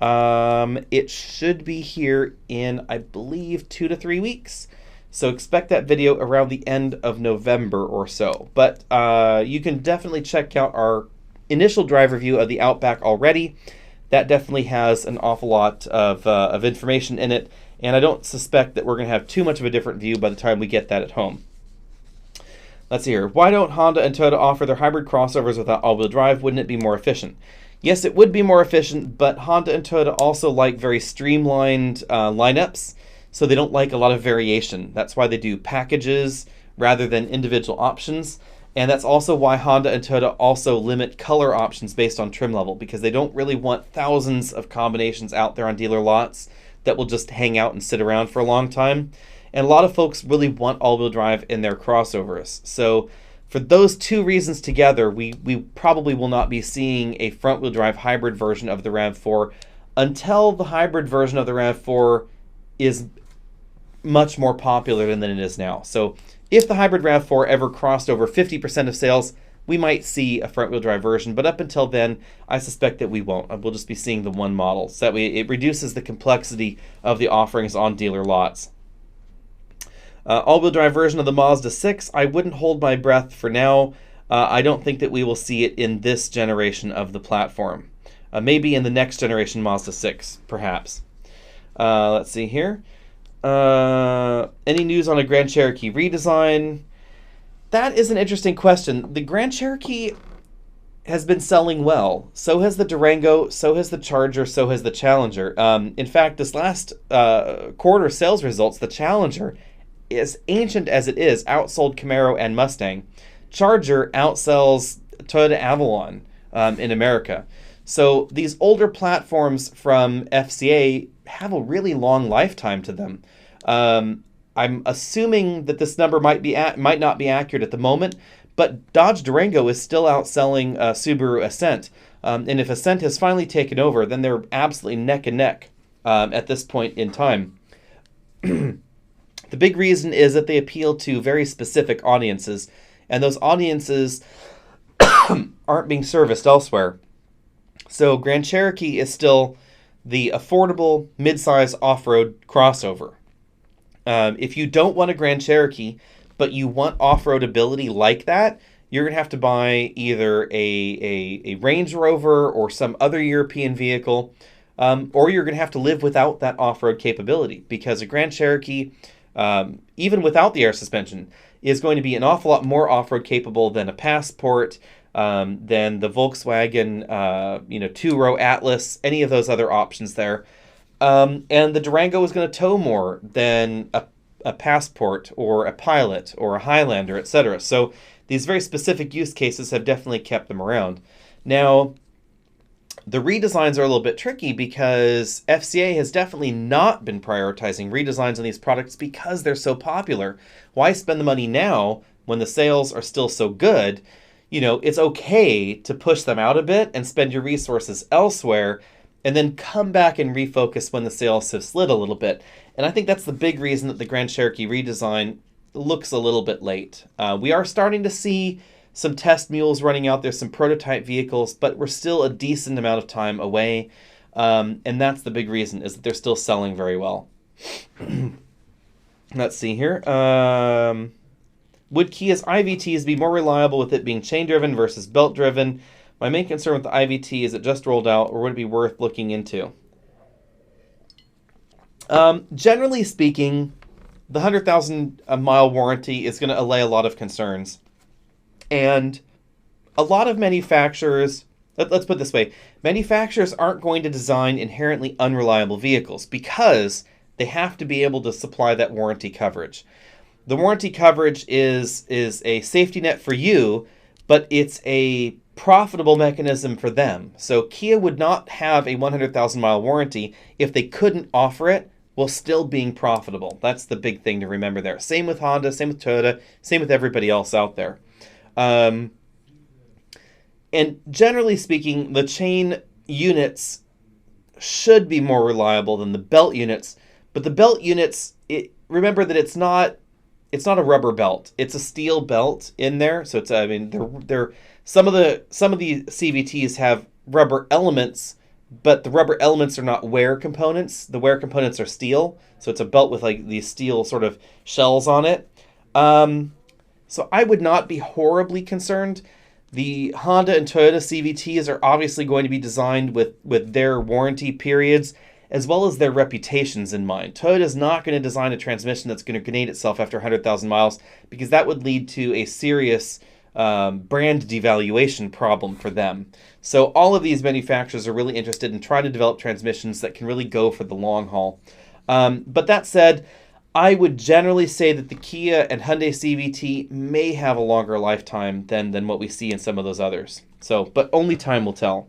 It should be here in, I believe, 2 to 3 weeks. So expect that video around the end of November or so. But you can definitely check out our initial drive review of the Outback already. That definitely has an awful lot of information in it. And I don't suspect that we're going to have too much of a different view by the time we get that at home. Let's see here. Why don't Honda and Toyota offer their hybrid crossovers without all-wheel drive? Wouldn't it be more efficient? Yes, it would be more efficient, but Honda and Toyota also like very streamlined lineups, so they don't like a lot of variation. That's why they do packages rather than individual options, and that's also why Honda and Toyota also limit color options based on trim level, because they don't really want thousands of combinations out there on dealer lots that will just hang out and sit around for a long time. And a lot of folks really want all-wheel drive in their crossovers. So for those two reasons together, we probably will not be seeing a front-wheel drive hybrid version of the RAV4 until the hybrid version of the RAV4 is much more popular than it is now. So if the hybrid RAV4 ever crossed over 50% of sales, we might see a front-wheel drive version. But up until then, I suspect that we won't. We'll just be seeing the one model. So that way it reduces the complexity of the offerings on dealer lots. All-wheel drive version of the Mazda 6, I wouldn't hold my breath for now. I don't think that we will see it in this generation of the platform. Maybe in the next generation Mazda 6, perhaps. Let's see here. Any news on a Grand Cherokee redesign? That is an interesting question. The Grand Cherokee has been selling well. So has the Durango, so has the Charger, so has the Challenger. In fact, this last quarter sales results, the Challenger, as ancient as it is, outsold Camaro and Mustang. Charger outsells Toyota Avalon in America. So these older platforms from FCA have a really long lifetime to them. I'm assuming that this number might not be accurate at the moment, but Dodge Durango is still outselling Subaru Ascent. And if Ascent has finally taken over, then they're absolutely neck and neck at this point in time. The big reason is that they appeal to very specific audiences, and those audiences aren't being serviced elsewhere. So Grand Cherokee is still the affordable mid-size off-road crossover. If you don't want a Grand Cherokee, but you want off-road ability like that, you're going to have to buy either a Range Rover or some other European vehicle, or you're going to have to live without that off-road capability, because a Grand Cherokee, even without the air suspension, is going to be an awful lot more off-road capable than a Passport, than the Volkswagen, two-row Atlas, any of those other options there. And the Durango is going to tow more than a Passport or a Pilot or a Highlander, etc. So these very specific use cases have definitely kept them around. Now, the redesigns are a little bit tricky because FCA has definitely not been prioritizing redesigns on these products because they're so popular. Why spend the money now when the sales are still so good? You know, it's okay to push them out a bit and spend your resources elsewhere and then come back and refocus when the sales have slid a little bit. And I think that's the big reason that the Grand Cherokee redesign looks a little bit late. We are starting to see some test mules running out there, some prototype vehicles, but we're still a decent amount of time away. And that's the big reason, is that they're still selling very well. Let's see here. Would Kia's IVTs be more reliable with it being chain-driven versus belt-driven? My main concern with the IVT is it just rolled out, or would it be worth looking into? Generally speaking, the 100,000 mile warranty is going to allay a lot of concerns. And a lot of manufacturers, let's put it this way, manufacturers aren't going to design inherently unreliable vehicles because they have to be able to supply that warranty coverage. The warranty coverage is a safety net for you, but it's a profitable mechanism for them. So Kia would not have a 100,000 mile warranty if they couldn't offer it while still being profitable. That's the big thing to remember there. Same with Honda, same with Toyota, same with everybody else out there. And generally speaking, the chain units should be more reliable than the belt units, but the belt units, remember that it's not a rubber belt. It's a steel belt in there. So it's, I mean, they're some of the CVTs have rubber elements, but the rubber elements are not wear components. The wear components are steel. So it's a belt with like these steel sort of shells on it. So I would not be horribly concerned. The Honda and Toyota CVTs are obviously going to be designed with their warranty periods as well as their reputations in mind. Toyota's not going to design a transmission that's going to grenade itself after 100,000 miles because that would lead to a serious brand devaluation problem for them. So all of these manufacturers are really interested in trying to develop transmissions that can really go for the long haul. But that said, I would generally say that the Kia and Hyundai CVT may have a longer lifetime than what we see in some of those others. So, but only time will tell.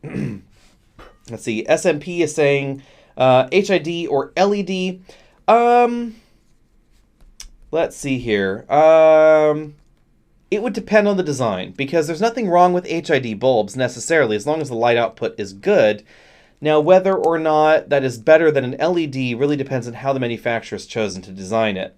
Let's see. SMP is saying HID or LED. Let's see here. It would depend on the design because there's nothing wrong with HID bulbs necessarily as long as the light output is good. Now, whether or not that is better than an LED really depends on how the manufacturer has chosen to design it.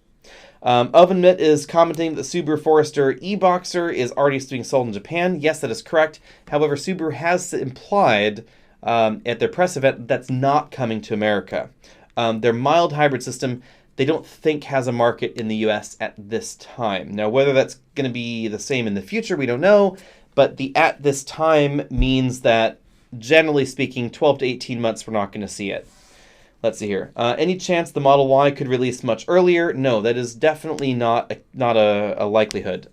Ovenmit is commenting that the Subaru Forester e-Boxer is already being sold in Japan. Yes, that is correct. However, Subaru has implied at their press event that's not coming to America. Their mild hybrid system, they don't think has a market in the US at this time. Now, whether that's going to be the same in the future, we don't know. But the at this time means that generally speaking, 12 to 18 months, we're not going to see it. Let's see here. Any chance the Model Y could release much earlier? No, that is definitely not a likelihood.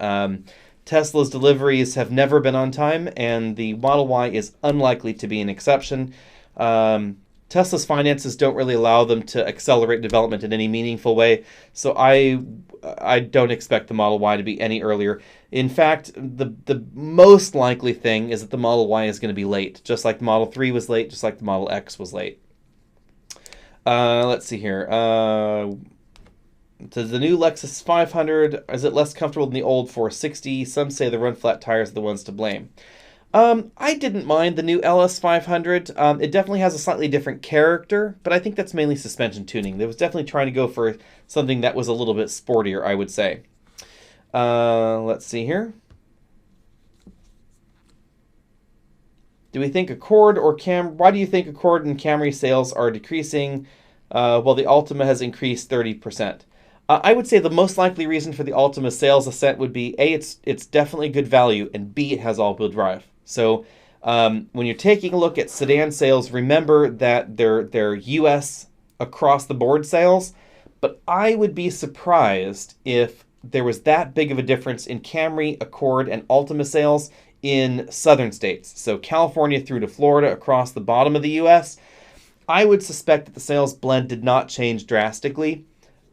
Tesla's deliveries have never been on time, and the Model Y is unlikely to be an exception. Tesla's finances don't really allow them to accelerate development in any meaningful way, so I don't expect the Model Y to be any earlier. In fact, the most likely thing is that the Model Y is going to be late, just like the Model 3 was late, just like the Model X was late. Let's see here. Does the new Lexus 500, is it less comfortable than the old 460? Some say the run-flat tires are the ones to blame. I didn't mind the new LS 500. It definitely has a slightly different character, but I think that's mainly suspension tuning. They was definitely trying to go for something that was a little bit sportier, I would say. Let's see here. Do we think Accord or why do you think Accord and Camry sales are decreasing while the Altima has increased 30%? I would say the most likely reason for the Altima sales ascent would be A, it's definitely good value, and B, it has all-wheel drive. So when you're taking a look at sedan sales, remember that they're US across-the-board sales, but I would be surprised if there was that big of a difference in Camry, Accord, and Altima sales in southern states. So California through to Florida across the bottom of the US. I would suspect that the sales blend did not change drastically,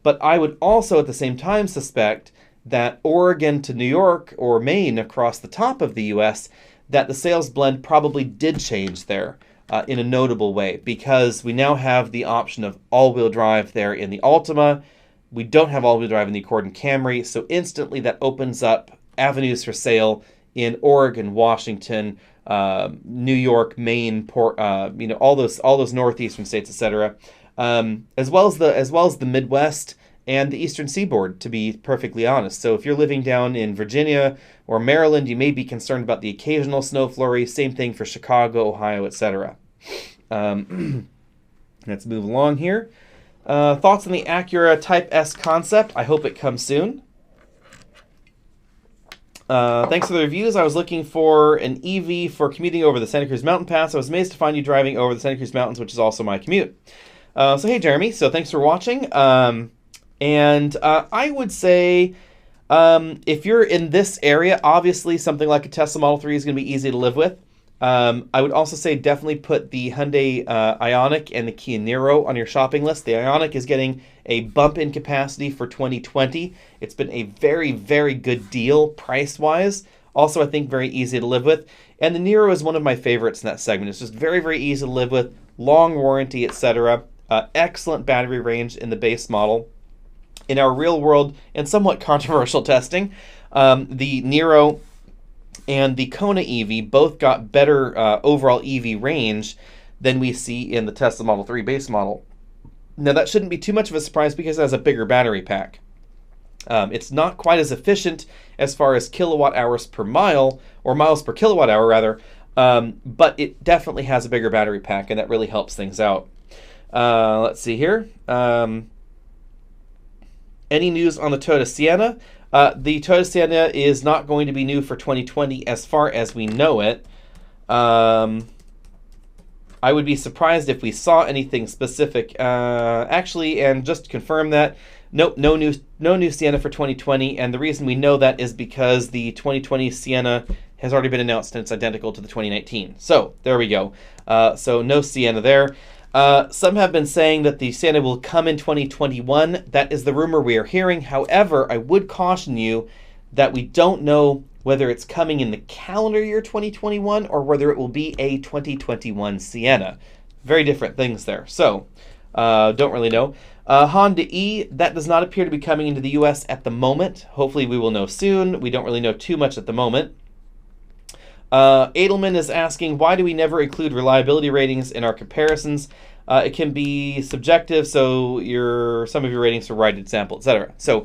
but I would also at the same time suspect that Oregon to New York or Maine across the top of the US, that the sales blend probably did change there in a notable way because we now have the option of all-wheel drive there in the Altima. We don't have all-wheel drive in the Accord and Camry, so instantly that opens up avenues for sale in Oregon, Washington, New York, Maine, all those northeastern states, etc., as well as the Midwest and the Eastern Seaboard, to be perfectly honest. So if you're living down in Virginia or Maryland, you may be concerned about the occasional snow flurry. Same thing for Chicago, Ohio, etc. Let's move along here. Thoughts on the Acura Type S concept? I hope it comes soon. Thanks for the reviews. I was looking for an EV for commuting over the Santa Cruz Mountain Pass. I was amazed to find you driving over the Santa Cruz Mountains, which is also my commute. So hey, Jeremy. So thanks for watching. And I would say if you're in this area, obviously something like a Tesla Model 3 is going to be easy to live with. I would also say definitely put the Hyundai Ioniq and the Kia Niro on your shopping list. The Ioniq is getting a bump in capacity for 2020. It's been a very, very good deal price-wise. Also, I think very easy to live with. And the Niro is one of my favorites in that segment. It's just very, very easy to live with, long warranty, etc. excellent battery range in the base model. In our real world and somewhat controversial testing, the Nero and the Kona EV both got better overall EV range than we see in the Tesla Model 3 base model. Now, that shouldn't be too much of a surprise because it has a bigger battery pack. It's not quite as efficient as far as kilowatt hours per mile, or miles per kilowatt hour rather, but it definitely has a bigger battery pack, and that really helps things out. Let's see here. Any news on the Toyota Sienna? The Toyota Sienna is not going to be new for 2020 as far as we know it. I would be surprised if we saw anything specific. Actually, and just to confirm that, nope, no new Sienna for 2020, and the reason we know that is because the 2020 Sienna has already been announced and it's identical to the 2019. So, there we go. So, no Sienna there. Some have been saying that the Sienna will come in 2021. That is the rumor we are hearing. However, I would caution you that we don't know whether it's coming in the calendar year 2021 or whether it will be a 2021 Sienna. Very different things there. So, don't really know. Honda E, that does not appear to be coming into the US at the moment. Hopefully we will know soon. We don't really know too much at the moment. Edelman is asking, why do we never include reliability ratings in our comparisons? It can be subjective, so some of your ratings are right example, etc. So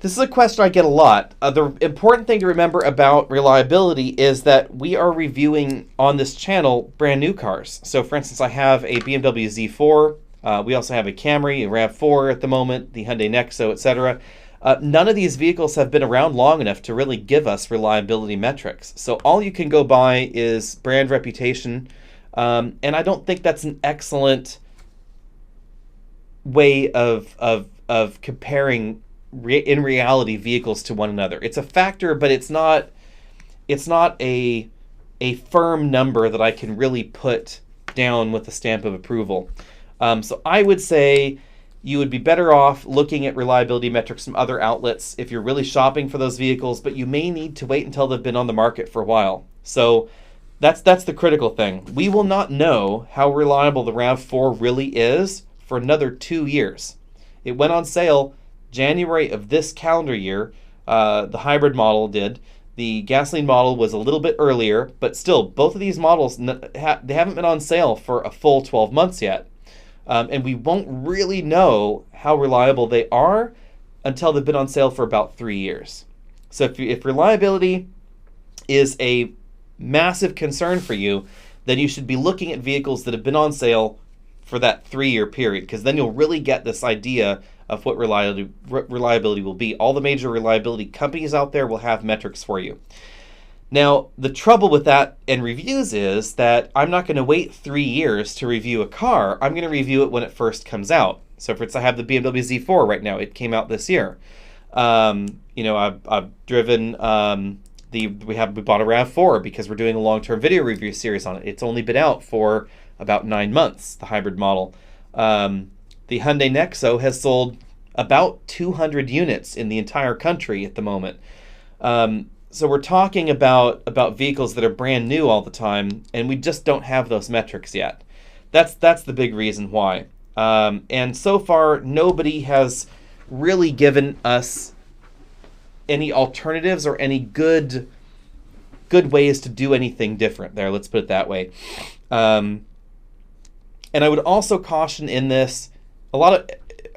this is a question I get a lot. The important thing to remember about reliability is that we are reviewing on this channel brand new cars. So for instance, I have a BMW Z4. We also have a Camry, a RAV4 at the moment, the Hyundai Nexo, etc. None of these vehicles have been around long enough to really give us reliability metrics. So all you can go by is brand reputation, and I don't think that's an excellent way of comparing in reality vehicles to one another. It's a factor, but it's not a firm number that I can really put down with a stamp of approval. So I would say you would be better off looking at reliability metrics from other outlets if you're really shopping for those vehicles, but you may need to wait until they've been on the market for a while. So that's the critical thing. We will not know how reliable the RAV4 really is for another 2 years. It went on sale January of this calendar year. The hybrid model did. The gasoline model was a little bit earlier, but still, both of these models, they haven't been on sale for a full 12 months yet. And we won't really know how reliable they are until they've been on sale for about 3 years. So if reliability is a massive concern for you, then you should be looking at vehicles that have been on sale for that 3-year period, because then you'll really get this idea of what reliability will be. All the major reliability companies out there will have metrics for you. Now, the trouble with that and reviews is that I'm not going to wait 3 years to review a car. I'm going to review it when it first comes out. So for instance, I have the BMW Z4 right now. It came out this year. I've driven we bought a RAV4 because we're doing a long-term video review series on it. It's only been out for about 9 months, the hybrid model. The Hyundai Nexo has sold about 200 units in the entire country at the moment. So we're talking about vehicles that are brand new all the time, and we just don't have those metrics yet. That's the big reason why. And so far, nobody has really given us any alternatives or any good ways to do anything different there. Let's put it that way. And I would also caution in this, a lot of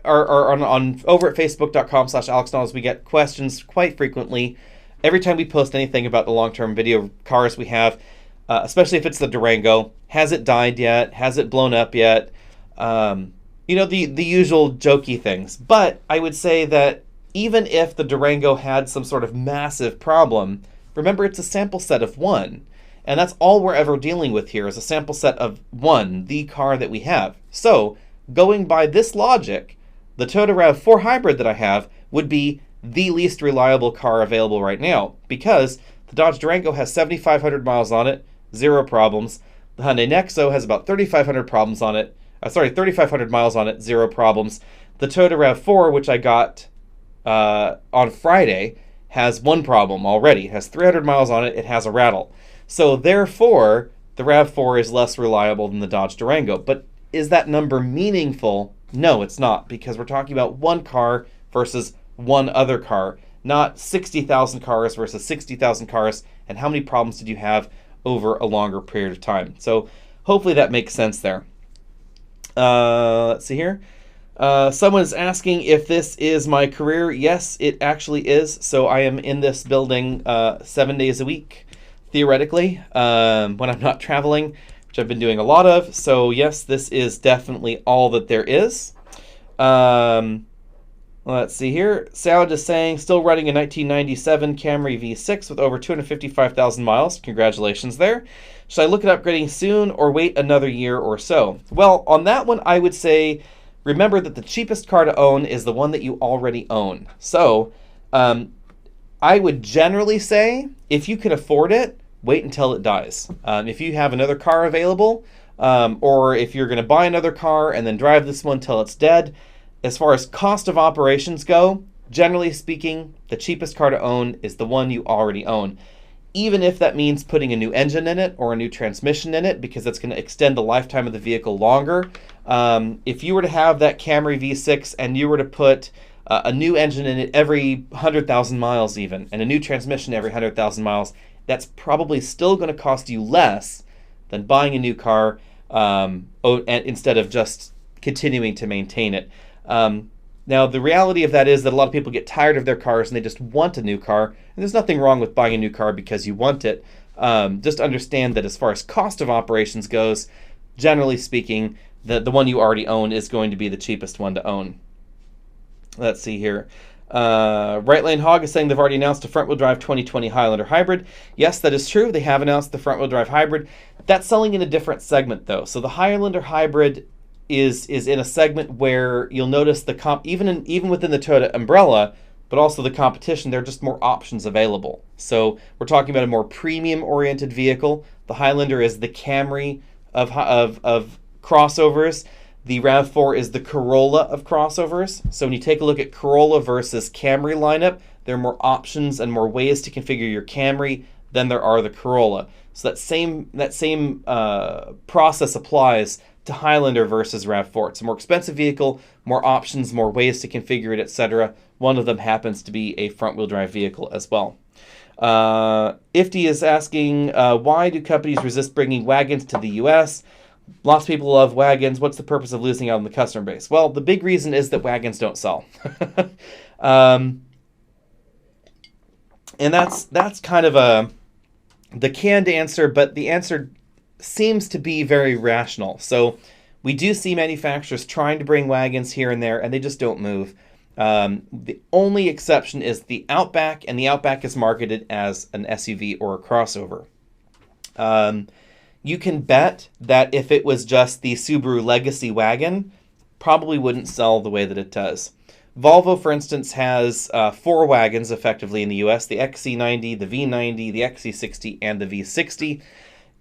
are on over at facebook.com/AlexKnowles, we get questions quite frequently. Every time we post anything about the long-term video cars we have, especially if it's the Durango, has it died yet? Has it blown up yet? The usual jokey things. But I would say that even if the Durango had some sort of massive problem, remember it's a sample set of one. And that's all we're ever dealing with here is a sample set of one, the car that we have. So, going by this logic, the Toyota RAV4 Hybrid that I have would be the least reliable car available right now, because the Dodge Durango has 7,500 miles on it, 0 problems. The Hyundai Nexo has about 3,500 miles on it, 0 problems. The Toyota RAV4, which I got on Friday, has 1 problem already. It has 300 miles on it. It has a rattle. So therefore, the RAV4 is less reliable than the Dodge Durango. But is that number meaningful? No, it's not, because we're talking about one car versus one other car, not 60,000 cars versus 60,000 cars, and how many problems did you have over a longer period of time. So hopefully that makes sense there. Let's see here. Someone is asking if this is my career. Yes, it actually is. So I am in this building 7 days a week, theoretically, when I'm not traveling, which I've been doing a lot of. So yes, this is definitely all that there is. Let's see here. Sound is saying, still running a 1997 Camry V6 with over 255,000 miles. Congratulations there. Should I look at upgrading soon or wait another year or so? Well, on that one, I would say, remember that the cheapest car to own is the one that you already own. So, I would generally say, if you can afford it, wait until it dies. If you have another car available, or if you're going to buy another car and then drive this one till it's dead, as far as cost of operations go, generally speaking, the cheapest car to own is the one you already own. Even if that means putting a new engine in it or a new transmission in it, because that's going to extend the lifetime of the vehicle longer. If you were to have that Camry V6 and you were to put a new engine in it every 100,000 miles even, and a new transmission every 100,000 miles, that's probably still going to cost you less than buying a new car instead of just continuing to maintain it. Now, the reality of that is that a lot of people get tired of their cars and they just want a new car. And there's nothing wrong with buying a new car because you want it. Just understand that as far as cost of operations goes, generally speaking, the one you already own is going to be the cheapest one to own. Let's see here. Right Lane Hog is saying they've already announced a front-wheel drive 2020 Highlander Hybrid. Yes, that is true. They have announced the front-wheel drive hybrid. That's selling in a different segment, though. So the Highlander Hybrid is in a segment where you'll notice the even within the Toyota umbrella, but also the competition, there are just more options available. So we're talking about a more premium-oriented vehicle. The Highlander is the Camry of crossovers. The RAV4 is the Corolla of crossovers. So when you take a look at Corolla versus Camry lineup, there are more options and more ways to configure your Camry than there are the Corolla. So that same process applies to Highlander versus RAV4. It's a more expensive vehicle, more options, more ways to configure it, etc. One of them happens to be a front-wheel drive vehicle as well. Ifty is asking, why do companies resist bringing wagons to the U.S.? Lots of people love wagons. What's the purpose of losing out on the customer base? Well, the big reason is that wagons don't sell. And that's kind of the canned answer, but the answer seems to be very rational. So we do see manufacturers trying to bring wagons here and there, and they just don't move. The only exception is the Outback, and the Outback is marketed as an SUV or a crossover. You can bet that if it was just the Subaru Legacy wagon, probably wouldn't sell the way that it does. Volvo, for instance, has 4 wagons effectively in the US, the XC90, the V90, the XC60, and the V60.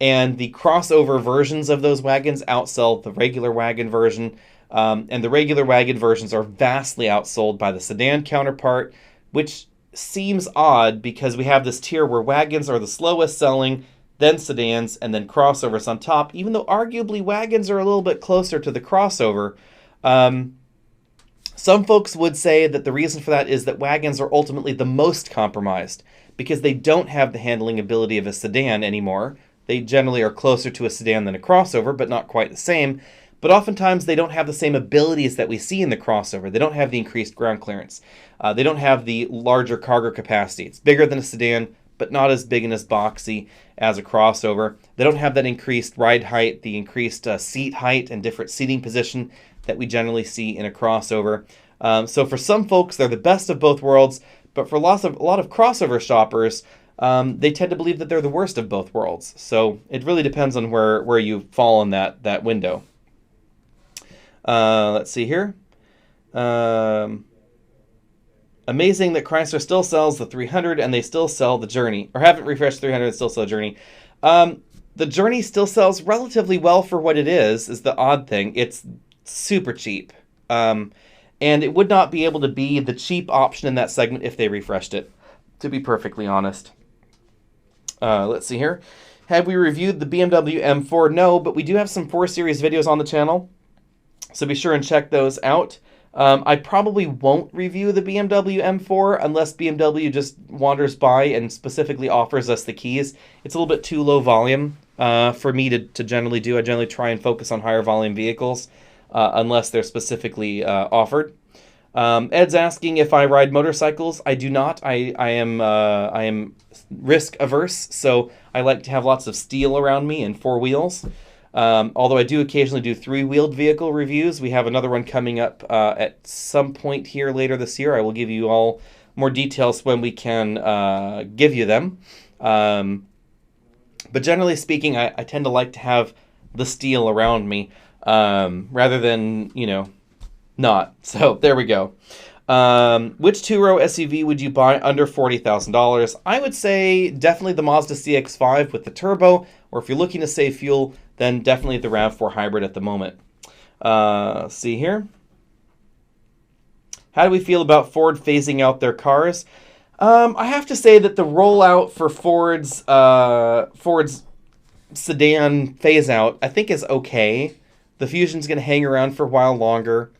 And the crossover versions of those wagons outsell the regular wagon version. And the regular wagon versions are vastly outsold by the sedan counterpart, which seems odd because we have this tier where wagons are the slowest selling, then sedans, and then crossovers on top, even though arguably wagons are a little bit closer to the crossover. Some folks would say that the reason for that is that wagons are ultimately the most compromised because they don't have the handling ability of a sedan anymore. They generally are closer to a sedan than a crossover, but not quite the same. But oftentimes they don't have the same abilities that we see in the crossover. They don't have the increased ground clearance. They don't have the larger cargo capacity. It's bigger than a sedan, but not as big and as boxy as a crossover. They don't have that increased ride height, the increased seat height and different seating position that we generally see in a crossover. So for some folks, they're the best of both worlds, but for a lot of crossover shoppers, they tend to believe that they're the worst of both worlds. So it really depends on where you fall in that window. Let's see here. Amazing that Chrysler still sells the 300 and they still sell the Journey, or haven't refreshed 300 and still sell Journey. The Journey still sells relatively well for what it is the odd thing. It's super cheap. And it would not be able to be the cheap option in that segment if they refreshed it, to be perfectly honest. Let's see here. Have we reviewed the BMW M4? No, but we do have some 4 Series videos on the channel. So be sure and check those out. I probably won't review the BMW M4 unless BMW just wanders by and specifically offers us the keys. It's a little bit too low volume for me to generally do. I generally try and focus on higher volume vehicles unless they're specifically offered. Ed's asking if I ride motorcycles. I do not. I am risk averse, so I like to have lots of steel around me and four wheels. Although I do occasionally do three-wheeled vehicle reviews. We have another one coming up at some point here later this year. I will give you all more details when we can give you them. But generally speaking, I tend to like to have the steel around me rather than, not. So there we go. Which two-row SUV would you buy under $40,000? I would say definitely the Mazda CX-5 with the turbo, or if you're looking to save fuel, then definitely the RAV4 Hybrid at the moment. See here. How do we feel about Ford phasing out their cars? I have to say that the rollout for Ford's sedan phase out, I think, is okay. The Fusion's going to hang around for a while longer.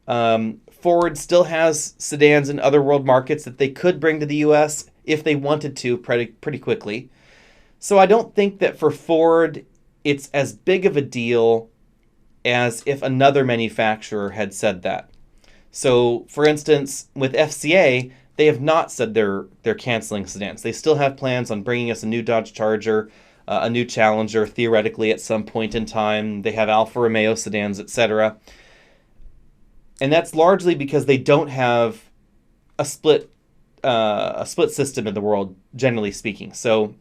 Ford still has sedans in other world markets that they could bring to the U.S. if they wanted to pretty quickly. So I don't think that for Ford it's as big of a deal as if another manufacturer had said that. So, for instance, with FCA, they have not said they're canceling sedans. They still have plans on bringing us a new Dodge Charger, a new Challenger, theoretically at some point in time. They have Alfa Romeo sedans, etc. And that's largely because they don't have a split system in the world, generally speaking. So,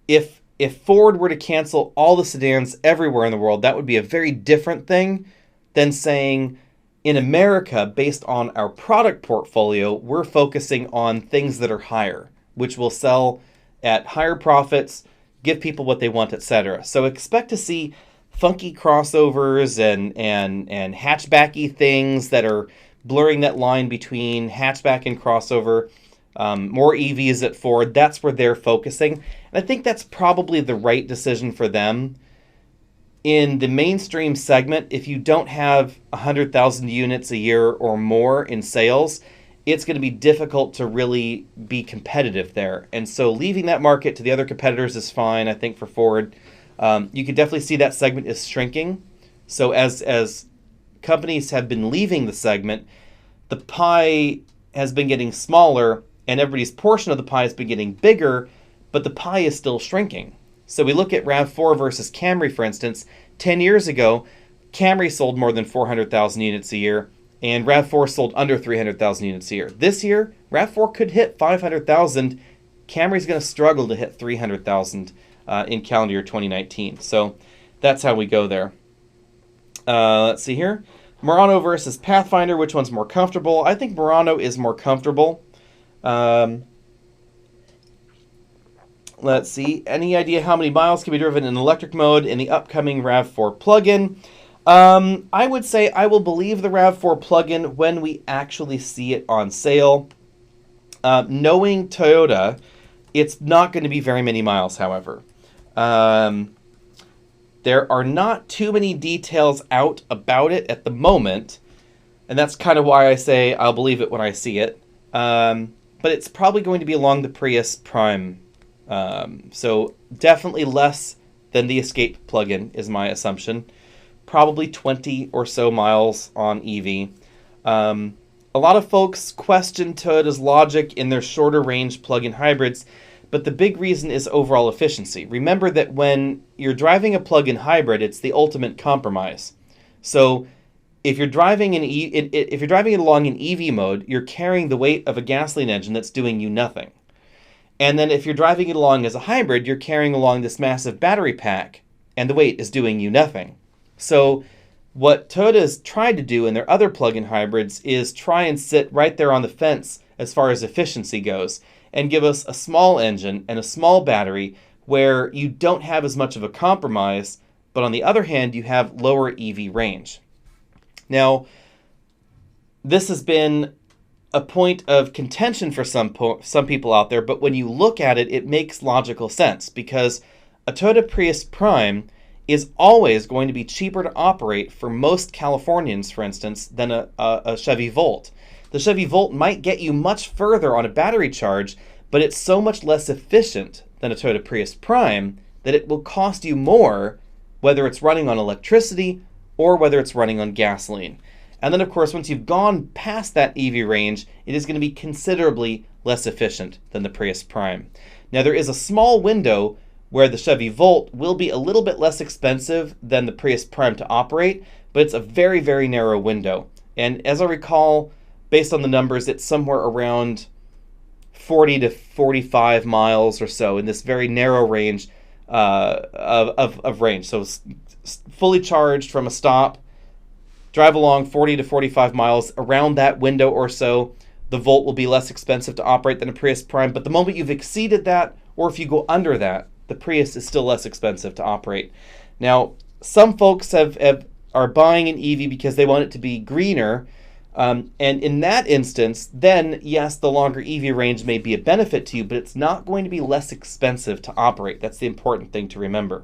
if Ford were to cancel all the sedans everywhere in the world, that would be a very different thing than saying, in America, based on our product portfolio, we're focusing on things that are higher, which will sell at higher profits, give people what they want, etc. So expect to see funky crossovers and hatchbacky things that are blurring that line between hatchback and crossover. More EVs at Ford. That's where they're focusing. And I think that's probably the right decision for them. In the mainstream segment, if you don't have 100,000 units a year or more in sales, it's going to be difficult to really be competitive there. And so leaving that market to the other competitors is fine, I think, for Ford. You can definitely see that segment is shrinking. So as companies have been leaving the segment, the pie has been getting smaller, and everybody's portion of the pie has been getting bigger, but the pie is still shrinking. So we look at RAV4 versus Camry, for instance. 10 years ago, Camry sold more than 400,000 units a year, and RAV4 sold under 300,000 units a year. This year, RAV4 could hit 500,000. Camry's going to struggle to hit 300,000 in calendar year 2019. So that's how we go there. Let's see here. Murano versus Pathfinder, which one's more comfortable? I think Murano is more comfortable. Let's see. Any idea how many miles can be driven in electric mode in the upcoming RAV4 plug-in? I would say I will believe the RAV4 plug-in when we actually see it on sale. Knowing Toyota, it's not going to be very many miles, however. There are not too many details out about it at the moment, and that's kind of why I say I'll believe it when I see it. But it's probably going to be along the Prius Prime. So definitely less than the Escape plug-in is my assumption. Probably 20 or so miles on EV. A lot of folks question Toyota's logic in their shorter range plug-in hybrids, but the big reason is overall efficiency. Remember that when you're driving a plug-in hybrid, it's the ultimate compromise. So if you're driving it along in EV mode, you're carrying the weight of a gasoline engine that's doing you nothing. And then if you're driving it along as a hybrid, you're carrying along this massive battery pack, and the weight is doing you nothing. So what Toyota's tried to do in their other plug-in hybrids is try and sit right there on the fence as far as efficiency goes, and give us a small engine and a small battery where you don't have as much of a compromise, but on the other hand, you have lower EV range. Now, this has been a point of contention for some people out there, but when you look at it, it makes logical sense, because a Toyota Prius Prime is always going to be cheaper to operate for most Californians, for instance, than a Chevy Volt. The Chevy Volt might get you much further on a battery charge, but it's so much less efficient than a Toyota Prius Prime that it will cost you more whether it's running on electricity or whether it's running on gasoline. And then, of course, once you've gone past that EV range, it is going to be considerably less efficient than the Prius Prime. Now, there is a small window where the Chevy Volt will be a little bit less expensive than the Prius Prime to operate, but it's a very, very narrow window. And as I recall, based on the numbers, it's somewhere around 40 to 45 miles or so in this very narrow range of range. So fully charged from a stop, drive along 40 to 45 miles around that window or so. The Volt will be less expensive to operate than a Prius Prime, but the moment you've exceeded that, or if you go under that, the Prius is still less expensive to operate. Now, some folks are buying an EV because they want it to be greener, and in that instance, then yes, the longer EV range may be a benefit to you, but it's not going to be less expensive to operate. That's the important thing to remember.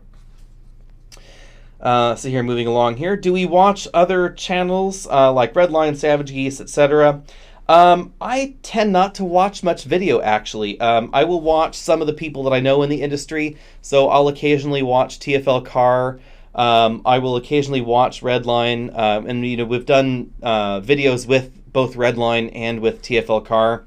So here, moving along here, do we watch other channels like Redline, Savage Geese, etc.? I tend not to watch much video, actually. I will watch some of the people that I know in the industry, so I'll occasionally watch TFL Car. I will occasionally watch Redline, and we've done videos with both Redline and with TFL Car.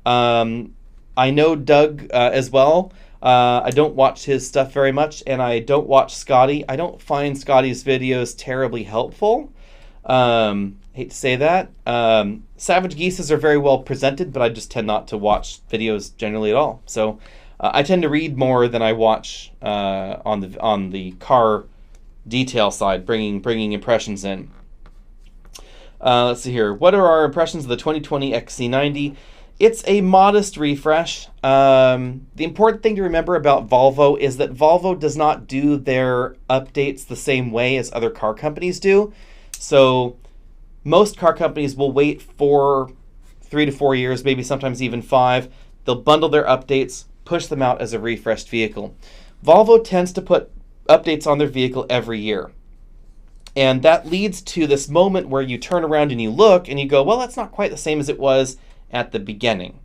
I know Doug as well. I don't watch his stuff very much, and I don't watch Scotty. I don't find Scotty's videos terribly helpful. Hate to say that. Savage Geese's are very well presented, but I just tend not to watch videos generally at all. So I tend to read more than I watch on the car detail side, bringing impressions in. Let's see here. What are our impressions of the 2020 XC90? It's a modest refresh. The important thing to remember about Volvo is that Volvo does not do their updates the same way as other car companies do. So most car companies will wait for 3 to 4 years, maybe sometimes even 5. They'll bundle their updates, push them out as a refreshed vehicle. Volvo tends to put updates on their vehicle every year. And that leads to this moment where you turn around and you look and you go, well, that's not quite the same as it was at the beginning.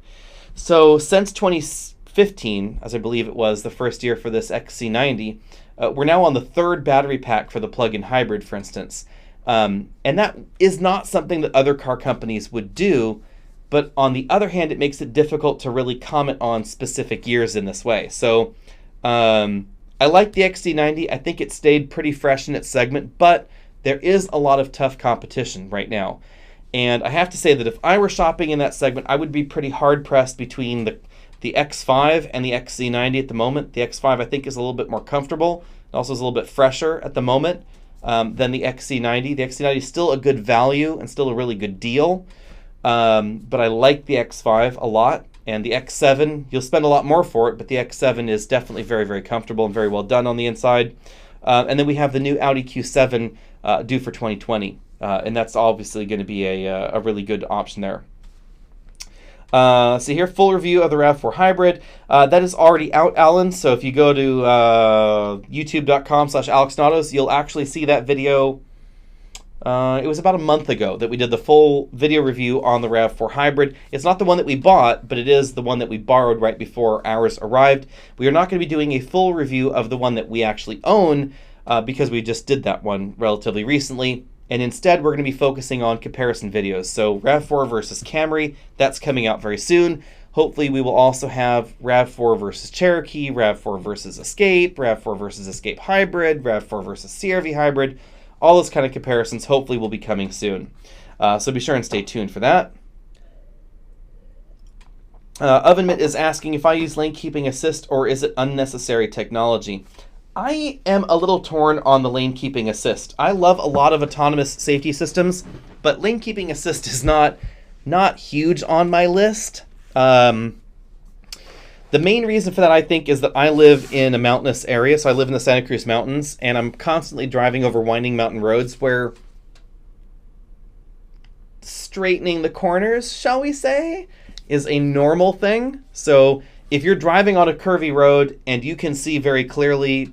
So since 2015, as I believe it was the first year for this XC90, we're now on the 3rd battery pack for the plug-in hybrid, for instance. And that is not something that other car companies would do, but on the other hand, it makes it difficult to really comment on specific years in this way. So I like the XC90. I think it stayed pretty fresh in its segment, but there is a lot of tough competition right now. And I have to say that if I were shopping in that segment, I would be pretty hard-pressed between the X5 and the XC90 at the moment. The X5, I think, is a little bit more comfortable. It also is a little bit fresher at the moment than the XC90. The XC90 is still a good value and still a really good deal, but I like the X5 a lot. And the X7, you'll spend a lot more for it, but the X7 is definitely very, very comfortable and very well done on the inside. And then we have the new Audi Q7 due for 2020. And that's obviously going to be a really good option there. So here, full review of the RAV4 Hybrid. That is already out, Alan. So if you go to youtube.com/AlexNautos, you'll actually see that video. It was about a month ago that we did the full video review on the RAV4 Hybrid. It's not the one that we bought, but it is the one that we borrowed right before ours arrived. We are not going to be doing a full review of the one that we actually own because we just did that one relatively recently. And instead, we're going to be focusing on comparison videos. So RAV4 versus Camry, that's coming out very soon. Hopefully, we will also have RAV4 versus Cherokee, RAV4 versus Escape, RAV4 versus Escape Hybrid, RAV4 versus CR-V Hybrid. All those kind of comparisons hopefully will be coming soon. So be sure and stay tuned for that. Ovenmit is asking if I use lane keeping assist or is it unnecessary technology. I am a little torn on the lane keeping assist. I love a lot of autonomous safety systems, but lane keeping assist is not huge on my list. The main reason for that, I think, is that I live in a mountainous area. So I live in the Santa Cruz Mountains, and I'm constantly driving over winding mountain roads where straightening the corners, shall we say, is a normal thing. So if you're driving on a curvy road and you can see very clearly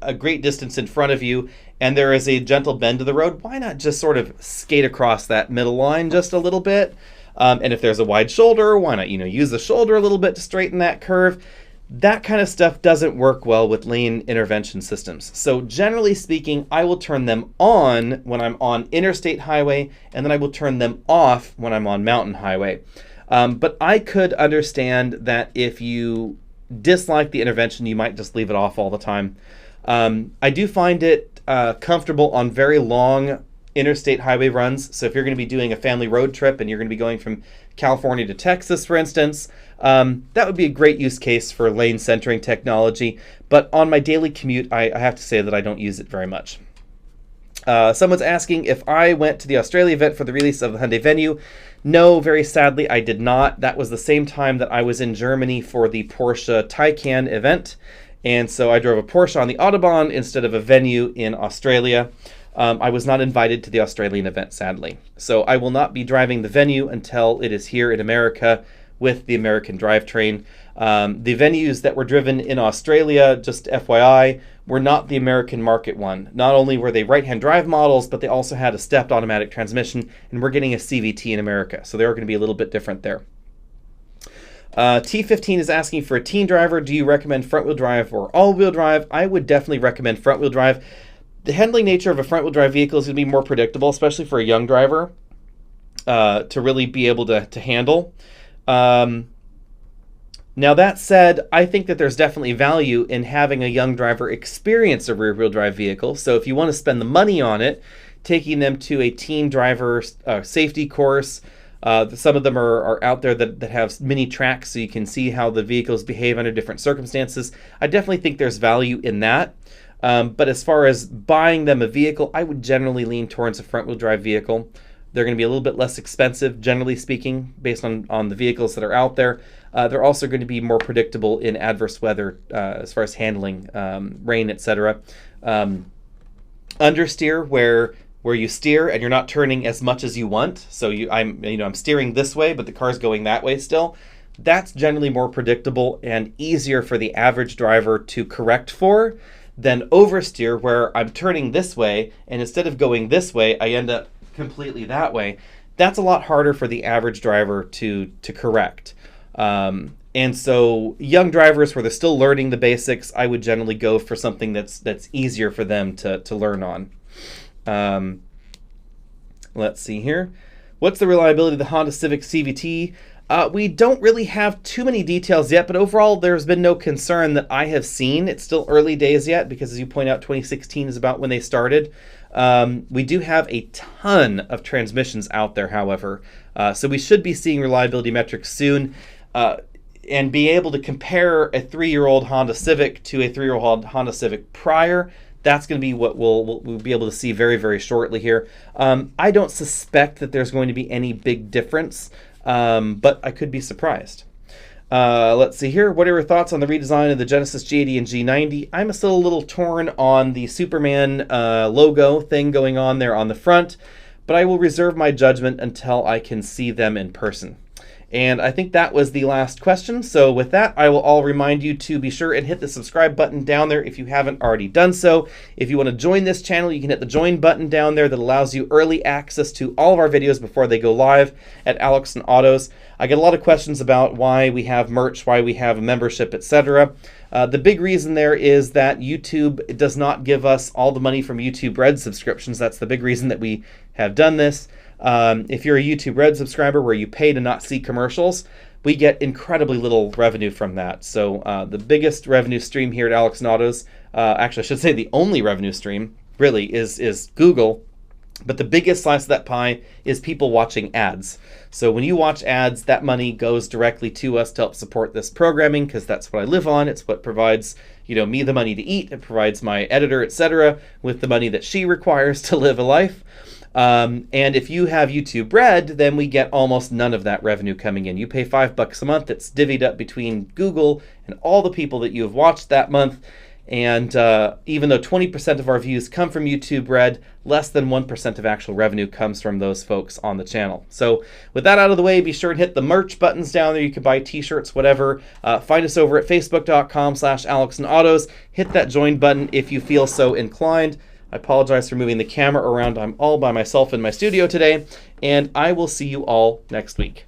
a great distance in front of you and there is a gentle bend to the road, why not just sort of skate across that middle line just a little bit? And if there's a wide shoulder, why not, use the shoulder a little bit to straighten that curve? That kind of stuff doesn't work well with lane intervention systems. So generally speaking, I will turn them on when I'm on interstate highway, and then I will turn them off when I'm on mountain highway. But I could understand that if you dislike the intervention, you might just leave it off all the time. I do find it comfortable on very long interstate highway runs. So if you're going to be doing a family road trip and you're going to be going from California to Texas, for instance, that would be a great use case for lane centering technology. But on my daily commute, I have to say that I don't use it very much. Someone's asking if I went to the Australia event for the release of the Hyundai Venue. No, very sadly, I did not. That was the same time that I was in Germany for the Porsche Taycan event. And so I drove a Porsche on the Autobahn instead of a Venue in Australia. I was not invited to the Australian event, sadly. So I will not be driving the Venue until it is here in America with the American drivetrain. The Venues that were driven in Australia, just FYI, were not the American market one. Not only were they right-hand drive models, but they also had a stepped automatic transmission, and we're getting a CVT in America. So they are going to be a little bit different there. T15 is asking for a teen driver. Do you recommend front-wheel drive or all-wheel drive? I would definitely recommend front-wheel drive. The handling nature of a front-wheel drive vehicle is going to be more predictable, especially for a young driver to really be able to handle. Now that said, I think that there's definitely value in having a young driver experience a rear-wheel drive vehicle. So if you want to spend the money on it, taking them to a teen driver safety course. Some of them are out there that have mini tracks so you can see how the vehicles behave under different circumstances. I definitely think there's value in that. But as far as buying them a vehicle, I would generally lean towards a front-wheel drive vehicle. They're going to be a little bit less expensive, generally speaking, based on the vehicles that are out there. They're also going to be more predictable in adverse weather as far as handling rain, etc. Understeer, where you steer and you're not turning as much as you want. So I'm steering this way, but the car's going that way still. That's generally more predictable and easier for the average driver to correct for than oversteer, where I'm turning this way, and instead of going this way, I end up completely that way. That's a lot harder for the average driver to correct. And so young drivers where they're still learning the basics, I would generally go for something that's easier for them to learn on. Let's see here. What's the reliability of the Honda Civic CVT? We don't really have too many details yet, but overall there's been no concern that I have seen. It's still early days yet because, as you point out, 2016 is about when they started. We do have a ton of transmissions out there, however, so we should be seeing reliability metrics soon and be able to compare a 3-year-old Honda Civic to a 3-year-old Honda Civic prior. That's going to be what we'll be able to see very, very shortly here. I don't suspect that there's going to be any big difference, but I could be surprised. Let's see here. What are your thoughts on the redesign of the Genesis G80 and G90? I'm still a little torn on the Superman logo thing going on there on the front, but I will reserve my judgment until I can see them in person. And I think that was the last question. So with that, I will all remind you to be sure and hit the subscribe button down there if you haven't already done so. If you want to join this channel, you can hit the join button down there that allows you early access to all of our videos before they go live at Alex and Autos. I get a lot of questions about why we have merch, why we have a membership, etc. The big reason there is that YouTube does not give us all the money from YouTube Red subscriptions. That's the big reason that we have done this. If you're a YouTube Red subscriber where you pay to not see commercials, we get incredibly little revenue from that. So the biggest revenue stream here at Alex and Autos, actually I should say the only revenue stream really is Google. But the biggest slice of that pie is people watching ads. So when you watch ads, that money goes directly to us to help support this programming, because that's what I live on. It's what provides, me the money to eat. It provides my editor, etc., with the money that she requires to live a life. And if you have YouTube Red, then we get almost none of that revenue coming in. You pay $5 a month. It's divvied up between Google and all the people that you have watched that month. And even though 20% of our views come from YouTube Red, less than 1% of actual revenue comes from those folks on the channel. So with that out of the way, be sure and hit the merch buttons down there. You can buy t-shirts, whatever. Find us over at facebook.com/AlexandAutos. Hit that join button if you feel so inclined. I apologize for moving the camera around. I'm all by myself in my studio today, and I will see you all next week.